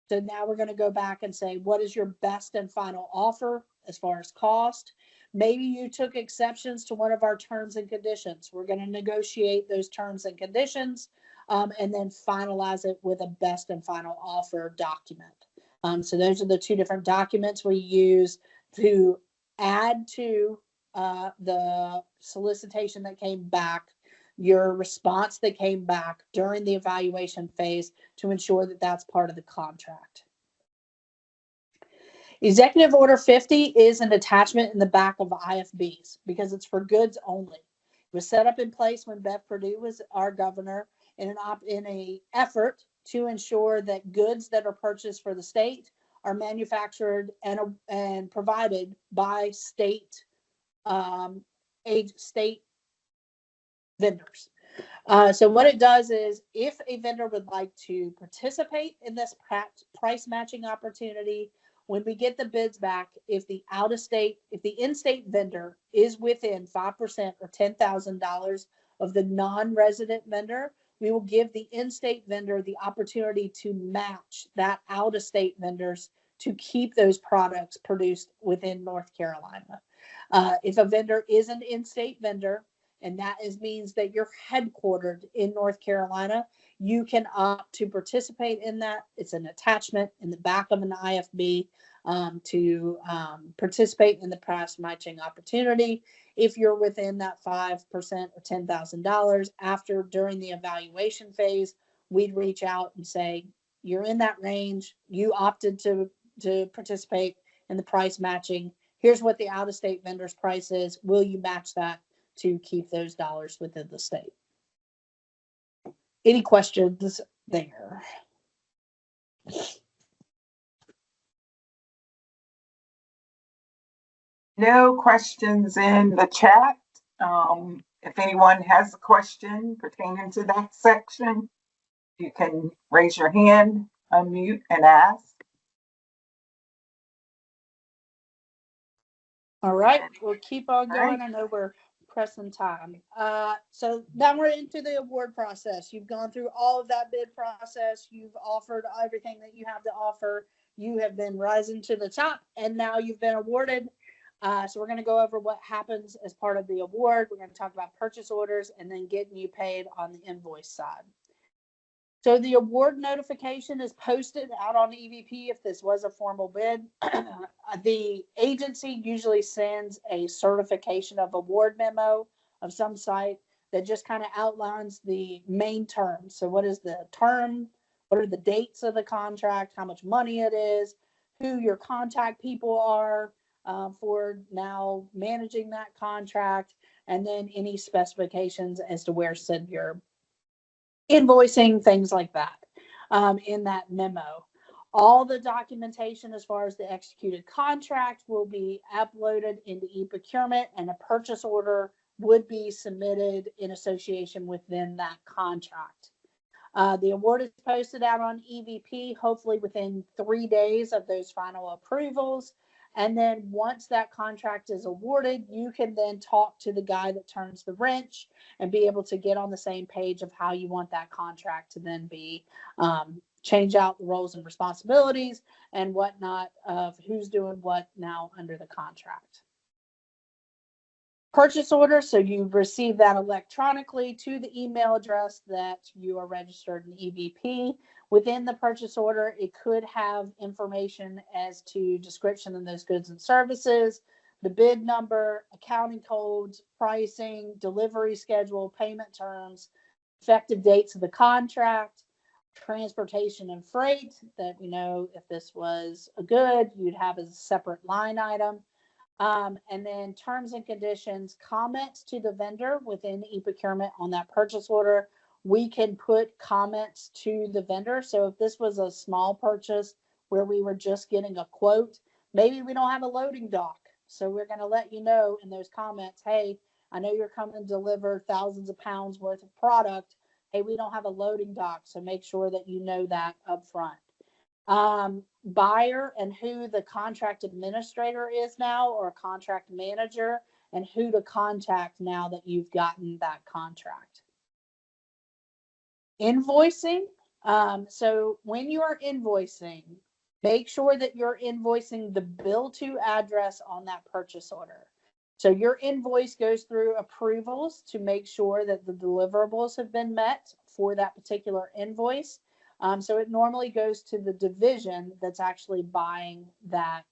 So now we're going to go back and say, what is your best and final offer as far as cost? Maybe you took exceptions to one of our terms and conditions. We're going to negotiate those terms and conditions and then finalize it with a best and final offer document. So those are the two different documents we use to add to the solicitation that came back, your response that came back during the evaluation phase to ensure that that's part of the contract. Executive Order 50 is an attachment in the back of IFBs because it's for goods only. It was set up in place when Bev Perdue was our governor in an effort to ensure that goods that are purchased for the state are manufactured and provided by state state vendors. So what it does is if a vendor would like to participate in this price matching opportunity, when we get the bids back, if the in-state vendor is within 5% or $10,000 of the non-resident vendor, we will give the in-state vendor the opportunity to match that out-of-state vendors to keep those products produced within North Carolina. If a vendor is an in-state vendor, and that means that you're headquartered in North Carolina, you can opt to participate in that. It's an attachment in the back of an IFB to participate in the price matching opportunity. If you're within that 5% or $10,000, during the evaluation phase, we'd reach out and say, you're in that range, you opted to participate in the price matching. Here's what the out-of-state vendor's price is. Will you match that to keep those dollars within the state? Any questions there? No questions in the chat. If anyone has a question pertaining to that section, you can raise your hand, unmute, and ask. All right, we'll keep on going. I know we're pressing time. So now we're into the award process. You've gone through all of that bid process. You've offered everything that you have to offer. You have been rising to the top, and now you've been awarded. So we're going to go over what happens as part of the award. We're going to talk about purchase orders and then getting you paid on the invoice side. So the award notification is posted out on EVP if this was a formal bid. The agency usually sends a certification of award memo of some site that just kind of outlines the main terms. So what is the term? What are the dates of the contract? How much money it is? Who your contact people are for now managing that contract? And then any specifications as to where send your invoicing, things like that in that memo. All the documentation as far as the executed contract will be uploaded into e-procurement, and a purchase order would be submitted in association within that contract. The award is posted out on EVP, hopefully within 3 days of those final approvals. And then once that contract is awarded, you can then talk to the guy that turns the wrench and be able to get on the same page of how you want that contract to then be, change out the roles and responsibilities and whatnot of who's doing what now under the contract. Purchase order, so you receive that electronically to the email address that you are registered in EVP. Within the purchase order, it could have information as to description of those goods and services, the bid number, accounting codes, pricing, delivery schedule, payment terms, effective dates of the contract, transportation and freight, that we know if this was a good, you'd have as a separate line item. And then terms and conditions, comments to the vendor within e-procurement on that purchase order. We can put comments to the vendor. So if this was a small purchase where we were just getting a quote, maybe we don't have a loading dock. So we're going to let you know in those comments, hey, I know you're coming to deliver thousands of pounds worth of product. Hey, we don't have a loading dock. So make sure that you know that up front. buyer and who the contract administrator is now, or contract manager, and who to contact now that you've gotten that contract. Invoicing. So when you're invoicing, make sure that you're invoicing the bill to address on that purchase order. So your invoice goes through approvals to make sure that the deliverables have been met for that particular invoice. So it normally goes to the division that's actually buying that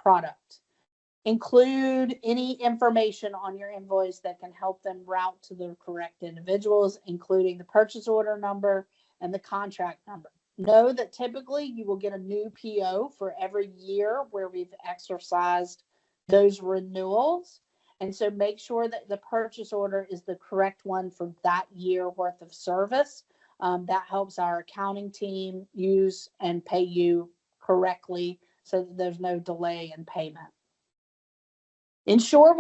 product. Include any information on your invoice that can help them route to the correct individuals, including the purchase order number and the contract number. Know that typically you will get a new PO for every year where we've exercised those renewals. And so make sure that the purchase order is the correct one for that year worth of service. That helps our accounting team use and pay you correctly so that there's no delay in payment. Ensure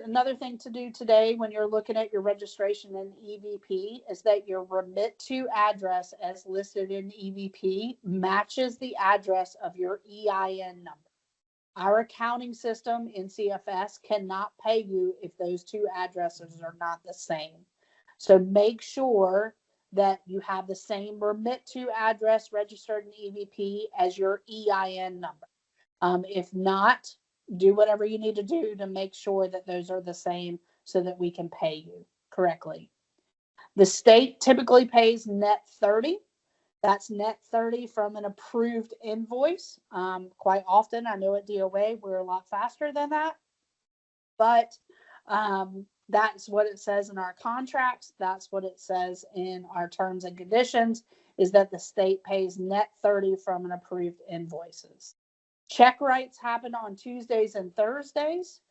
another thing to do today when you're looking at your registration in EVP is that your remit to address as listed in EVP matches the address of your EIN number. Our accounting system in CFS cannot pay you if those two addresses are not the same. So make sure that you have the same remit to address registered in EVP as your EIN number. If not, do whatever you need to do to make sure that those are the same so that we can pay you correctly. The state typically pays net 30. That's net 30 from an approved invoice. Quite often, I know at DOA, we're a lot faster than that. But that's what it says in our contracts. That's what it says in our terms and conditions, is that the state pays net 30 from an approved invoices. Check writes happen on Tuesdays and Thursdays.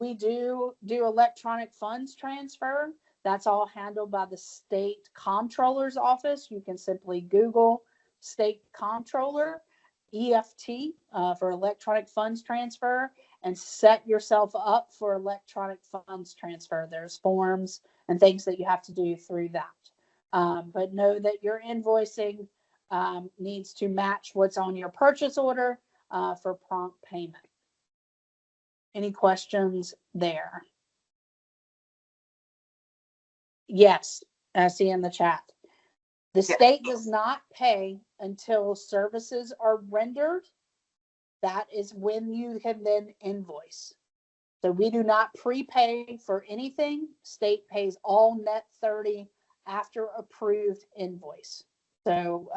We do electronic funds transfer. That's all handled by the state comptroller's office. You can simply Google state comptroller, EFT for electronic funds transfer, and set yourself up for electronic funds transfer. There's forms and things that you have to do through that. But know that your invoicing needs to match what's on your purchase order for prompt payment. Any questions there? Yes, I see in the chat. The state does not pay until services are rendered. That is when you can then invoice. So we do not prepay for anything. State pays all net 30 after approved invoice. So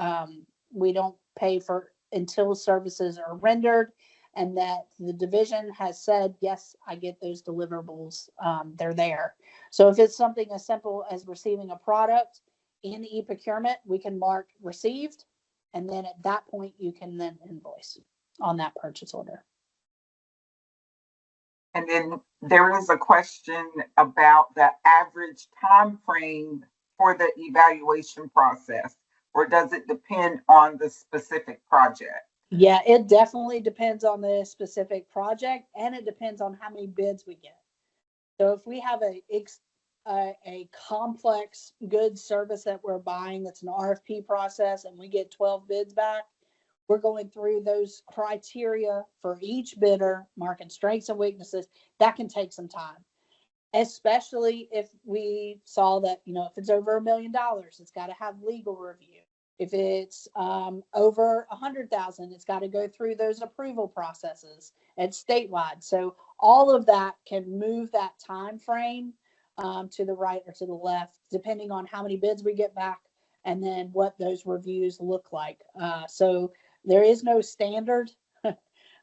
we don't pay for until services are rendered, and that the division has said, yes, I get those deliverables. They're there. So if it's something as simple as receiving a product in e-procurement, we can mark received, and then at that point you can then invoice on that purchase order. And then there is a question about the average time frame for the evaluation process, or does it depend on the specific project? Yeah, it definitely depends on the specific project, and it depends on how many bids we get. So if we have a complex goods service that we're buying that's an RFP process and we get 12 bids back, we're going through those criteria for each bidder, marking strengths and weaknesses. That can take some time, especially if we saw that, if it's over $1 million, it's got to have legal review. If it's over 100,000, it's got to go through those approval processes at statewide. So all of that can move that time frame to the right or to the left, depending on how many bids we get back and then what those reviews look like. So there is no standard.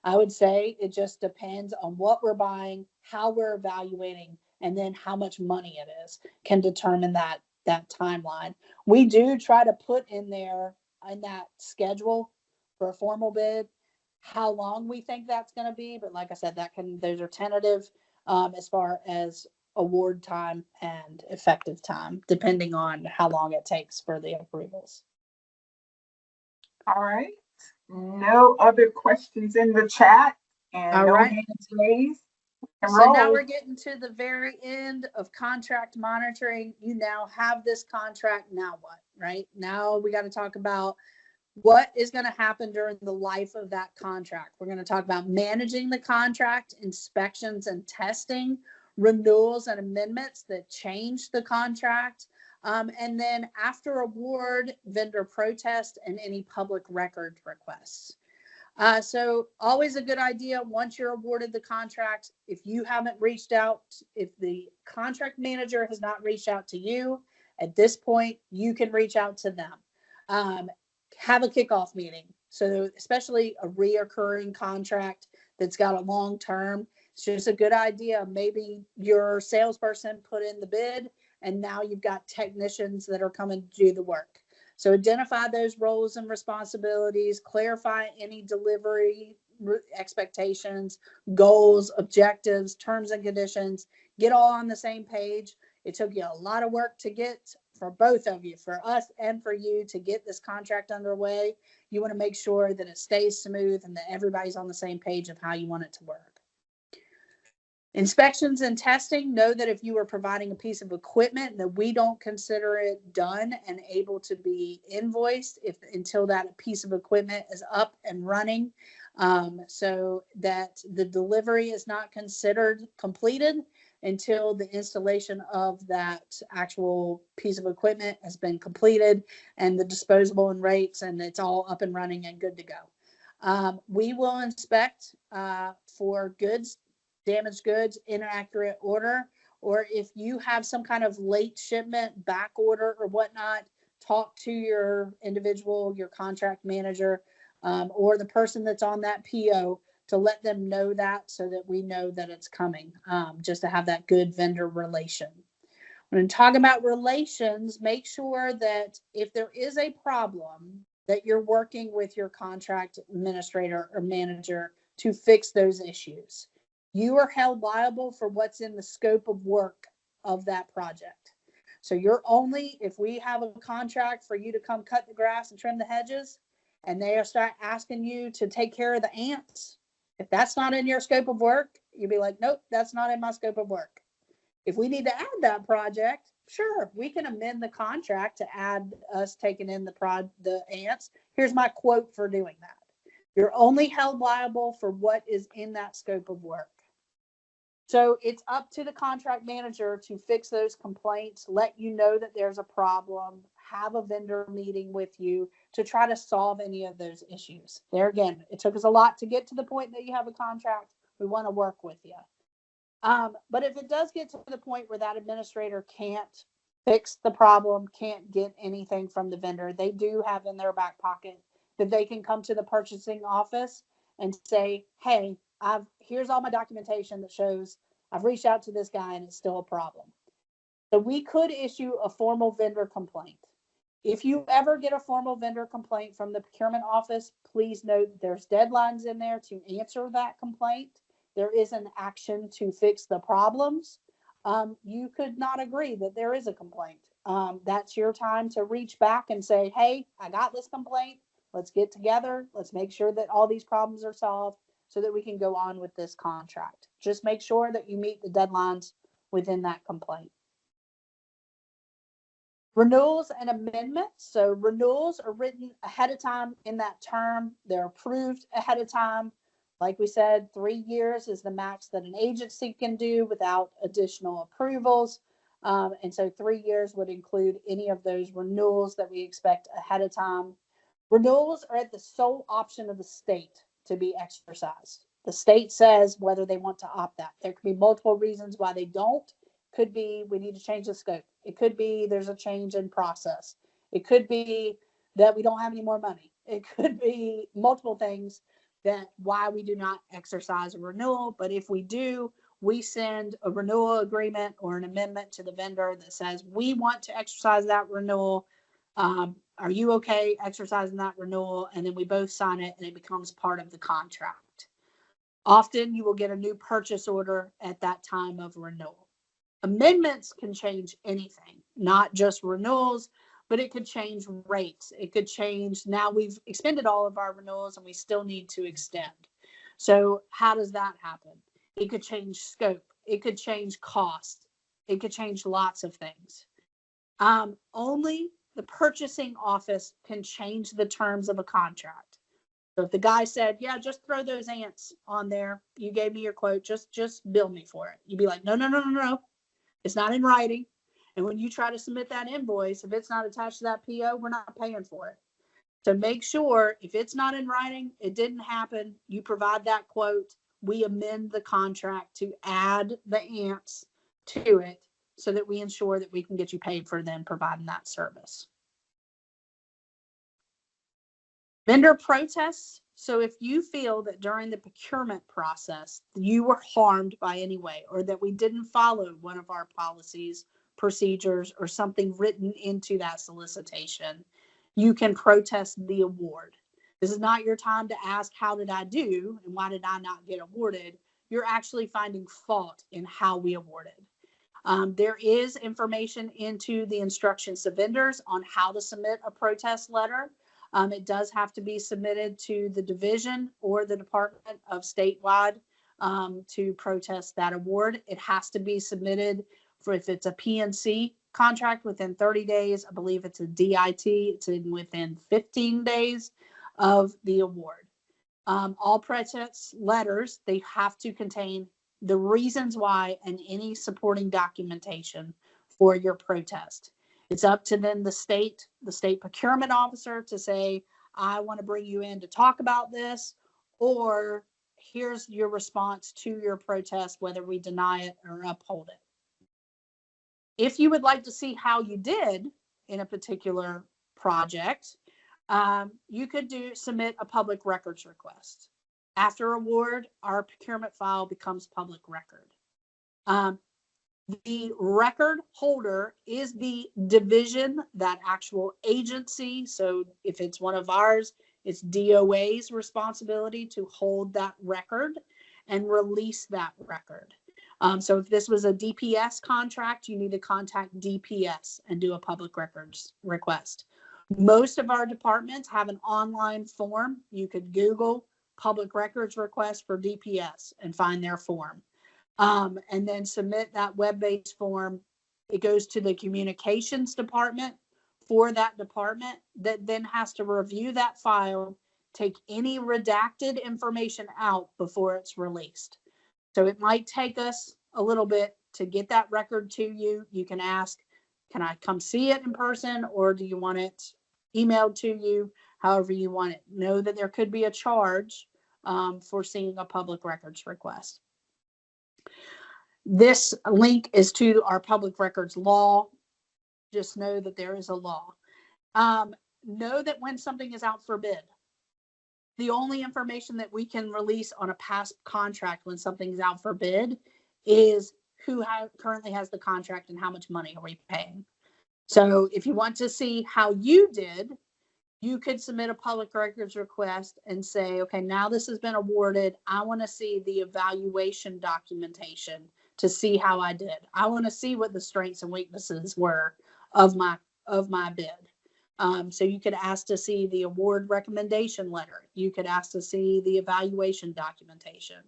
I would say it just depends on what we're buying, how we're evaluating, and then how much money it is can determine that timeline. We do try to put in there in that schedule for a formal bid how long we think that's going to be, but like I said, those are tentative as far as award time and effective time, depending on how long it takes for the approvals. All right. No other questions in the chat, and all no right. hands raised. So now we're getting to the very end of contract monitoring. You now have this contract. Now what, right? Now we got to talk about What is going to happen during the life of that contract? We're going to talk about managing the contract, inspections and testing, renewals and amendments that change the contract, and then after award, vendor protest and any public record requests. So always a good idea once you're awarded the contract, if you haven't reached out, if the contract manager has not reached out to you, at this point, you can reach out to them. Have a kickoff meeting. So especially a reoccurring contract that's got a long term, it's just a good idea. Maybe your salesperson put in the bid and now you've got technicians that are coming to do the work. So identify those roles and responsibilities, clarify any delivery expectations, goals, objectives, terms and conditions, get all on the same page. It took you a lot of work to get, for both of you, for us and for you, to get this contract underway. You want to make sure that it stays smooth and that everybody's on the same page of how you want it to work. Inspections and testing, know that if you are providing a piece of equipment, that we don't consider it done and able to be invoiced until that piece of equipment is up and running, so that the delivery is not considered completed until the installation of that actual piece of equipment has been completed and the disposable and rates, and it's all up and running and good to go. We will inspect for goods, damaged goods, inaccurate order, or if you have some kind of late shipment, back order or whatnot, talk to your individual, your contract manager, or the person that's on that PO to let them know that, so that we know that it's coming, just to have that good vendor relation. When I'm talking about relations, make sure that if there is a problem, that you're working with your contract administrator or manager to fix those issues. You are held liable for what's in the scope of work of that project. So you're only, if we have a contract for you to come cut the grass and trim the hedges, and they start asking you to take care of the ants, if that's not in your scope of work, you'd be like, nope, that's not in my scope of work. If we need to add that project, sure, we can amend the contract to add us taking in the ants. Here's my quote for doing that. You're only held liable for what is in that scope of work. So it's up to the contract manager to fix those complaints, let you know that there's a problem, have a vendor meeting with you to try to solve any of those issues. There again, it took us a lot to get to the point that you have a contract. We want to work with you. But if it does get to the point where that administrator can't fix the problem, can't get anything from the vendor, they do have in their back pocket that they can come to the purchasing office and say, hey, here's all my documentation that shows I've reached out to this guy and it's still a problem. So we could issue a formal vendor complaint. If you ever get a formal vendor complaint from the procurement office, please note there's deadlines in there to answer that complaint. There is an action to fix the problems. You could not agree that there is a complaint. That's your time to reach back and say, hey, I got this complaint. Let's get together. Let's make sure that all these problems are solved so that we can go on with this contract. Just make sure that you meet the deadlines within that complaint. Renewals and amendments. So renewals are written ahead of time in that term. They're approved ahead of time. Like we said, 3 years is the max that an agency can do without additional approvals. And so 3 years would include any of those renewals that we expect ahead of time. Renewals are at the sole option of the state to be exercised. The state says whether they want to opt out. There could be multiple reasons why they don't. Could be we need to change the scope. It could be there's a change in process. It could be that we don't have any more money. It could be multiple things that why we do not exercise a renewal. But if we do, we send a renewal agreement or an amendment to the vendor that says we want to exercise that renewal. Are you okay exercising that renewal? And then we both sign it and it becomes part of the contract. Often you will get a new purchase order at that time of renewal. Amendments can change anything, not just renewals, but it could change rates. It could change, now we've expended all of our renewals and we still need to extend. So how does that happen? It could change scope. It could change cost. It could change lots of things. Only the purchasing office can change the terms of a contract. So if the guy said, yeah, just throw those ants on there, you gave me your quote, just bill me for it. You'd be like, no. It's not in writing. And when you try to submit that invoice, if it's not attached to that PO, we're not paying for it. So make sure if it's not in writing, it didn't happen, you provide that quote, we amend the contract to add the ants to it so that we ensure that we can get you paid for them providing that service. Vendor protests. So if you feel that during the procurement process you were harmed by any way, or that we didn't follow one of our policies, procedures, or something written into that solicitation, you can protest the award. This is not your time to ask, how did I do and why did I not get awarded? You're actually finding fault in how we awarded. There is information into the instructions to vendors on how to submit a protest letter. It does have to be submitted to the division or the department of statewide to protest that award. It has to be submitted for, if it's a PNC contract, within 30 days. I believe it's a DIT, it's within 15 days of the award. All protest letters, they have to contain the reasons why and any supporting documentation for your protest. It's up to then the state procurement officer to say, I want to bring you in to talk about this, or here's your response to your protest, whether we deny it or uphold it. If you would like to see how you did in a particular project, you could submit a public records request. After award, our procurement file becomes public record. The record holder is the division, that actual agency. So if it's one of ours, it's DOA's responsibility to hold that record and release that record. So if this was a DPS contract, you need to contact DPS and do a public records request. Most of our departments have an online form. You could Google public records request for DPS and find their form. And then submit that web-based form. It goes to the communications department for that department, that then has to review that file, take any redacted information out before it's released. So it might take us a little bit to get that record to you. You can ask, can I come see it in person, or do you want it emailed to you? However you want it. Know that there could be a charge for seeing a public records request. This link is to our public records law. Just know that there is a law. Know that when something is out for bid, the only information that we can release on a past contract when something is out for bid is who currently has the contract and how much money are we paying. So if you want to see how you did, you could submit a public records request and say, okay, now this has been awarded. I want to see the evaluation documentation to see how I did. I want to see what the strengths and weaknesses were of my bid. So you could ask to see the award recommendation letter. You could ask to see the evaluation documentation.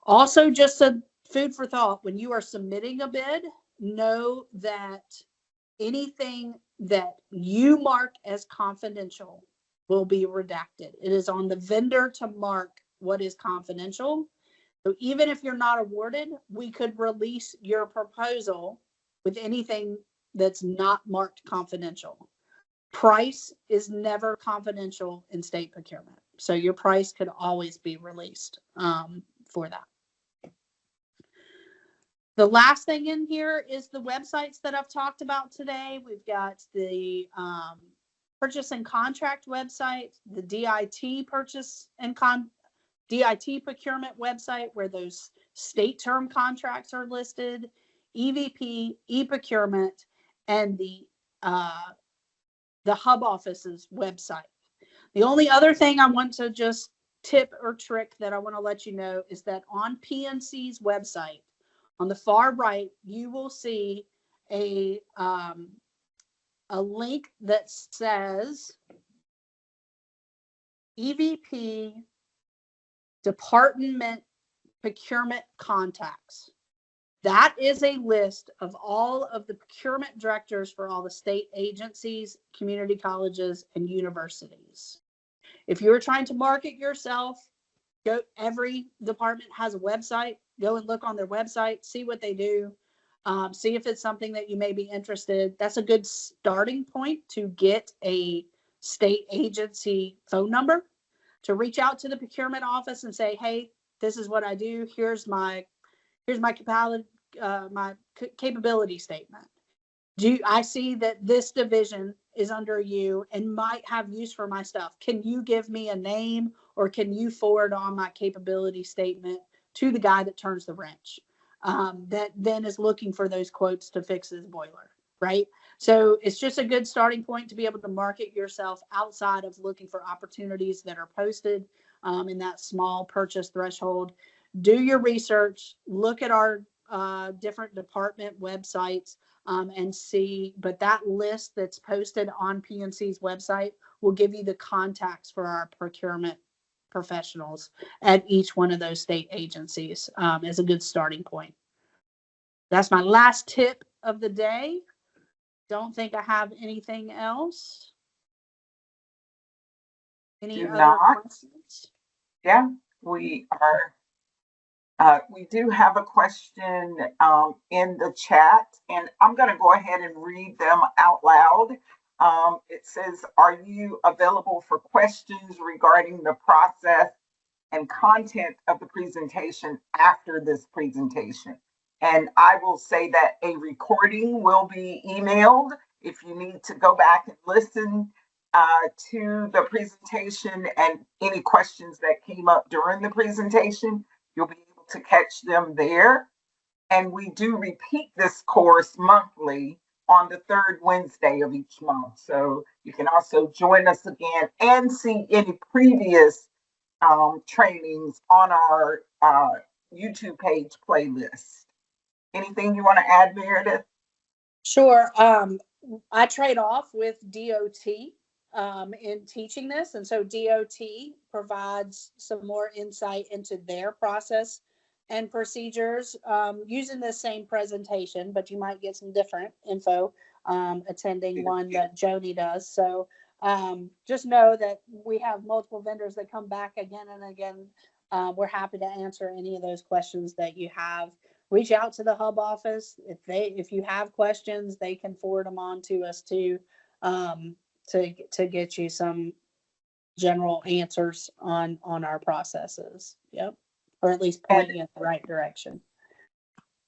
Also, just a food for thought, when you are submitting a bid, know that anything that you mark as confidential will be redacted. It is on the vendor to mark what is confidential. So even if you're not awarded, we could release your proposal with anything that's not marked confidential. Price is never confidential in state procurement. So your price could always be released for that. The last thing in here is the websites that I've talked about today. We've got the purchase and contract website, the DIT purchase and DIT procurement website where those state term contracts are listed, EVP, e-procurement, and the hub office's website. The only other thing I want to just tip or trick that I want to let you know is that on PNC's website, on the far right, you will see a link that says EVP Department Procurement Contacts. That is a list of all of the procurement directors for all the state agencies, community colleges, and universities. If you're trying to market yourself, every department has a website. Go and look on their website, see what they do, see if it's something that you may be interested. That's a good starting point to get a state agency phone number, to reach out to the procurement office and say, hey, this is what I do. Here's my capability statement. I see that this division is under you and might have use for my stuff. Can you give me a name, or can you forward on my capability statement to the guy that turns the wrench, that then is looking for those quotes to fix his boiler, right? So it's just a good starting point to be able to market yourself outside of looking for opportunities that are posted in that small purchase threshold. Do your research, look at our different department websites, and see, but that list that's posted on PNC's website will give you the contacts for our procurement professionals at each one of those state agencies as a good starting point. That's my last tip of the day. Don't think I have anything else. Any other questions? Yeah, we are. We do have a question in the chat, and I'm going to go ahead and read them out loud. It says, are you available for questions regarding the process and content of the presentation after this presentation? And I will say that a recording will be emailed if you need to go back and listen to the presentation, and any questions that came up during the presentation, you'll be able to catch them there. And we do repeat this course monthly on the third Wednesday of each month. So you can also join us again and see any previous trainings on our YouTube page playlist. Anything you want to add, Meredith? Sure. I trade off with DOT in teaching this. And so DOT provides some more insight into their process and procedures using the same presentation, but you might get some different info attending one that Joni does. So just know that we have multiple vendors that come back again and again. We're happy to answer any of those questions that you have. Reach out to the hub office. If you have questions, they can forward them on to us too, to get you some general answers on our processes. Yep. Or at least point you in the right direction.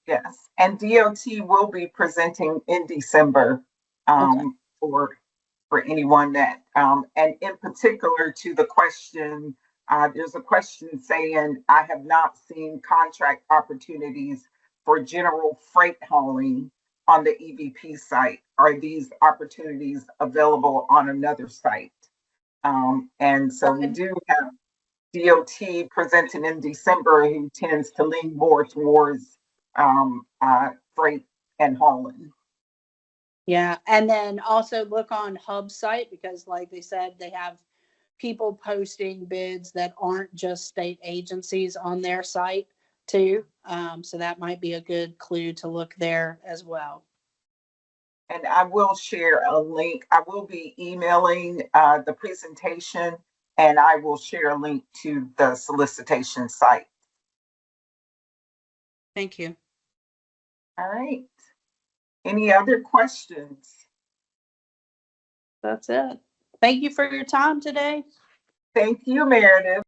Yes. And DOT will be presenting in December for anyone that, and in particular to the question, there's a question saying, I have not seen contract opportunities for general freight hauling on the EVP site. Are these opportunities available on another site? And so we do have DOT presenting in December, who tends to lean more towards freight and hauling. Yeah, and then also look on Hub site, because like they said, they have people posting bids that aren't just state agencies on their site too. So that might be a good clue to look there as well. And I will share a link. I will be emailing the presentation, and I will share a link to the solicitation site. Thank you. All right. Any other questions? That's it. Thank you for your time today. Thank you, Meredith.